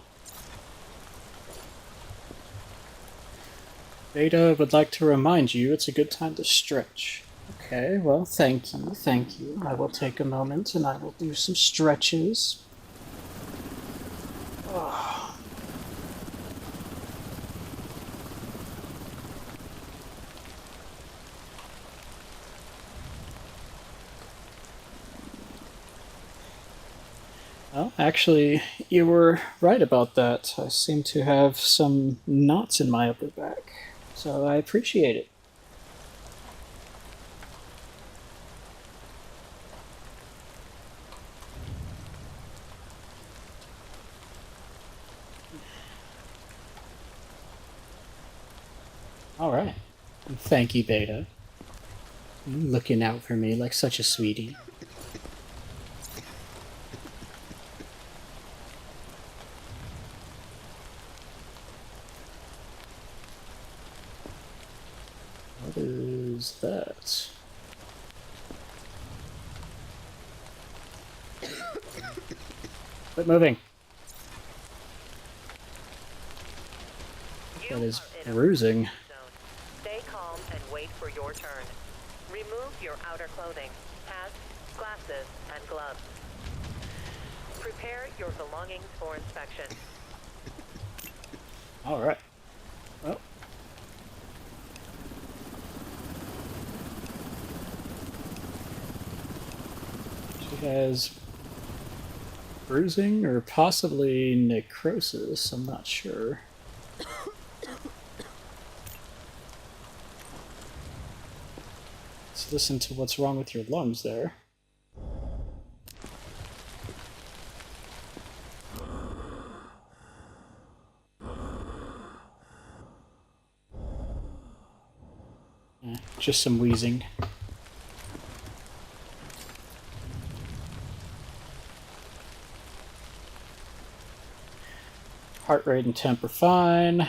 Speaker 1: Beta would like to remind you it's a good time to stretch. Okay, well, thank you, thank you. I will take a moment and I will do some stretches. Oh. Well, actually, you were right about that. I seem to have some knots in my upper back, so I appreciate it. Alright. Thank you, Beta. Looking out for me like such a sweetie. What is that? Quit moving. That is bruising.
Speaker 5: Stay calm and wait for your turn. Remove your outer clothing, hats, glasses, and gloves. Prepare your belongings for inspection.
Speaker 1: Alright. Well. She has bruising or possibly necrosis, I'm not sure. Let's listen to what's wrong with your lungs there. Just some wheezing. Heart rate and temp are fine,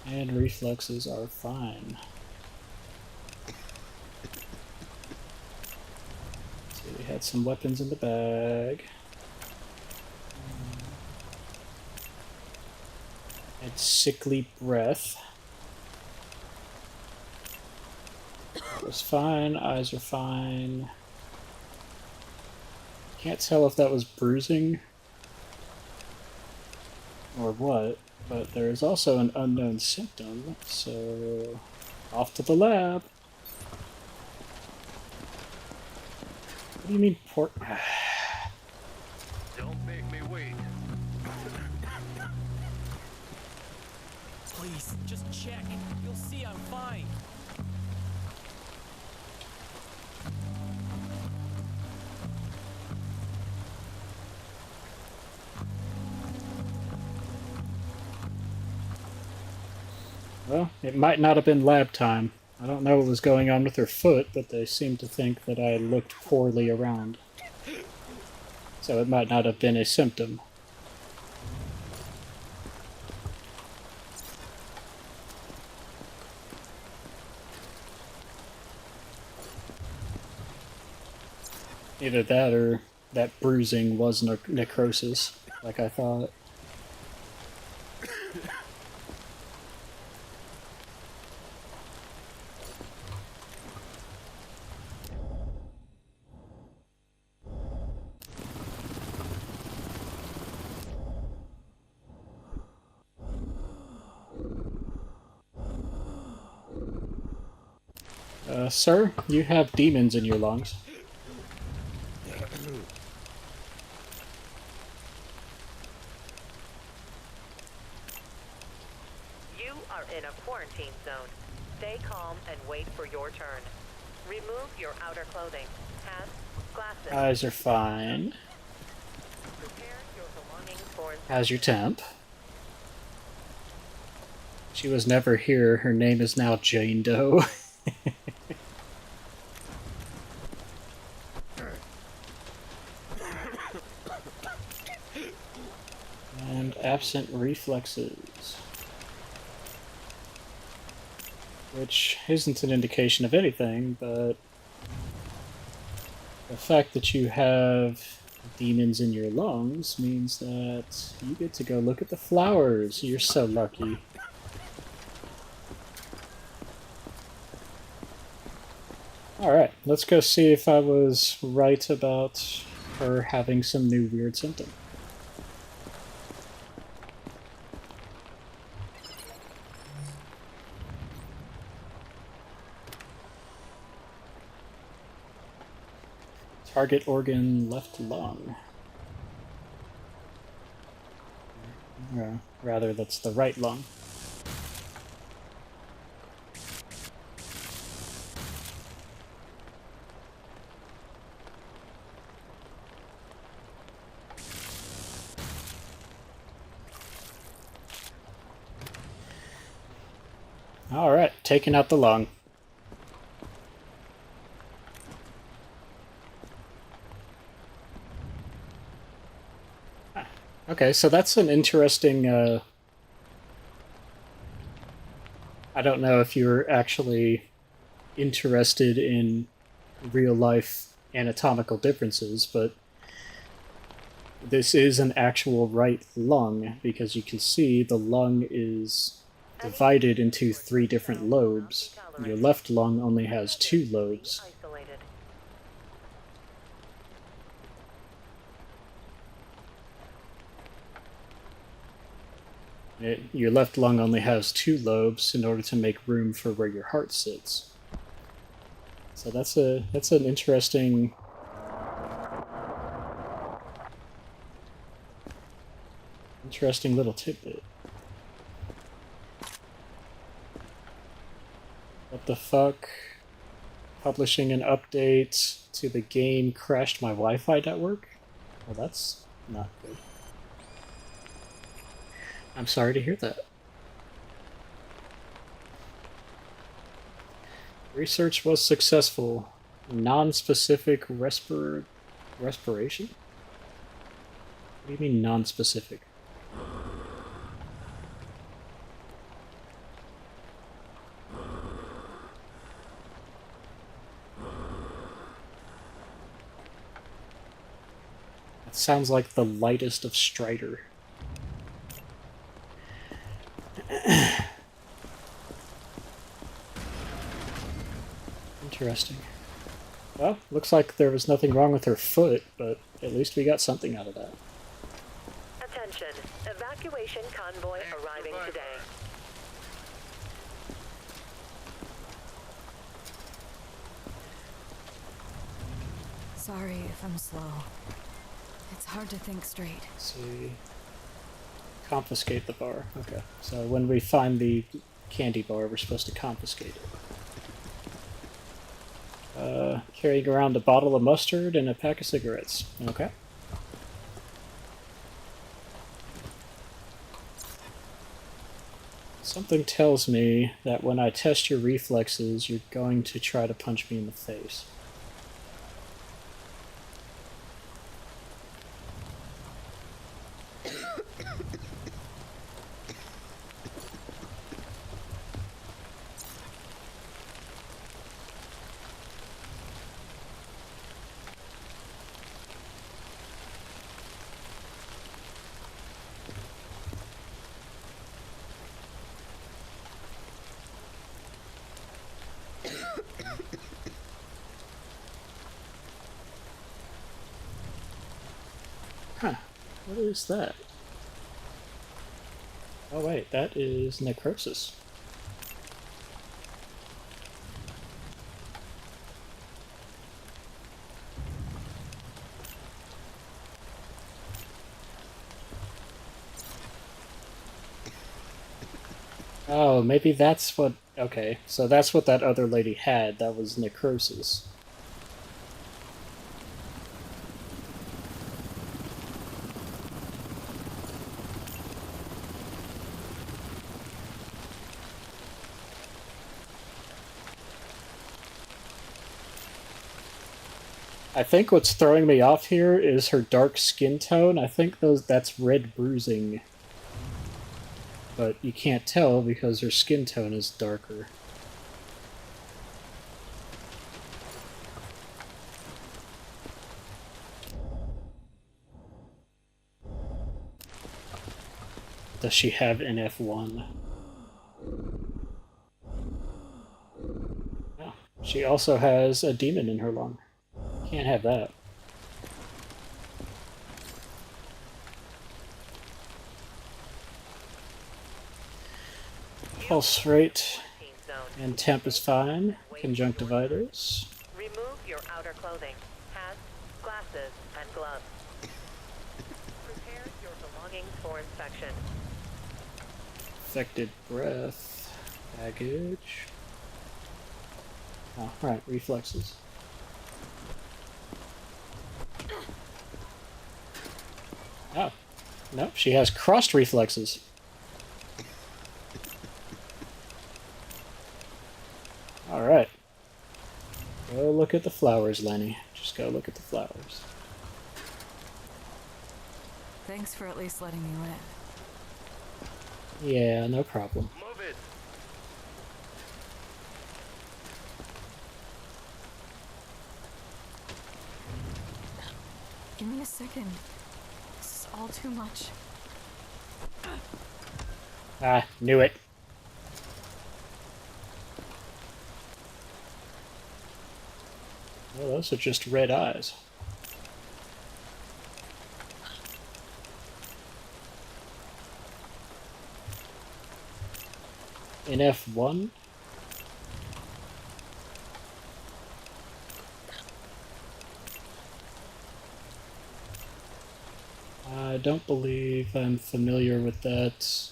Speaker 1: and reflexes are fine. So we had some weapons in the bag. Had sickly breath. That was fine, eyes are fine. Can't tell if that was bruising or what, but there is also an unknown symptom, so off to the lab. What do you mean port?
Speaker 2: Don't make me wait.
Speaker 11: Please, just check. You'll see I'm fine.
Speaker 1: Well, it might not have been lab time. I don't know what was going on with her foot, but they seemed to think that I looked poorly around. So it might not have been a symptom. Either that or that bruising was necrosis, like I thought. Sir, you have demons in your lungs.
Speaker 5: You are in a quarantine zone. Stay calm and wait for your turn. Remove your outer clothing. Hats, glasses.
Speaker 1: Eyes are fine.
Speaker 5: Prepare your belongings for
Speaker 1: How's your temp? She was never here. Her name is now Jane Doe. And absent reflexes. Which isn't an indication of anything, but the fact that you have demons in your lungs means that you get to go look at the flowers. You're so lucky. Alright, let's go see if I was right about her having some new weird symptom. Target organ left lung. Or rather, that's the right lung. Alright, taking out the lung. Okay, so that's an interesting, I don't know if you're actually interested in real-life anatomical differences, but this is an actual right lung, because you can see the lung is divided into 3 different lobes. Your left lung only has 2 lobes. Your left lung only has 2 lobes in order to make room for where your heart sits. So that's an interesting little tidbit. What the fuck? Publishing an update to the game crashed my Wi-Fi network? Well, that's not good. I'm sorry to hear that. Research was successful. Non-specific respiration? What do you mean non-specific? That sounds like the lightest of Strider. Interesting. Well, looks like there was nothing wrong with her foot, but at least we got something out of that.
Speaker 5: Attention. Evacuation convoy arriving today.
Speaker 8: Sorry if I'm slow. It's hard to think straight.
Speaker 1: Let's see. Confiscate the bar. Okay. So when we find the candy bar, we're supposed to confiscate it. Carrying around a bottle of mustard and a pack of cigarettes. Okay. Something tells me that when I test your reflexes, you're going to try to punch me in the face. Huh. What is that? Oh wait, that is necrosis. Oh, maybe that's what... Okay, so that's what that other lady had. That was necrosis. I think what's throwing me off here is her dark skin tone. I think that's red bruising. But you can't tell because her skin tone is darker. Does she have NF1? No. She also has a demon in her lung. Can't have that. Pulse rate and temp is fine. Conjunctivitis.
Speaker 5: Remove your outer clothing, hats, glasses, and gloves. Prepare your belongings for inspection.
Speaker 1: Affected breath. Baggage. Oh, right, reflexes. Oh. Nope, she has crossed reflexes. Alright. Go look at the flowers, Lenny. Just go look at the flowers.
Speaker 8: Thanks for at least letting me live.
Speaker 1: Yeah, no problem.
Speaker 2: Move it.
Speaker 8: Give me a second. This is all too much.
Speaker 1: Ah, knew it. Oh, those are just red eyes. In F1? I don't believe I'm familiar with that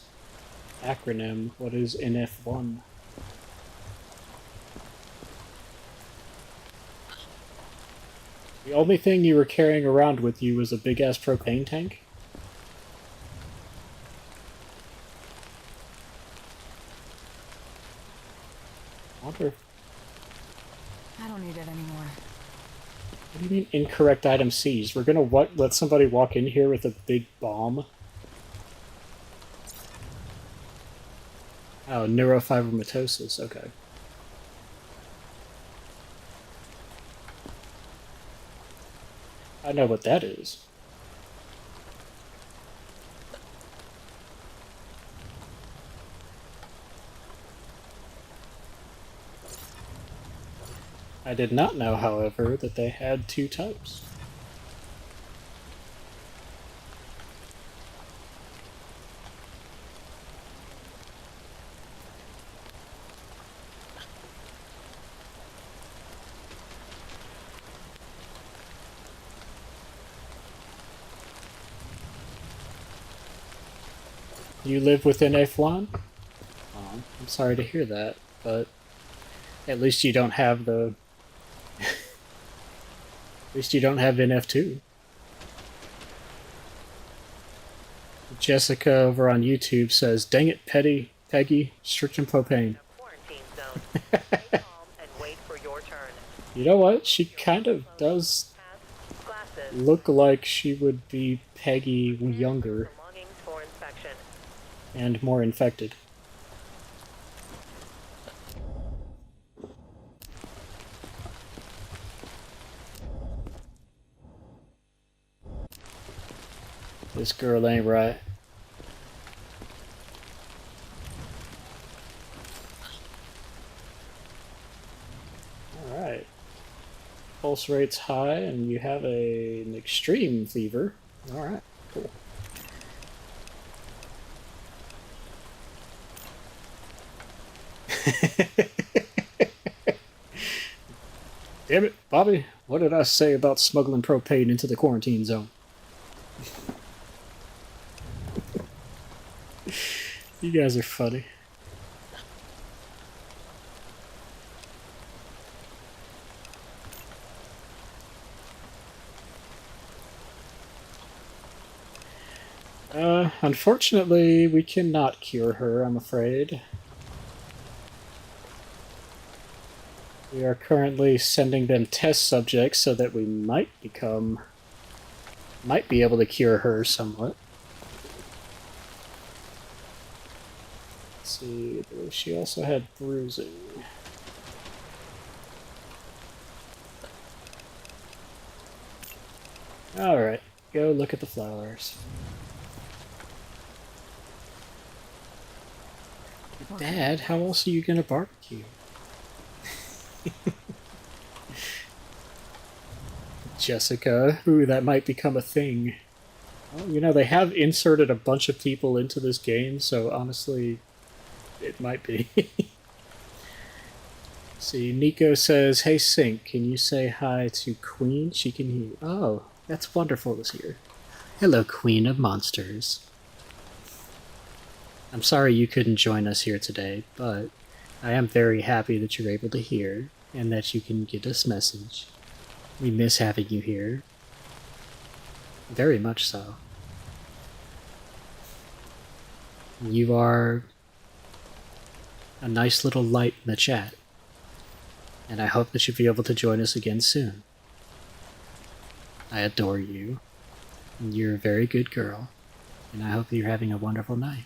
Speaker 1: acronym. What is NF1? The only thing you were carrying around with you was a big-ass propane tank? I wonder...
Speaker 8: I don't need it anymore.
Speaker 1: What do you mean incorrect item seized? We're gonna let somebody walk in here with a big bomb? Oh, neurofibromatosis, okay. I know what that is. I did not know, however, that they had two types. You live within F1? Oh, I'm sorry to hear that, but at least you don't have the... At least you don't have NF2. Jessica over on YouTube says, "Dang it, Peggy, strict and propane."
Speaker 5: Quarantine zone. Stay calm and wait for your turn.
Speaker 1: You know what? She kind of does
Speaker 5: Hats, glasses,
Speaker 1: look like she would be Peggy younger
Speaker 5: belongings for inspection.
Speaker 1: and more infected. This girl ain't right. Alright. Pulse rate's high and you have an extreme fever. Alright, cool. Damn it, Bobby. What did I say about smuggling propane into the quarantine zone? You guys are funny. Unfortunately, we cannot cure her, I'm afraid. We are currently sending them test subjects so that we might be able to cure her somewhat. Let's see, she also had bruising. Alright, go look at the flowers. Dad, how else are you gonna barbecue? Jessica, ooh, that might become a thing. Well, you know, they have inserted a bunch of people into this game, so honestly, it might be. See, Nico says, "Hey Sync, can you say hi to Queen? She can hear you." Oh, that's wonderful this year. Hello, Queen of Monsters. I'm sorry you couldn't join us here today, but I am very happy that you're able to hear and that you can get this message. We miss having you here. Very much so. You are a nice little light in the chat, and I hope that you'll be able to join us again soon. I adore you. You're a very good girl, and I hope you're having a wonderful night.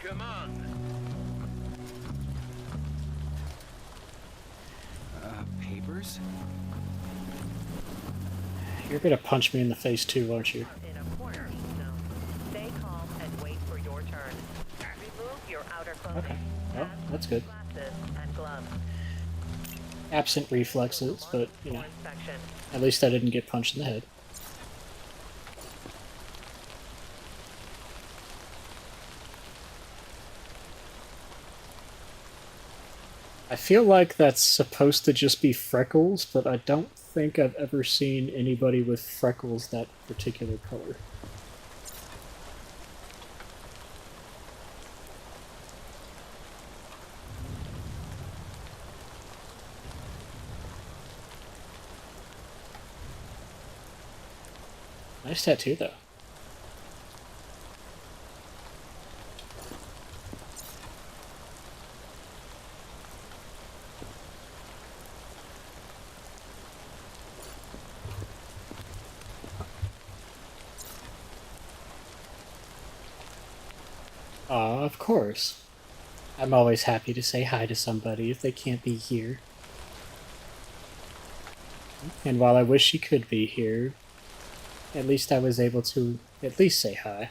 Speaker 2: Come on.
Speaker 4: Papers?
Speaker 1: You're gonna punch me in the face too, aren't you?
Speaker 5: In a quarantine zone. Stay calm and wait for your turn. Remove your outer clothing.
Speaker 1: Okay. Well,
Speaker 5: Hats,
Speaker 1: that's good.
Speaker 5: glasses, and gloves.
Speaker 1: Absent reflexes, but, you know,
Speaker 5: Inspection.
Speaker 1: at least I didn't get punched in the head. I feel like that's supposed to just be freckles, but I don't think I've ever seen anybody with freckles that particular color. Nice tattoo, though. Aw, of course. I'm always happy to say hi to somebody if they can't be here. And while I wish she could be here, at least I was able to at least say hi.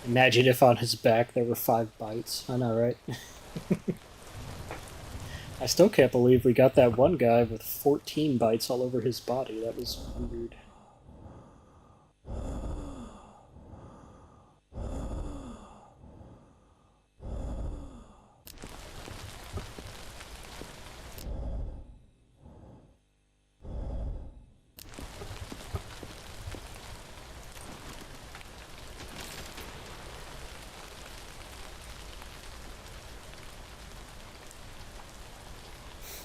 Speaker 1: Imagine if on his back there were 5 bites. I know, right? I still can't believe we got that one guy with 14 bites all over his body. That was weird.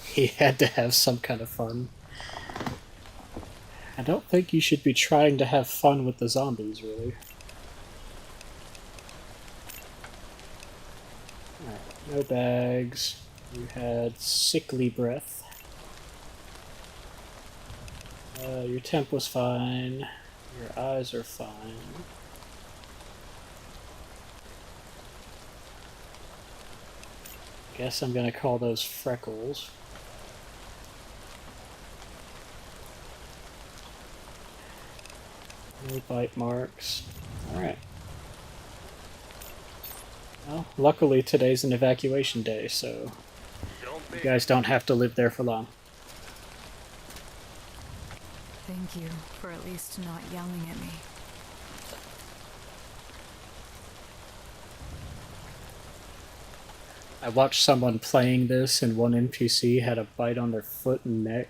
Speaker 1: He had to have some kind of fun. I don't think you should be trying to have fun with the zombies, really. Alright, no bags. You had sickly breath. Your temp was fine. Your eyes are fine. Guess I'm gonna call those freckles. No bite marks. Alright. Well, luckily today's an evacuation day, so you guys don't have to live there for long.
Speaker 8: Thank you for at least not yelling at me.
Speaker 1: I watched someone playing this and one NPC had a bite on their foot and neck.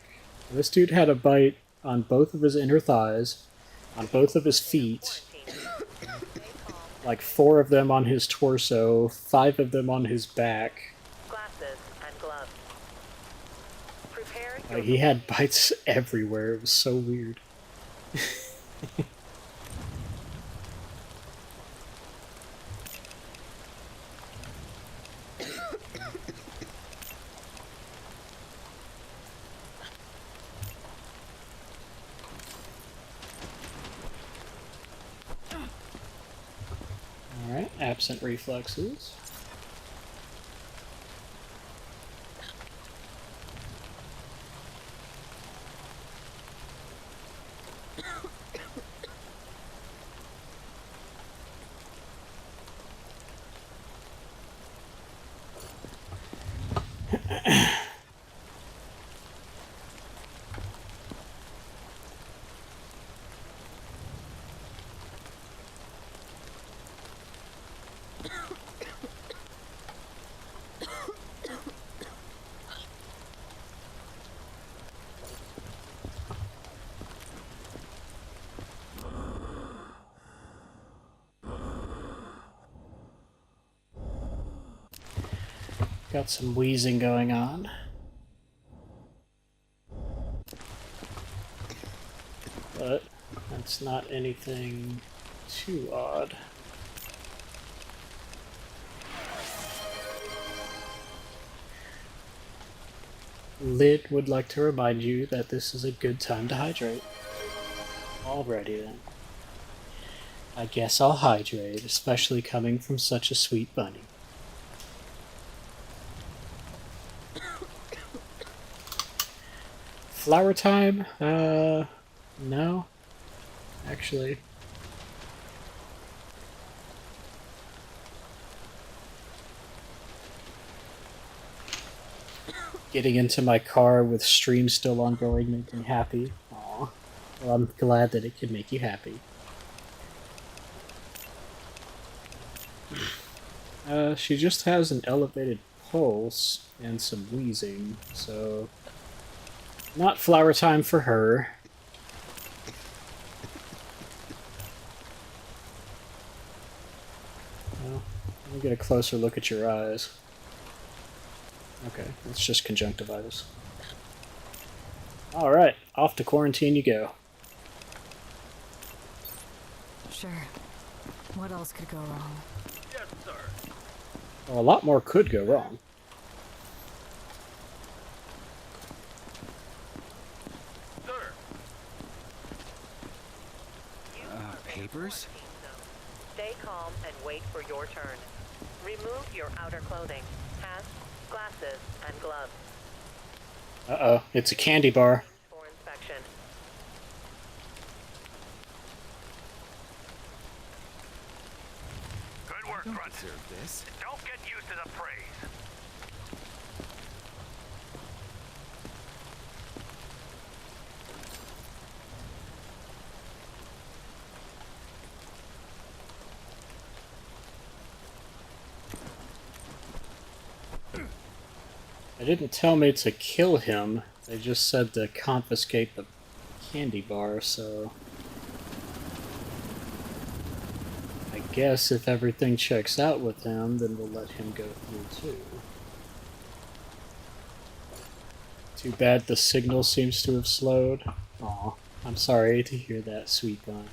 Speaker 1: This dude had a bite on both of his inner thighs, on both of his feet, like 4 of them on his torso, 5 of them on his back.
Speaker 5: Glasses and gloves. Prepare
Speaker 1: Like, he had bites everywhere. It was so weird. Alright, absent reflexes. Got some wheezing going on. But that's not anything too odd. Lid would like to remind you that this is a good time to hydrate. Alrighty then. I guess I'll hydrate, especially coming from such a sweet bunny. Flower time? No. Actually. Getting into my car with stream still ongoing makes me happy. Aw. Well, I'm glad that it can make you happy. She just has an elevated pulse and some wheezing, so... Not flower time for her. Well, let me get a closer look at your eyes. Okay, it's just conjunctivitis. Alright, off to quarantine you go.
Speaker 8: Sure. What else could go wrong?
Speaker 2: Yes, sir.
Speaker 1: Well, a lot more could go wrong.
Speaker 4: Papers?
Speaker 5: Stay calm and wait for your turn. Remove your outer clothing, hats, glasses, and gloves.
Speaker 1: Uh-oh, it's a candy bar.
Speaker 5: For inspection.
Speaker 2: Good work,
Speaker 4: Don't
Speaker 2: Grunt.
Speaker 4: deserve this.
Speaker 2: Don't get used to the praise.
Speaker 1: They didn't tell me to kill him, they just said to confiscate the candy bar, so... I guess if everything checks out with him, then we'll let him go through too. Too bad the signal seems to have slowed. Aw, I'm sorry to hear that, sweet bun.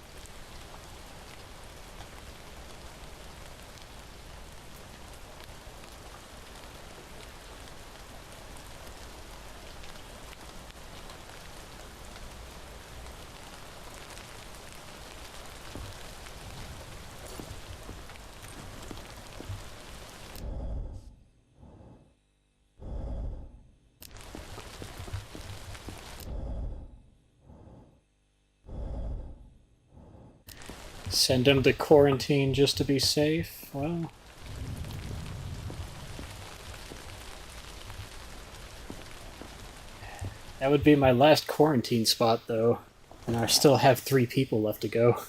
Speaker 1: Send him to quarantine just to be safe? Well... That would be my last quarantine spot, though. And I still have 3 people left to go.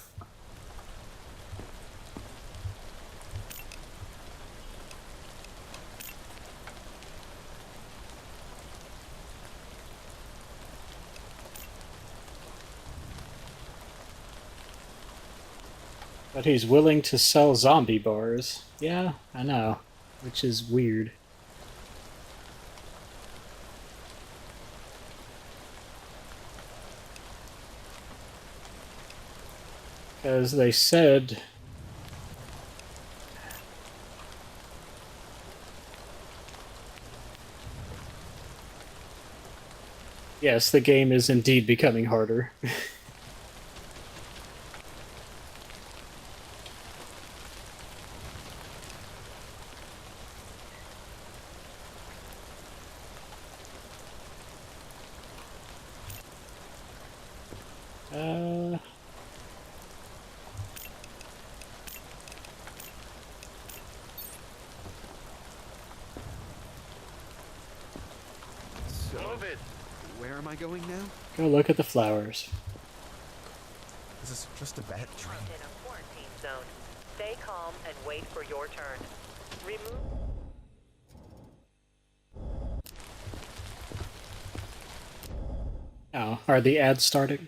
Speaker 1: But he's willing to sell zombie bars. Yeah, I know. Which is weird. As they said... Yes, the game is indeed becoming harder.
Speaker 3: Where am I going now?
Speaker 1: Go look at the flowers.
Speaker 3: This is just a bad dream.
Speaker 5: In a quarantine zone. Stay calm and wait for your turn. Remove.
Speaker 1: Oh, are the ads starting?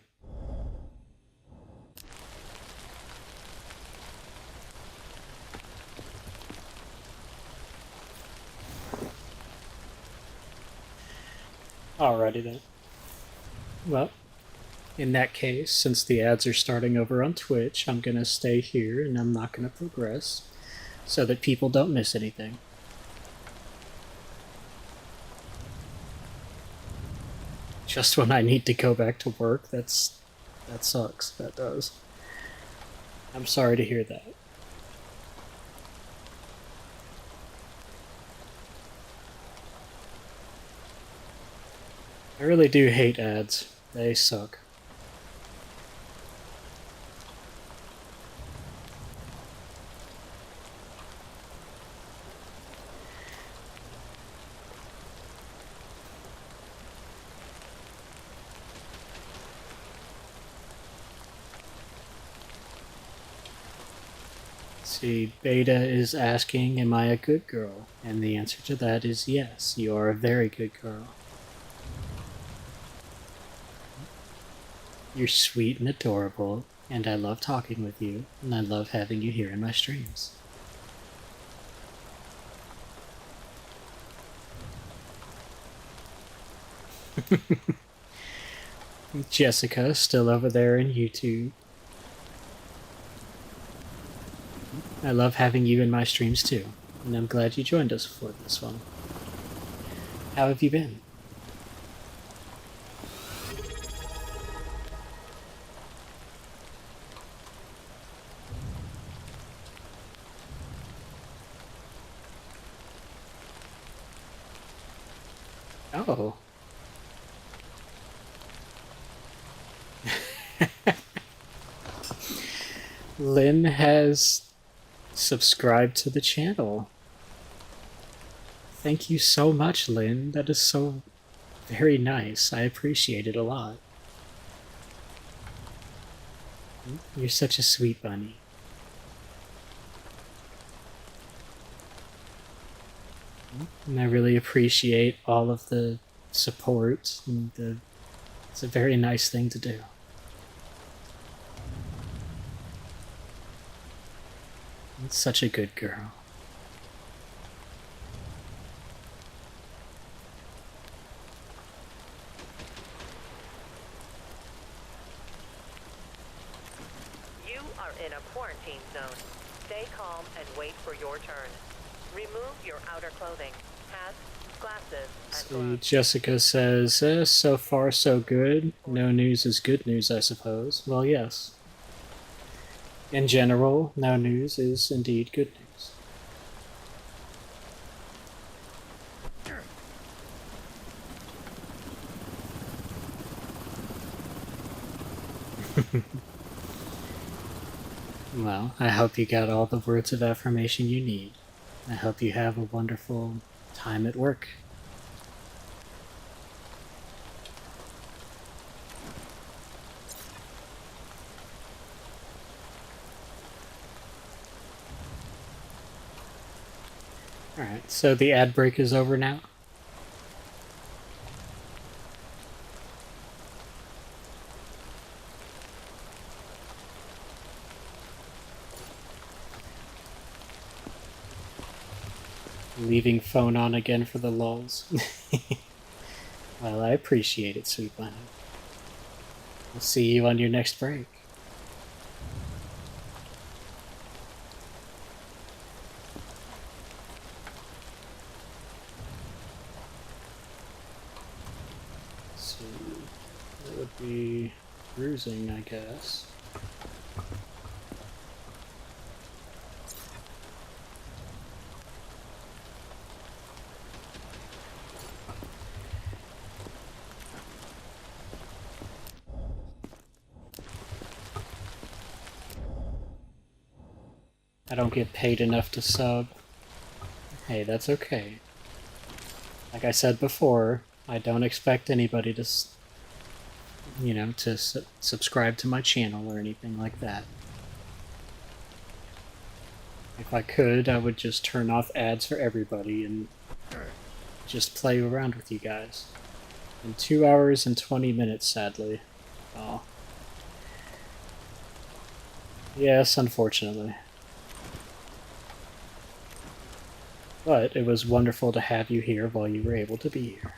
Speaker 1: Alrighty then. Well, in that case, since the ads are starting over on Twitch, I'm gonna stay here and I'm not gonna progress so that people don't miss anything. Just when I need to go back to work, that sucks. That does. I'm sorry to hear that. I really do hate ads. They suck. See, Beta is asking, am I a good girl? And the answer to that is yes, you are a very good girl. You're sweet and adorable, and I love talking with you, and I love having you here in my streams. Jessica, still over there in YouTube. I love having you in my streams too, and I'm glad you joined us for this one. How have you been? Oh. Lynn has subscribed to the channel. Thank you so much, Lynn. That is so very nice. I appreciate it a lot. You're such a sweet bunny. And I really appreciate all of the support. And it's a very nice thing to do. It's such a good girl.
Speaker 5: You are in a quarantine zone. Stay calm and wait for your turn. Remove your outer clothing, hats, glasses, and
Speaker 1: See,
Speaker 5: gloves.
Speaker 1: Jessica says, so far so good. No news is good news, I suppose. Well, yes. In general, no news is indeed good news. Well, I hope you got all the words of affirmation you need. I hope you have a wonderful time at work. Alright, so the ad break is over now? Leaving phone on again for the lulz. Well, I appreciate it, sweet bunny. I'll see you on your next break. be bruising, I guess. I don't get paid enough to sub. Hey, that's okay. Like I said before, I don't expect anybody to, you know, to subscribe to my channel or anything like that. If I could, I would just turn off ads for everybody and just play around with you guys. In 2 hours and 20 minutes, sadly. Oh. Yes, unfortunately. But it was wonderful to have you here while you were able to be here.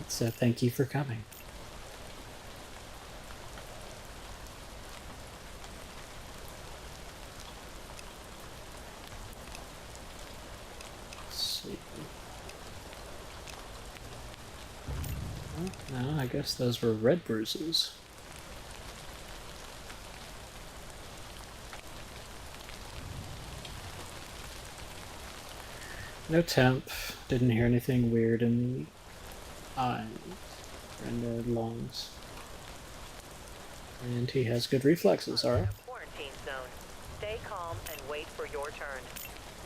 Speaker 1: So thank you for coming. Let's see. Oh, no, I guess those were red bruises. No temp. Didn't hear anything weird in the eyes or in the lungs. And he has good reflexes, alright.
Speaker 5: Quarantine zone. Stay calm and wait for your turn.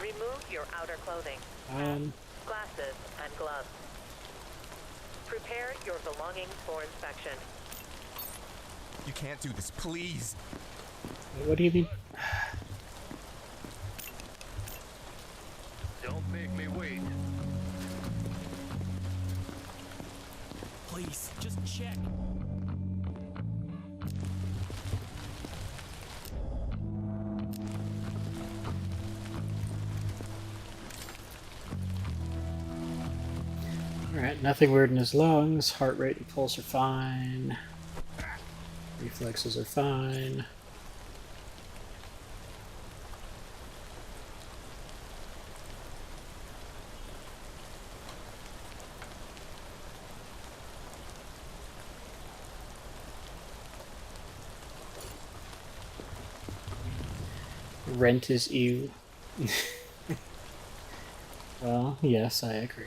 Speaker 5: Remove your outer clothing. Glasses and gloves. Prepare your belongings for inspection.
Speaker 3: You can't do this, please.
Speaker 1: What do you mean?
Speaker 2: Don't make me wait.
Speaker 11: Please, just check.
Speaker 1: Alright, nothing weird in his lungs. Heart rate and pulse are fine. Reflexes are fine. Rent is ew. Well, yes, I agree.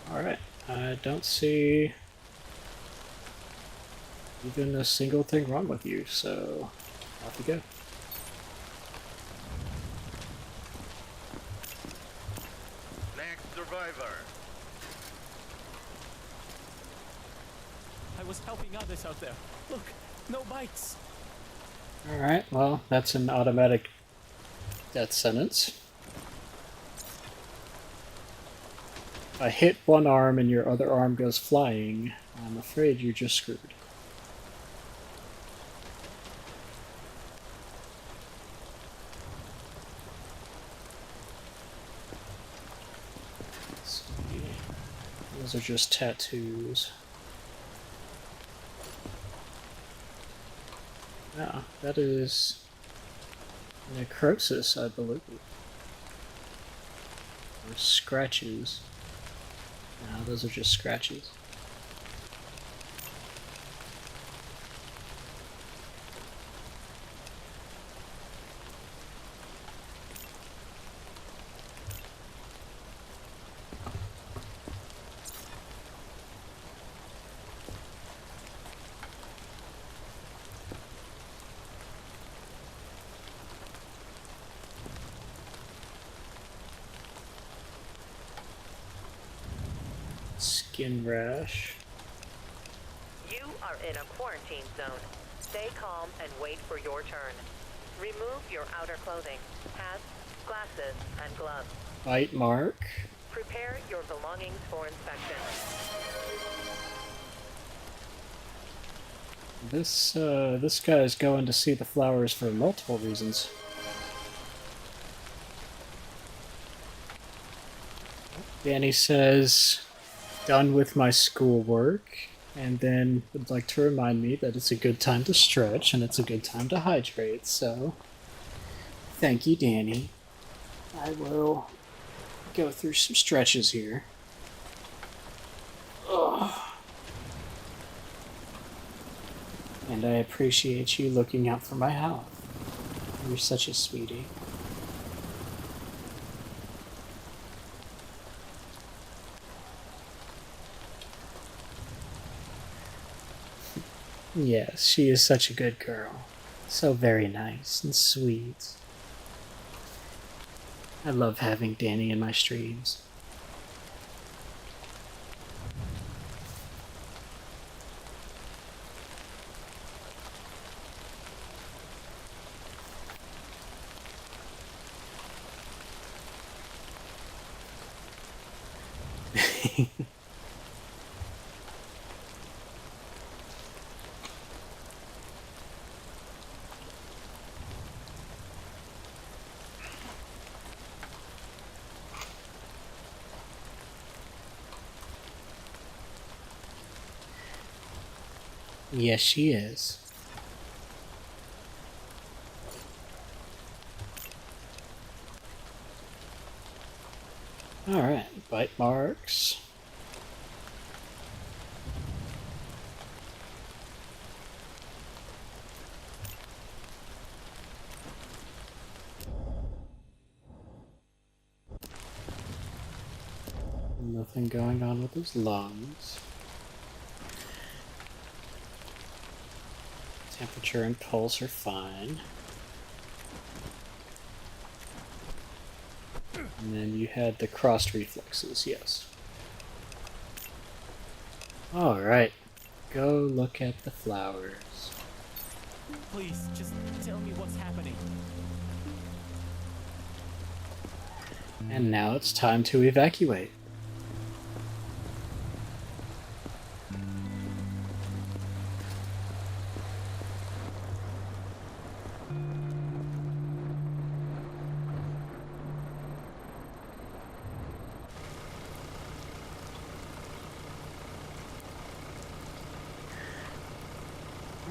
Speaker 1: Alright, I don't see even a single thing wrong with you, so off you go.
Speaker 2: Next survivor.
Speaker 11: I was helping others out there. Look, no bites.
Speaker 1: Alright, well, that's an automatic death sentence. If I hit one arm and your other arm goes flying, I'm afraid you're just screwed. Let's see. Those are just tattoos. Yeah, that is necrosis, I believe. Or scratches. No, those are just scratches. Skin rash.
Speaker 5: You are in a quarantine zone. Stay calm and wait for your turn. Remove your outer clothing, hats, glasses, and gloves.
Speaker 1: Bite mark.
Speaker 5: Prepare your belongings for inspection.
Speaker 1: This guy is going to see the flowers for multiple reasons. Danny says, done with my schoolwork, and then would like to remind me that it's a good time to stretch and it's a good time to hydrate, so thank you, Danny. I will go through some stretches here. Ugh. And I appreciate you looking out for my health. You're such a sweetie. Yes, she is such a good girl. So very nice and sweet. I love having Danny in my streams. Yes, she is. Alright, bite marks. Nothing going on with his lungs. Temperature and pulse are fine. And then you had the crossed reflexes, yes. Alright, go look at the flowers.
Speaker 11: Please, just tell me what's happening.
Speaker 1: And now it's time to evacuate.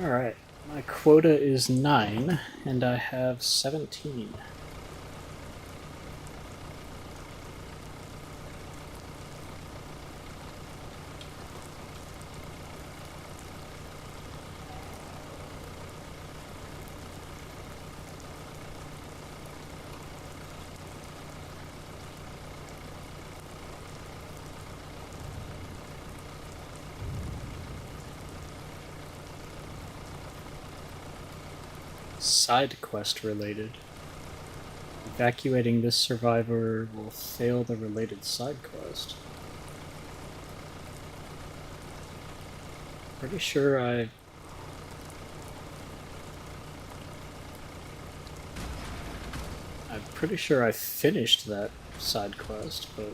Speaker 1: Alright, my quota is 9, and I have 17. Side quest related. Evacuating this survivor will fail the related side quest. Pretty sure I'm pretty sure I finished that side quest, but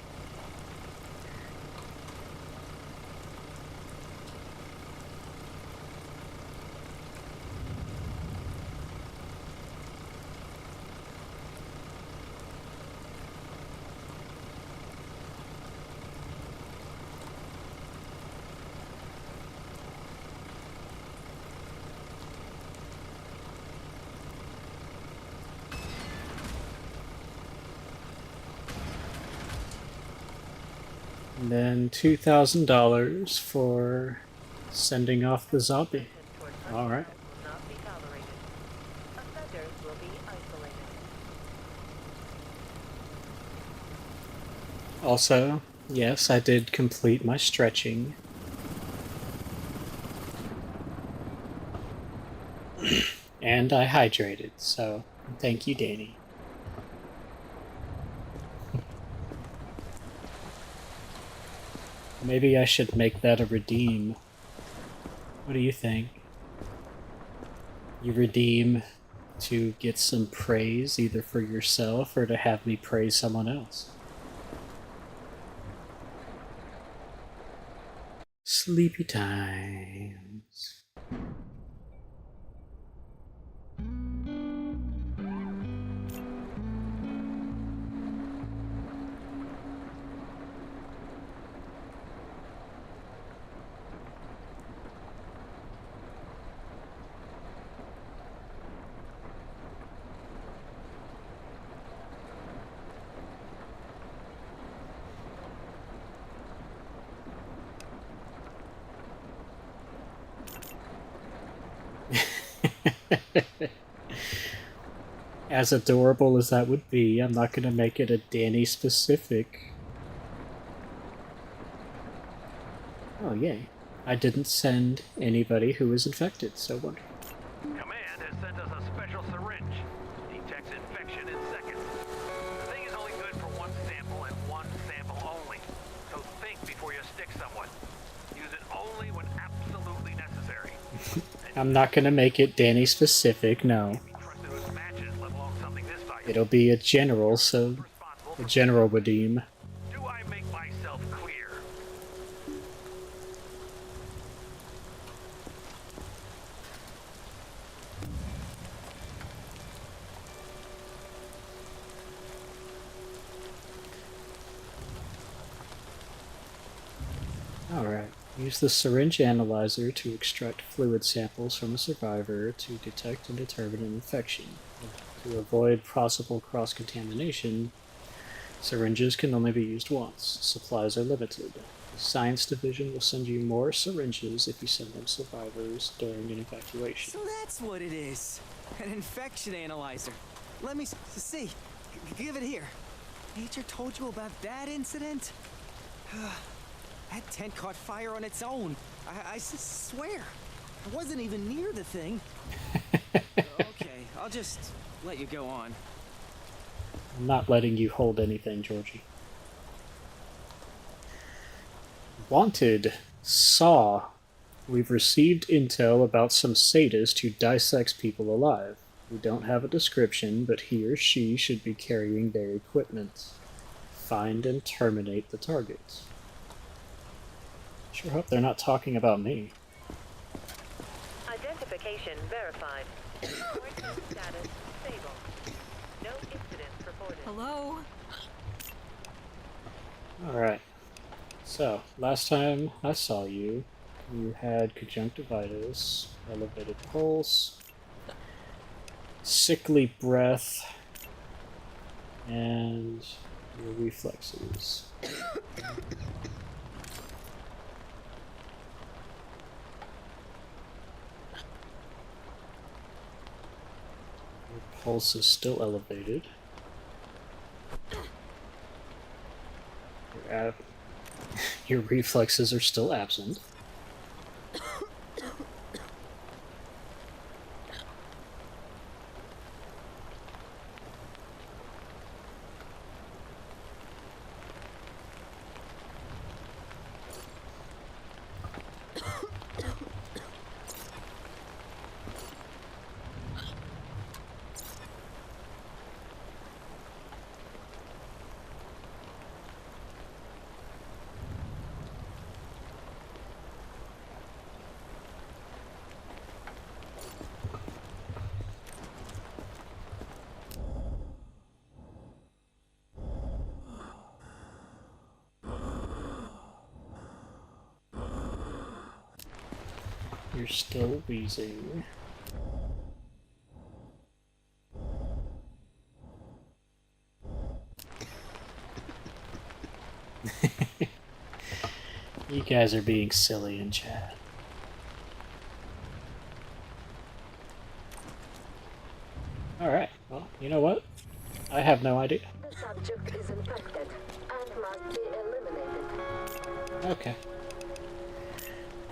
Speaker 1: and then $2,000 for sending off the zombie. Alright. Also, yes, I did complete my stretching. And I hydrated, so thank you, Danny. Maybe I should make that a redeem. What do you think? You redeem to get some praise, either for yourself or to have me praise someone else. Sleepy times. As adorable as that would be, I'm not going to make it a Danny specific. Oh, yay. I didn't send anybody who was infected, so wonderful.
Speaker 2: Command has sent us a special syringe. Detects infection in seconds. The thing is only good for one sample and one sample only. So think before you stick someone. Use it only when absolutely necessary.
Speaker 1: I'm not going to make it Danny specific, no. It'll be a general, so a general redeem.
Speaker 2: Do I make myself clear?
Speaker 1: Alright. Use the syringe analyzer to extract fluid samples from a survivor to detect and determine an infection. To avoid possible cross-contamination, syringes can only be used once. Supplies are limited. The Science Division will send you more syringes if you send them survivors during an evacuation.
Speaker 4: So that's what it is. An infection analyzer. Let me see. Give it here. Nature told you about that incident? That tent caught fire on its own. I swear. I wasn't even near the thing. Okay, I'll just let you go on.
Speaker 1: I'm not letting you hold anything, Georgie. Wanted. Saw. We've received intel about some sadist who dissects people alive. We don't have a description, but he or she should be carrying their equipment. Find and terminate the target. Sure hope they're not talking about me.
Speaker 5: Identification verified. Quarantine status stable. No incidents reported.
Speaker 8: Hello?
Speaker 1: Alright. So, last time I saw you, you had conjunctivitis, elevated pulse, sickly breath, and your reflexes. Your pulse is still elevated. Your reflexes are still absent. You're still wheezing. You guys are being silly in chat. Alright, well, you know what? I have no idea.
Speaker 13: The subject is infected and must be eliminated.
Speaker 1: Okay.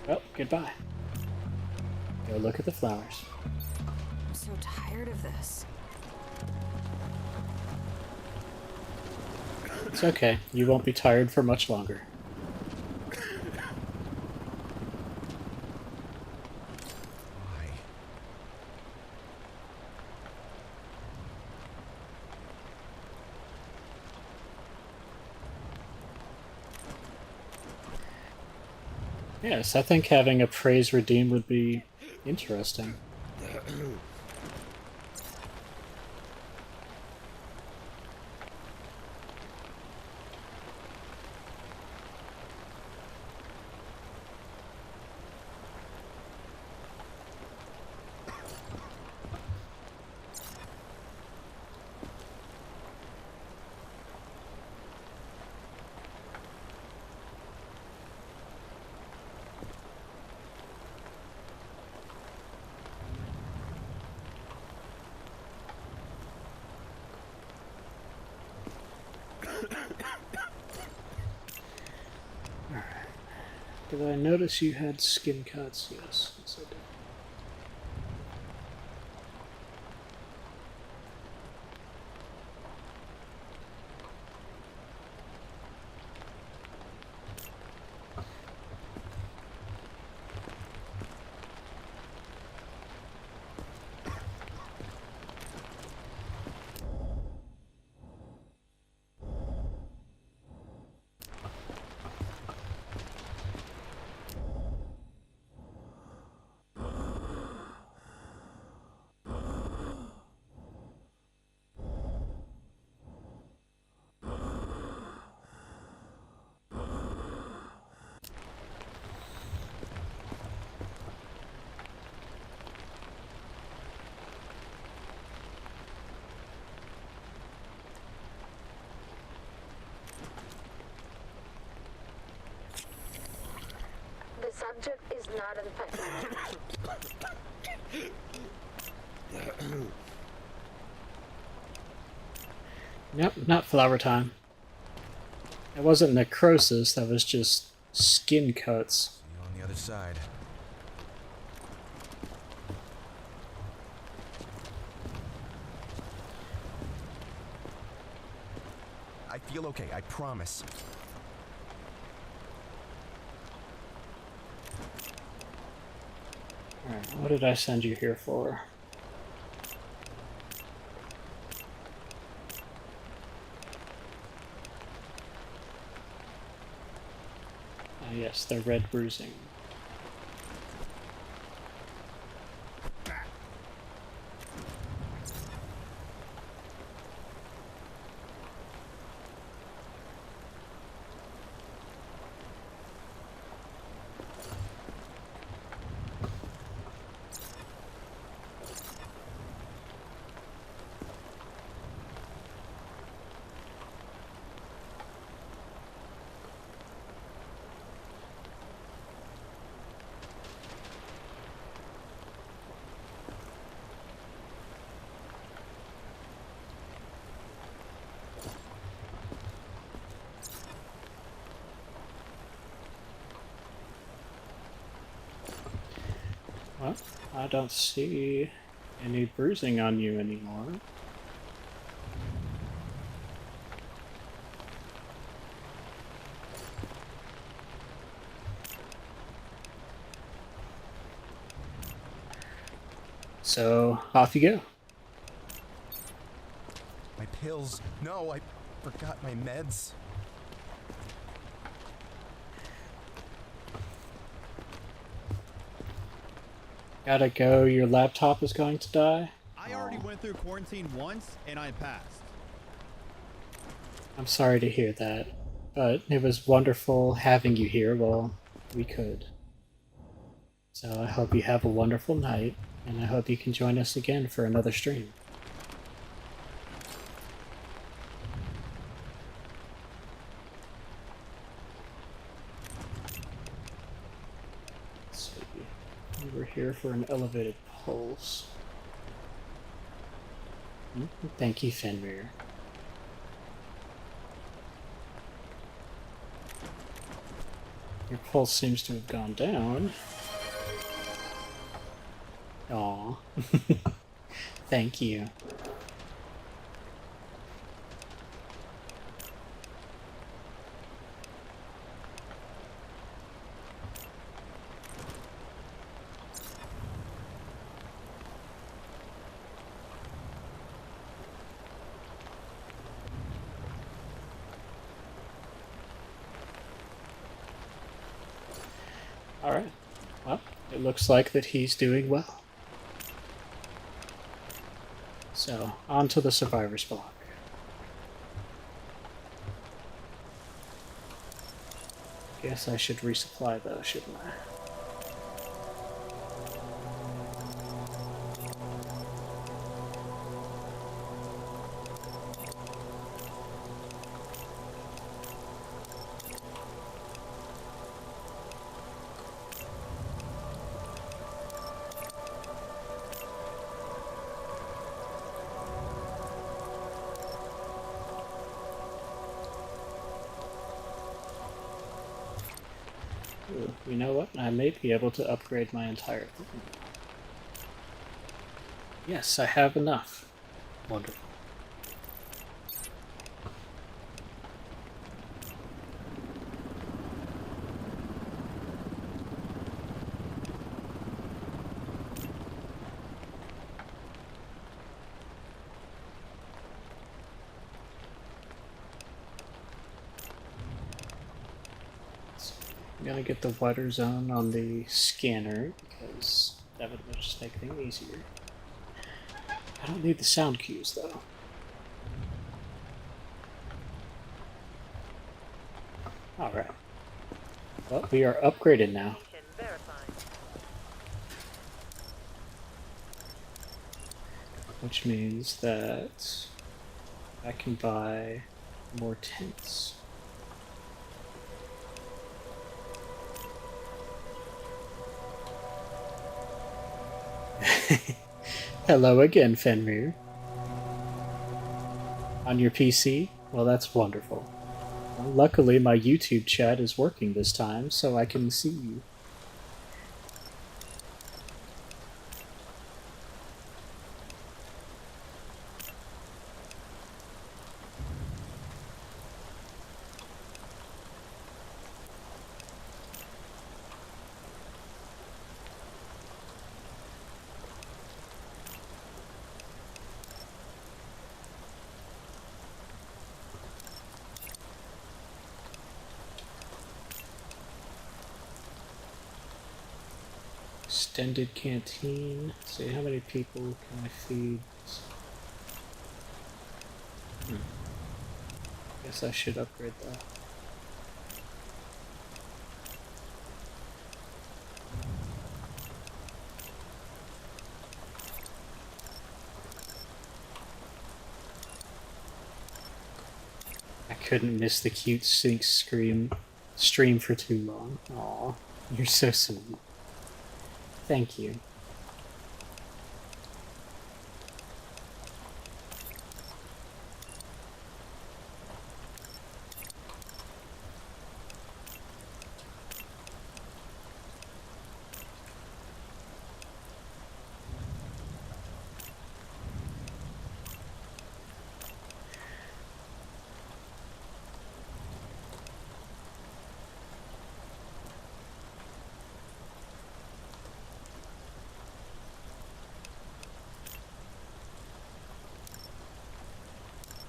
Speaker 1: Well, goodbye. Go look at the flowers.
Speaker 8: I'm so tired of this.
Speaker 1: It's okay. You won't be tired for much longer. Yes, I think having a praise redeem would be interesting. Did I notice you had skin cuts? Yes, yes I did.
Speaker 13: The subject is not infected.
Speaker 1: Nope, not flower time. It wasn't necrosis, that was just skin cuts.
Speaker 3: See you on the other side. I feel okay, I promise.
Speaker 1: Alright, what did I send you here for? Ah, yes, the red bruising. Well, I don't see any bruising on you anymore. So, off you go.
Speaker 3: My pills. No, I forgot my meds.
Speaker 1: Gotta go, your laptop is going to die?
Speaker 12: I already went through quarantine once, and I passed.
Speaker 1: I'm sorry to hear that, but it was wonderful having you here while we could. So I hope you have a wonderful night, and I hope you can join us again for another stream. Let's see. We were here for an elevated pulse. Thank you, Fenrir. Your pulse seems to have gone down. Aw. Thank you. Alright. Well, it looks like that he's doing well. So, on to the survivor's block. Guess I should resupply those, shouldn't I? Ooh, you know what? I may be able to upgrade my entire thing. Yes, I have enough. Wonderful. I'm gonna get the wider zone on the scanner because that would just make things easier. I don't need the sound cues though. Alright. Well, we are upgraded now. Which means that I can buy more tents. Hello again, Fenrir. On your PC? Well, that's wonderful. Well, luckily, my YouTube chat is working this time, so I can see you. Extended canteen. Let's see, how many people can I feed? Guess I should upgrade that. I couldn't miss the cute sync stream for too long. Aw, you're so sweet. Thank you.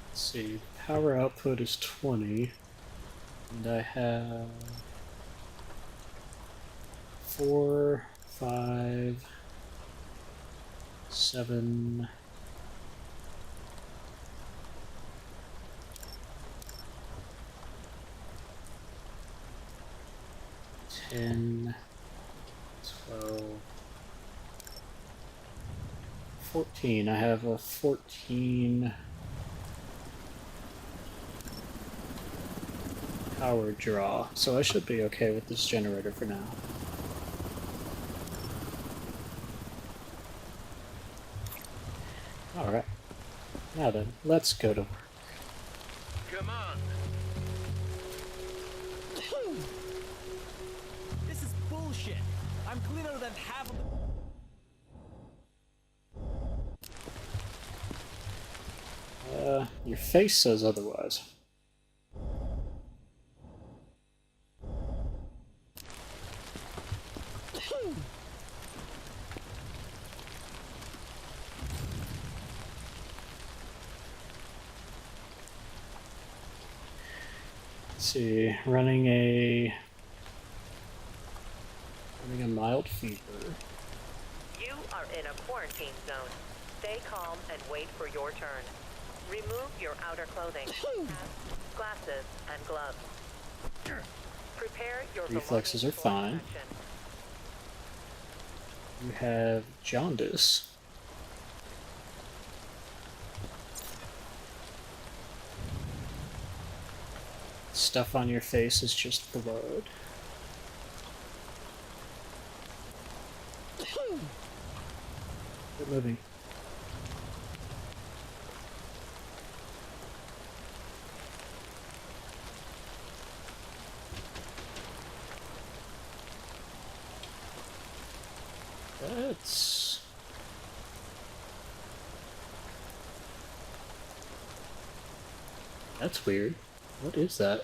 Speaker 1: Let's see, power output is 20, and I have 4, 5, 7, 10, 12, 14. I have a 14 power draw, so I should be okay with this generator for now. Alright. Now then, let's go to work.
Speaker 2: Come on.
Speaker 11: This is bullshit. I'm cleaner than half of the...
Speaker 1: Your face says otherwise. Let's see, running a mild fever.
Speaker 5: You are in a quarantine zone. Stay calm and wait for your turn. Remove your outer clothing, glasses, and gloves. Prepare your
Speaker 1: Reflexes are fine. You have jaundice. Stuff on your face is just blood. Quit moving. That's weird. What is that?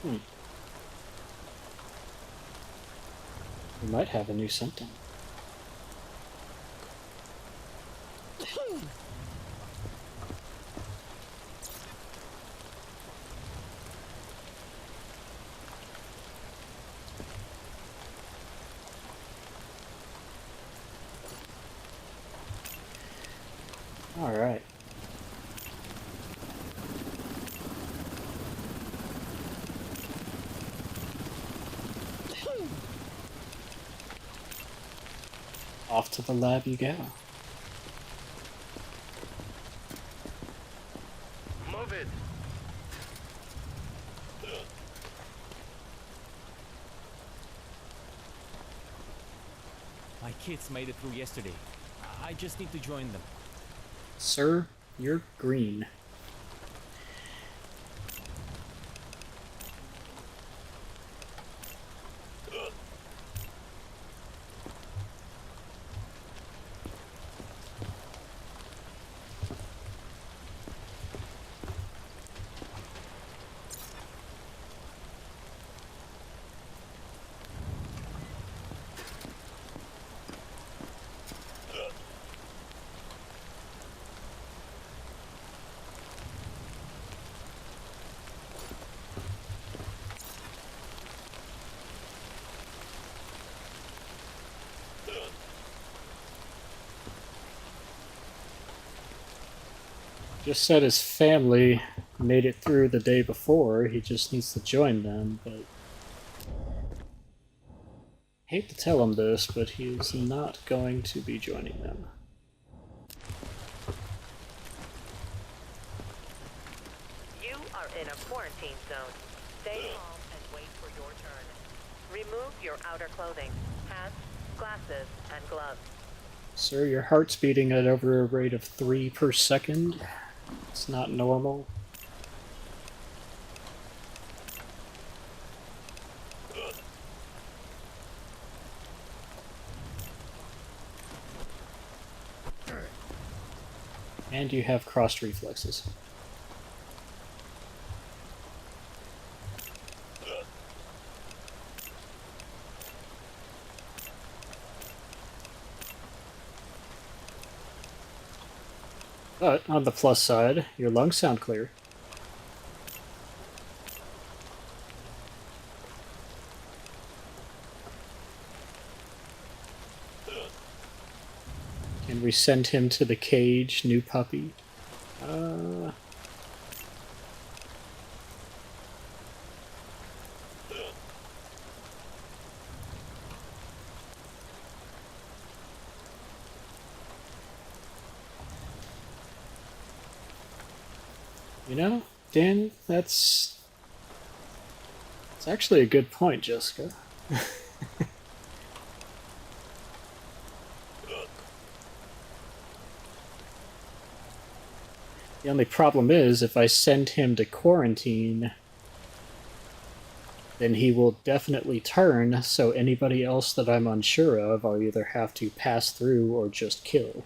Speaker 1: Hmm. We might have a new symptom. All right. Off to the lab you go.
Speaker 2: Move it.
Speaker 11: My kids made it through yesterday. I just need to join them.
Speaker 1: Sir, you're green. Just said his family made it through the day before. He just needs to join them, but hate to tell him this, but he's not going to be joining them.
Speaker 5: You are in a quarantine zone. Stay calm and wait for your turn. Remove your outer clothing, hats, glasses, and gloves.
Speaker 1: Sir, your heart's beating at over a rate of 3 per second. It's not normal. And you have crossed reflexes. But, on the plus side, your lungs sound clear. Can we send him to the cage, new puppy? You know, Dan, that's actually a good point, Jessica. The only problem is, if I send him to quarantine, then he will definitely turn, so anybody else that I'm unsure of, I'll either have to pass through or just kill.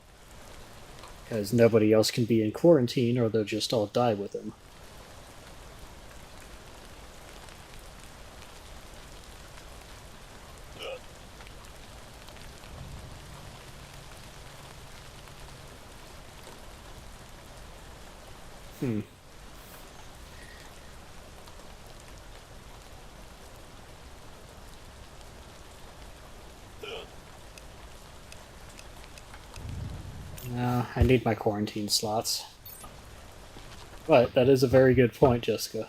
Speaker 1: Because nobody else can be in quarantine, or they'll just all die with him. No, I need my quarantine slots. But that is a very good point, Jessica.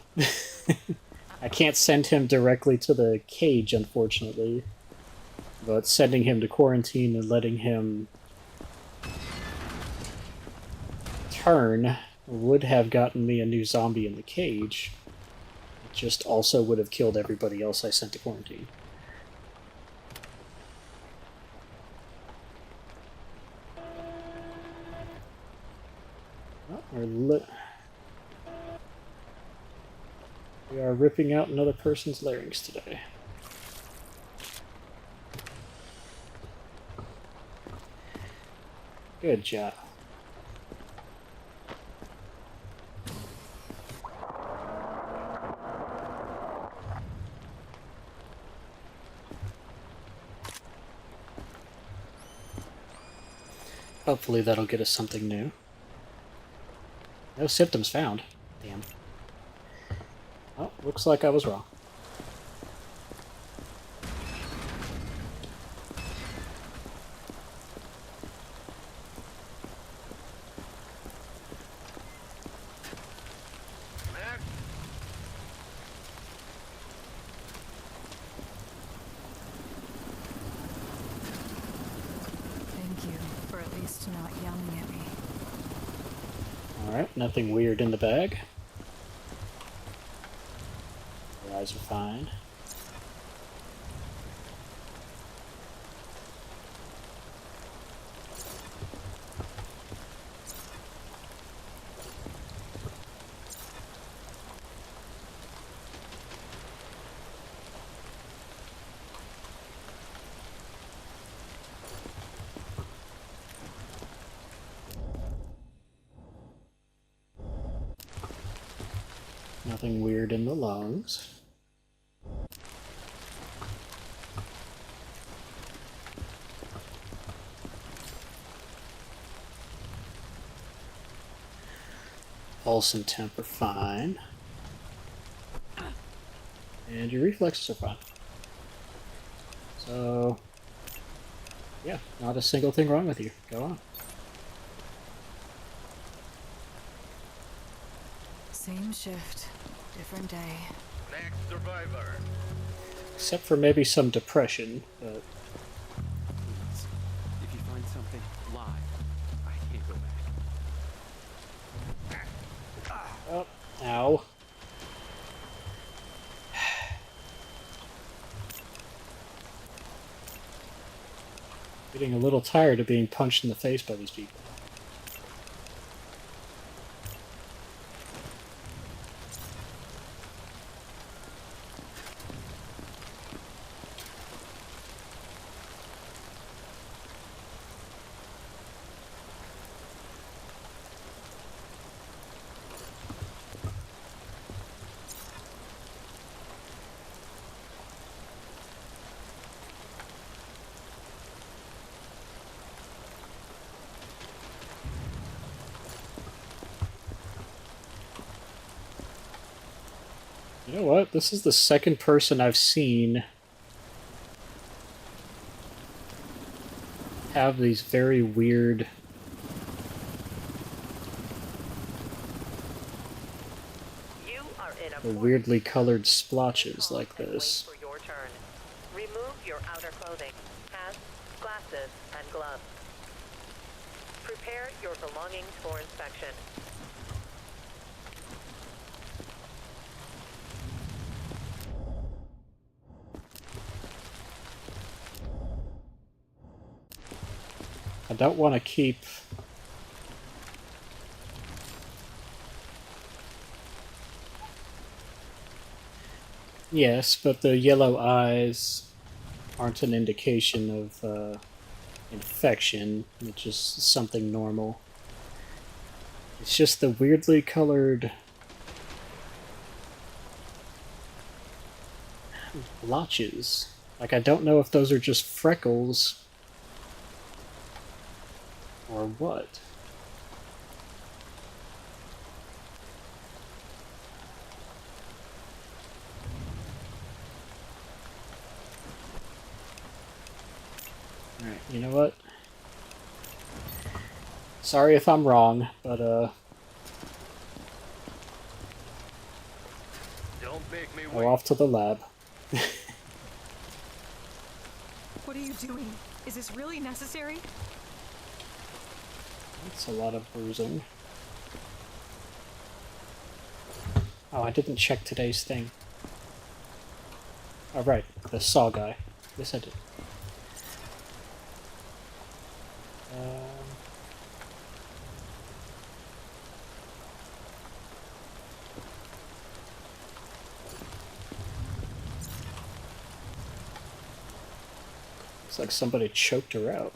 Speaker 1: I can't send him directly to the cage, unfortunately. But sending him to quarantine and letting him turn would have gotten me a new zombie in the cage. It just also would have killed everybody else I sent to quarantine. Well, we are ripping out another person's larynx today. Good job. Hopefully that'll get us something new. No symptoms found. Damn. Oh, looks like I was wrong.
Speaker 8: Not yelling at me.
Speaker 1: Alright, nothing weird in the bag. Your eyes are fine. Nothing weird in the lungs. Pulse and temp are fine. And your reflexes are fine. So, yeah, not a single thing wrong with you. Go on.
Speaker 8: Same shift, different day.
Speaker 2: Next survivor.
Speaker 1: Except for maybe some depression, but...
Speaker 9: If you find something, lie. I can't go back.
Speaker 1: Oh, ow. Getting a little tired of being punched in the face by these people. You know what? This is the second person I've seen have these very weird weirdly colored splotches like this.
Speaker 5: For your turn. Remove your outer clothing, hats, glasses, and gloves. Prepare your belongings for inspection.
Speaker 1: I don't want to keep... Yes, but the yellow eyes aren't an indication of infection. It's just something normal. It's just the weirdly colored blotches. Like, I don't know if those are just freckles or what. Alright, you know what? Sorry if I'm wrong, but
Speaker 2: Don't make me
Speaker 1: go off to the lab.
Speaker 8: What are you doing? Is this really necessary?
Speaker 1: That's a lot of bruising. Oh, I didn't check today's thing. Oh, right, the saw guy. Yes, I did. Looks like somebody choked her out.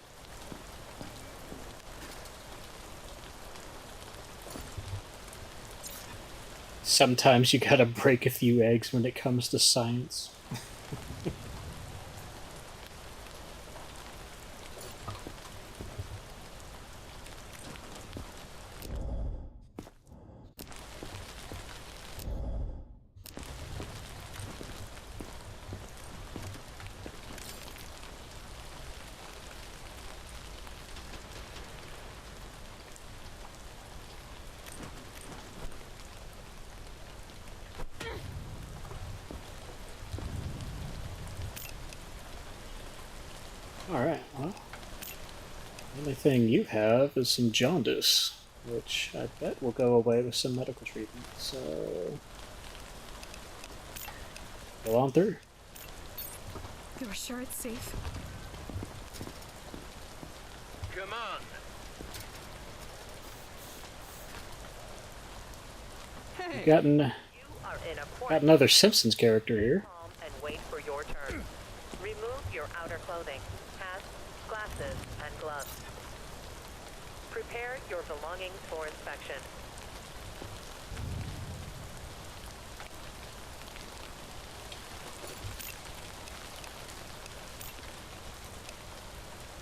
Speaker 1: Sometimes you gotta break a few eggs when it comes to science. Alright, well, the only thing you have is some jaundice, which I bet will go away with some medical treatment, so... go on through.
Speaker 8: You're sure it's safe?
Speaker 2: Come on.
Speaker 1: We've gotten got another Simpsons character here.
Speaker 5: And wait for your turn. Remove your outer clothing, hats, glasses, and gloves. Prepare your belongings for inspection.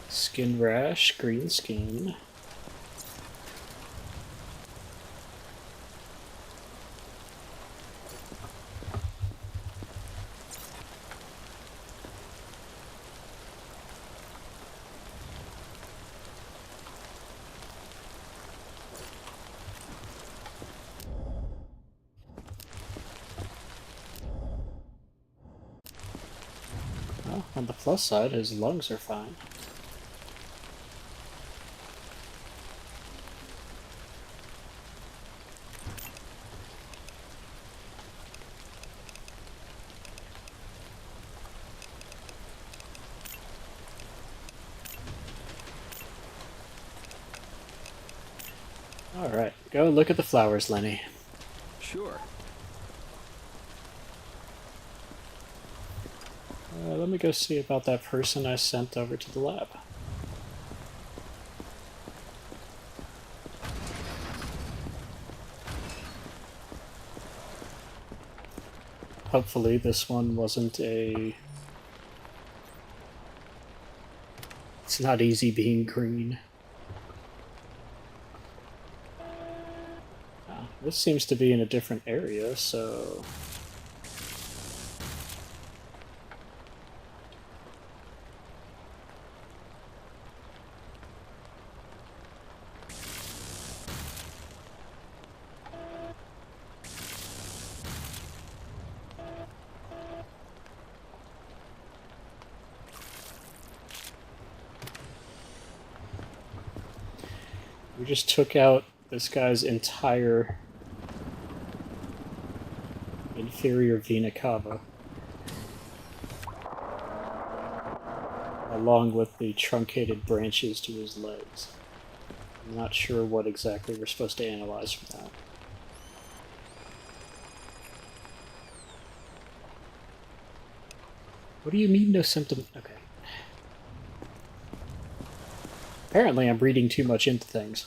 Speaker 1: Skin rash, green skin. Well, on the plus side, his lungs are fine. Alright, go look at the flowers, Lenny.
Speaker 9: Sure.
Speaker 1: Let me go see about that person I sent over to the lab. Hopefully this one wasn't a... It's not easy being green. Ah, this seems to be in a different area, so... We just took out this guy's entire inferior vena cava, along with the truncated branches to his legs. I'm not sure what exactly we're supposed to analyze from that. What do you mean, no symptom? Okay. Apparently I'm reading too much into things.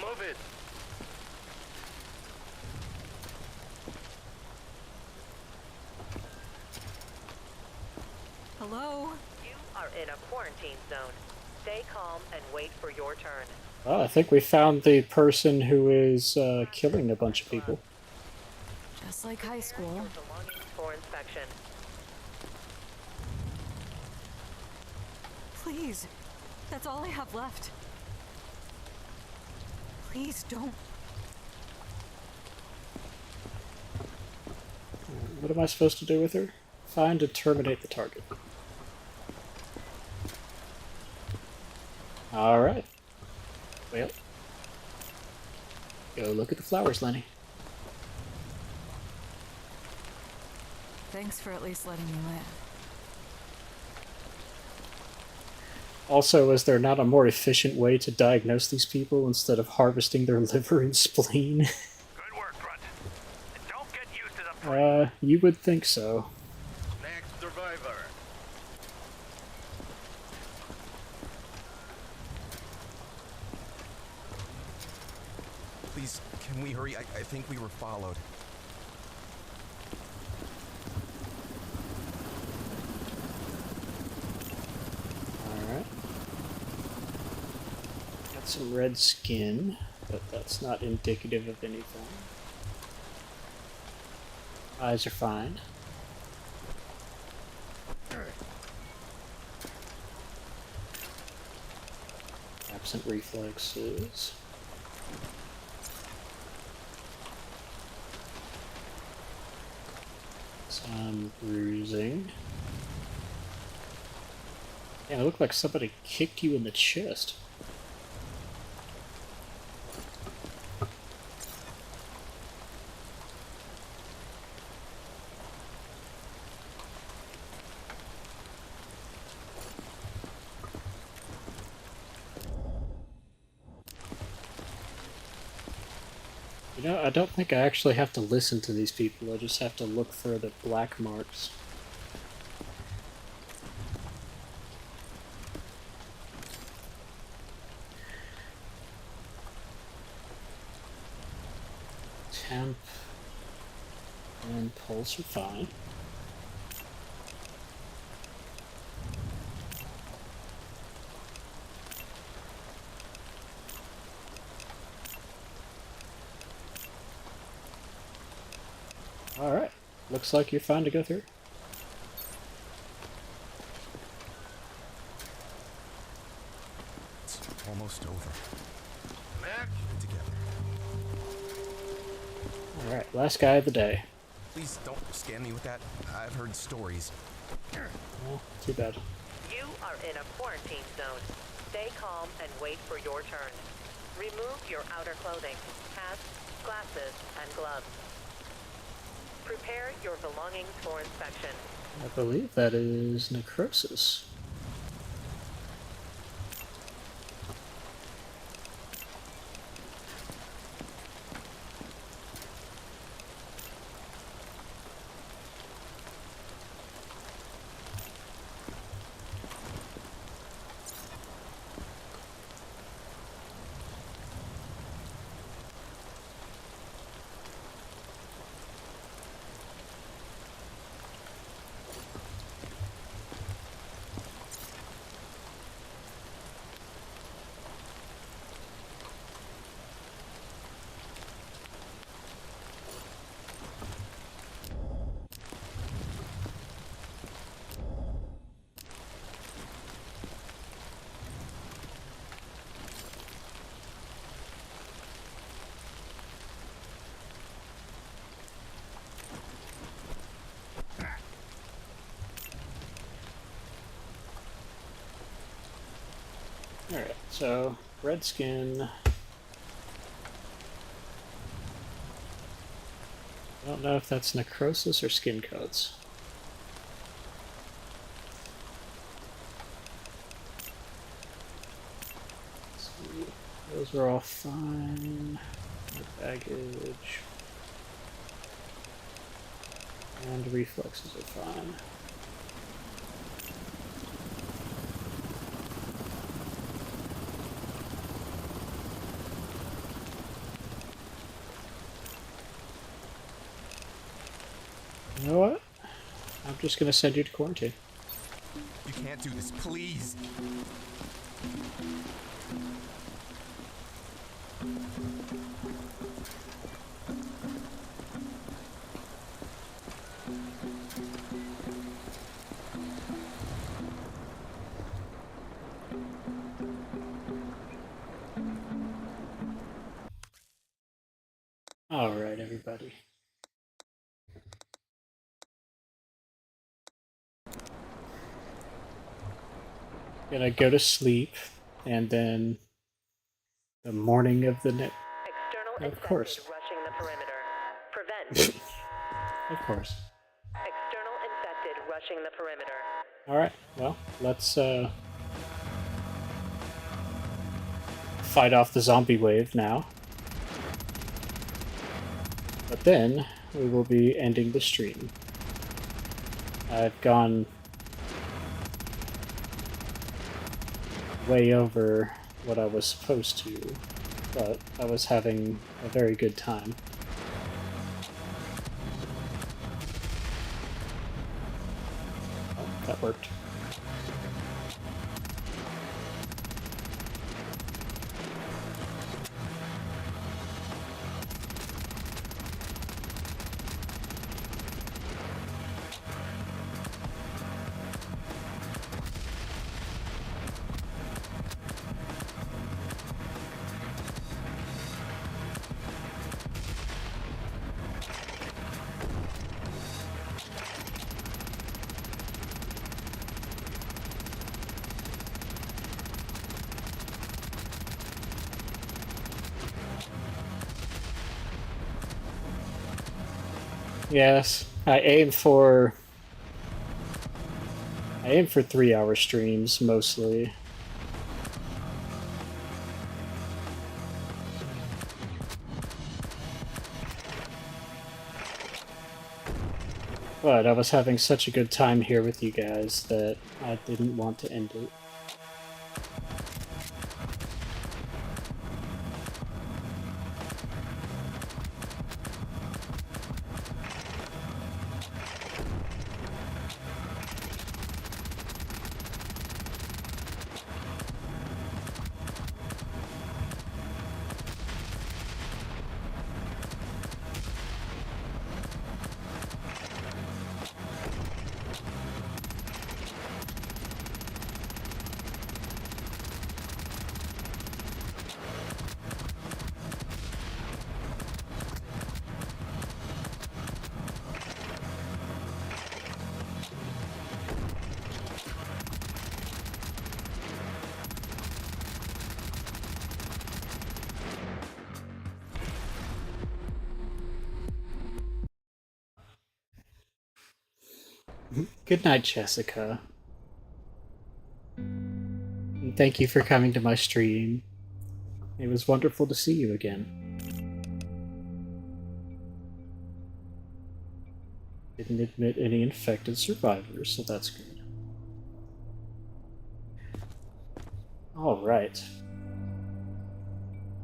Speaker 2: Move it.
Speaker 8: Hello?
Speaker 5: You are in a quarantine zone. Stay calm and wait for your turn.
Speaker 1: Well, I think we found the person who is killing a bunch of people.
Speaker 8: Just like high school.
Speaker 5: Your belongings for inspection.
Speaker 8: Please. That's all I have left. Please don't.
Speaker 1: What am I supposed to do with her? Find and terminate the target. Alright. Well. Go look at the flowers, Lenny.
Speaker 8: Thanks for at least letting me live.
Speaker 1: Also, is there not a more efficient way to diagnose these people instead of harvesting their liver and spleen?
Speaker 2: Good work, Grunt. And don't get used to the
Speaker 1: You would think so.
Speaker 2: next survivor.
Speaker 3: Please, can we hurry? I think we were followed.
Speaker 1: Alright. Got some red skin, but that's not indicative of anything. Eyes are fine. Absent reflexes. Some bruising. Yeah, it looked like somebody kicked you in the chest. You know, I don't think I actually have to listen to these people, I just have to look for the black marks. Temp and pulse are fine. Alright, looks like you're fine to go through.
Speaker 3: It's almost over. Mac, get it together.
Speaker 1: Alright, last guy of the day.
Speaker 3: Please don't scan me with that. I've heard stories.
Speaker 1: Well, too bad.
Speaker 5: You are in a quarantine zone. Stay calm and wait for your turn. Remove your outer clothing, hats, glasses, and gloves. Prepare your belongings for inspection.
Speaker 1: I believe that is necrosis. Alright, so red skin. I don't know if that's necrosis or skin coats. Let's see. Those are all fine. No baggage. And reflexes are fine. You know what? I'm just gonna send you to quarantine.
Speaker 3: You can't do this, please.
Speaker 1: Alright, everybody. Gonna go to sleep, and then the morning of the next. Of course.
Speaker 5: Rushing the perimeter. Prevent.
Speaker 1: Of course.
Speaker 5: External infected rushing the perimeter.
Speaker 1: Alright, well, let's fight off the zombie wave now. But then we will be ending the stream. I've gone way over what I was supposed to. but I was having a very good time. Oh, that worked. Yes, I aim for 3-hour streams mostly. But I was having such a good time here with you guys that I didn't want to end it. Good night, Jessica. And thank you for coming to my stream. It was wonderful to see you again. Didn't admit any infected survivors, so that's good. Alright.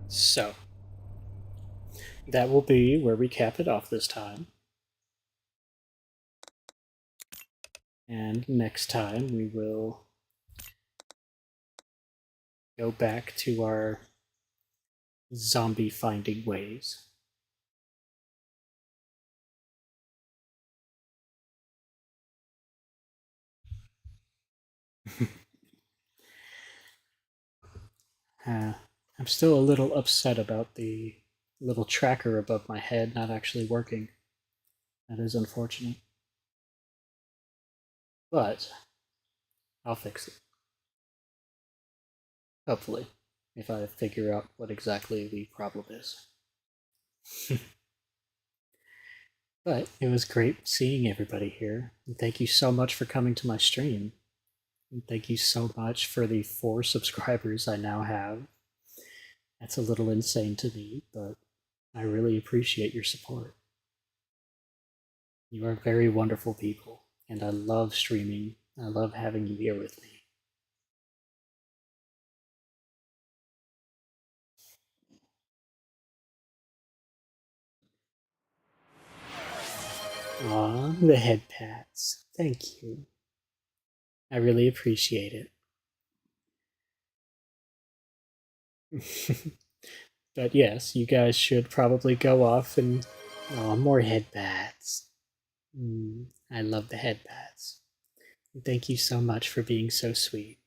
Speaker 1: So, that will be where we cap it off this time. And next time we will go back to our zombie finding ways. I'm still a little upset about the little tracker above my head not actually working. That is unfortunate. But I'll fix it. Hopefully, if I figure out what exactly the problem is. But it was great seeing everybody here. And thank you so much for coming to my stream. And thank you so much for the 4 subscribers I now have. That's a little insane to me, but I really appreciate your support. You are very wonderful people, and I love streaming. I love having you here with me. Aw, the head pats. Thank you. I really appreciate it. But yes, you guys should probably go off and... Oh, more head pats. I love the head pats. Thank you so much for being so sweet.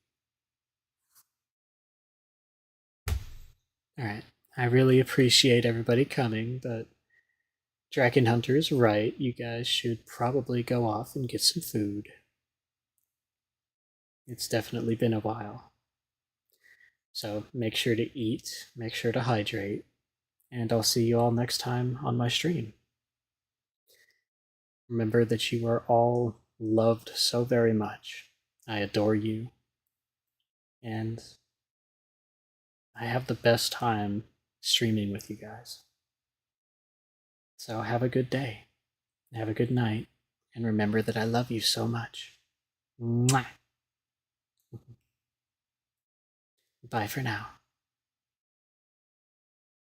Speaker 1: Alright, I really appreciate everybody coming, but Dragon Hunter's right. You guys should probably go off and get some food. It's definitely been a while. So make sure to eat, make sure to hydrate, and I'll see you all next time on my stream. Remember that you are all loved so very much. I adore you. And I have the best time streaming with you guys. So have a good day. Have a good night. And remember that I love you so much. Mwah. Bye for now.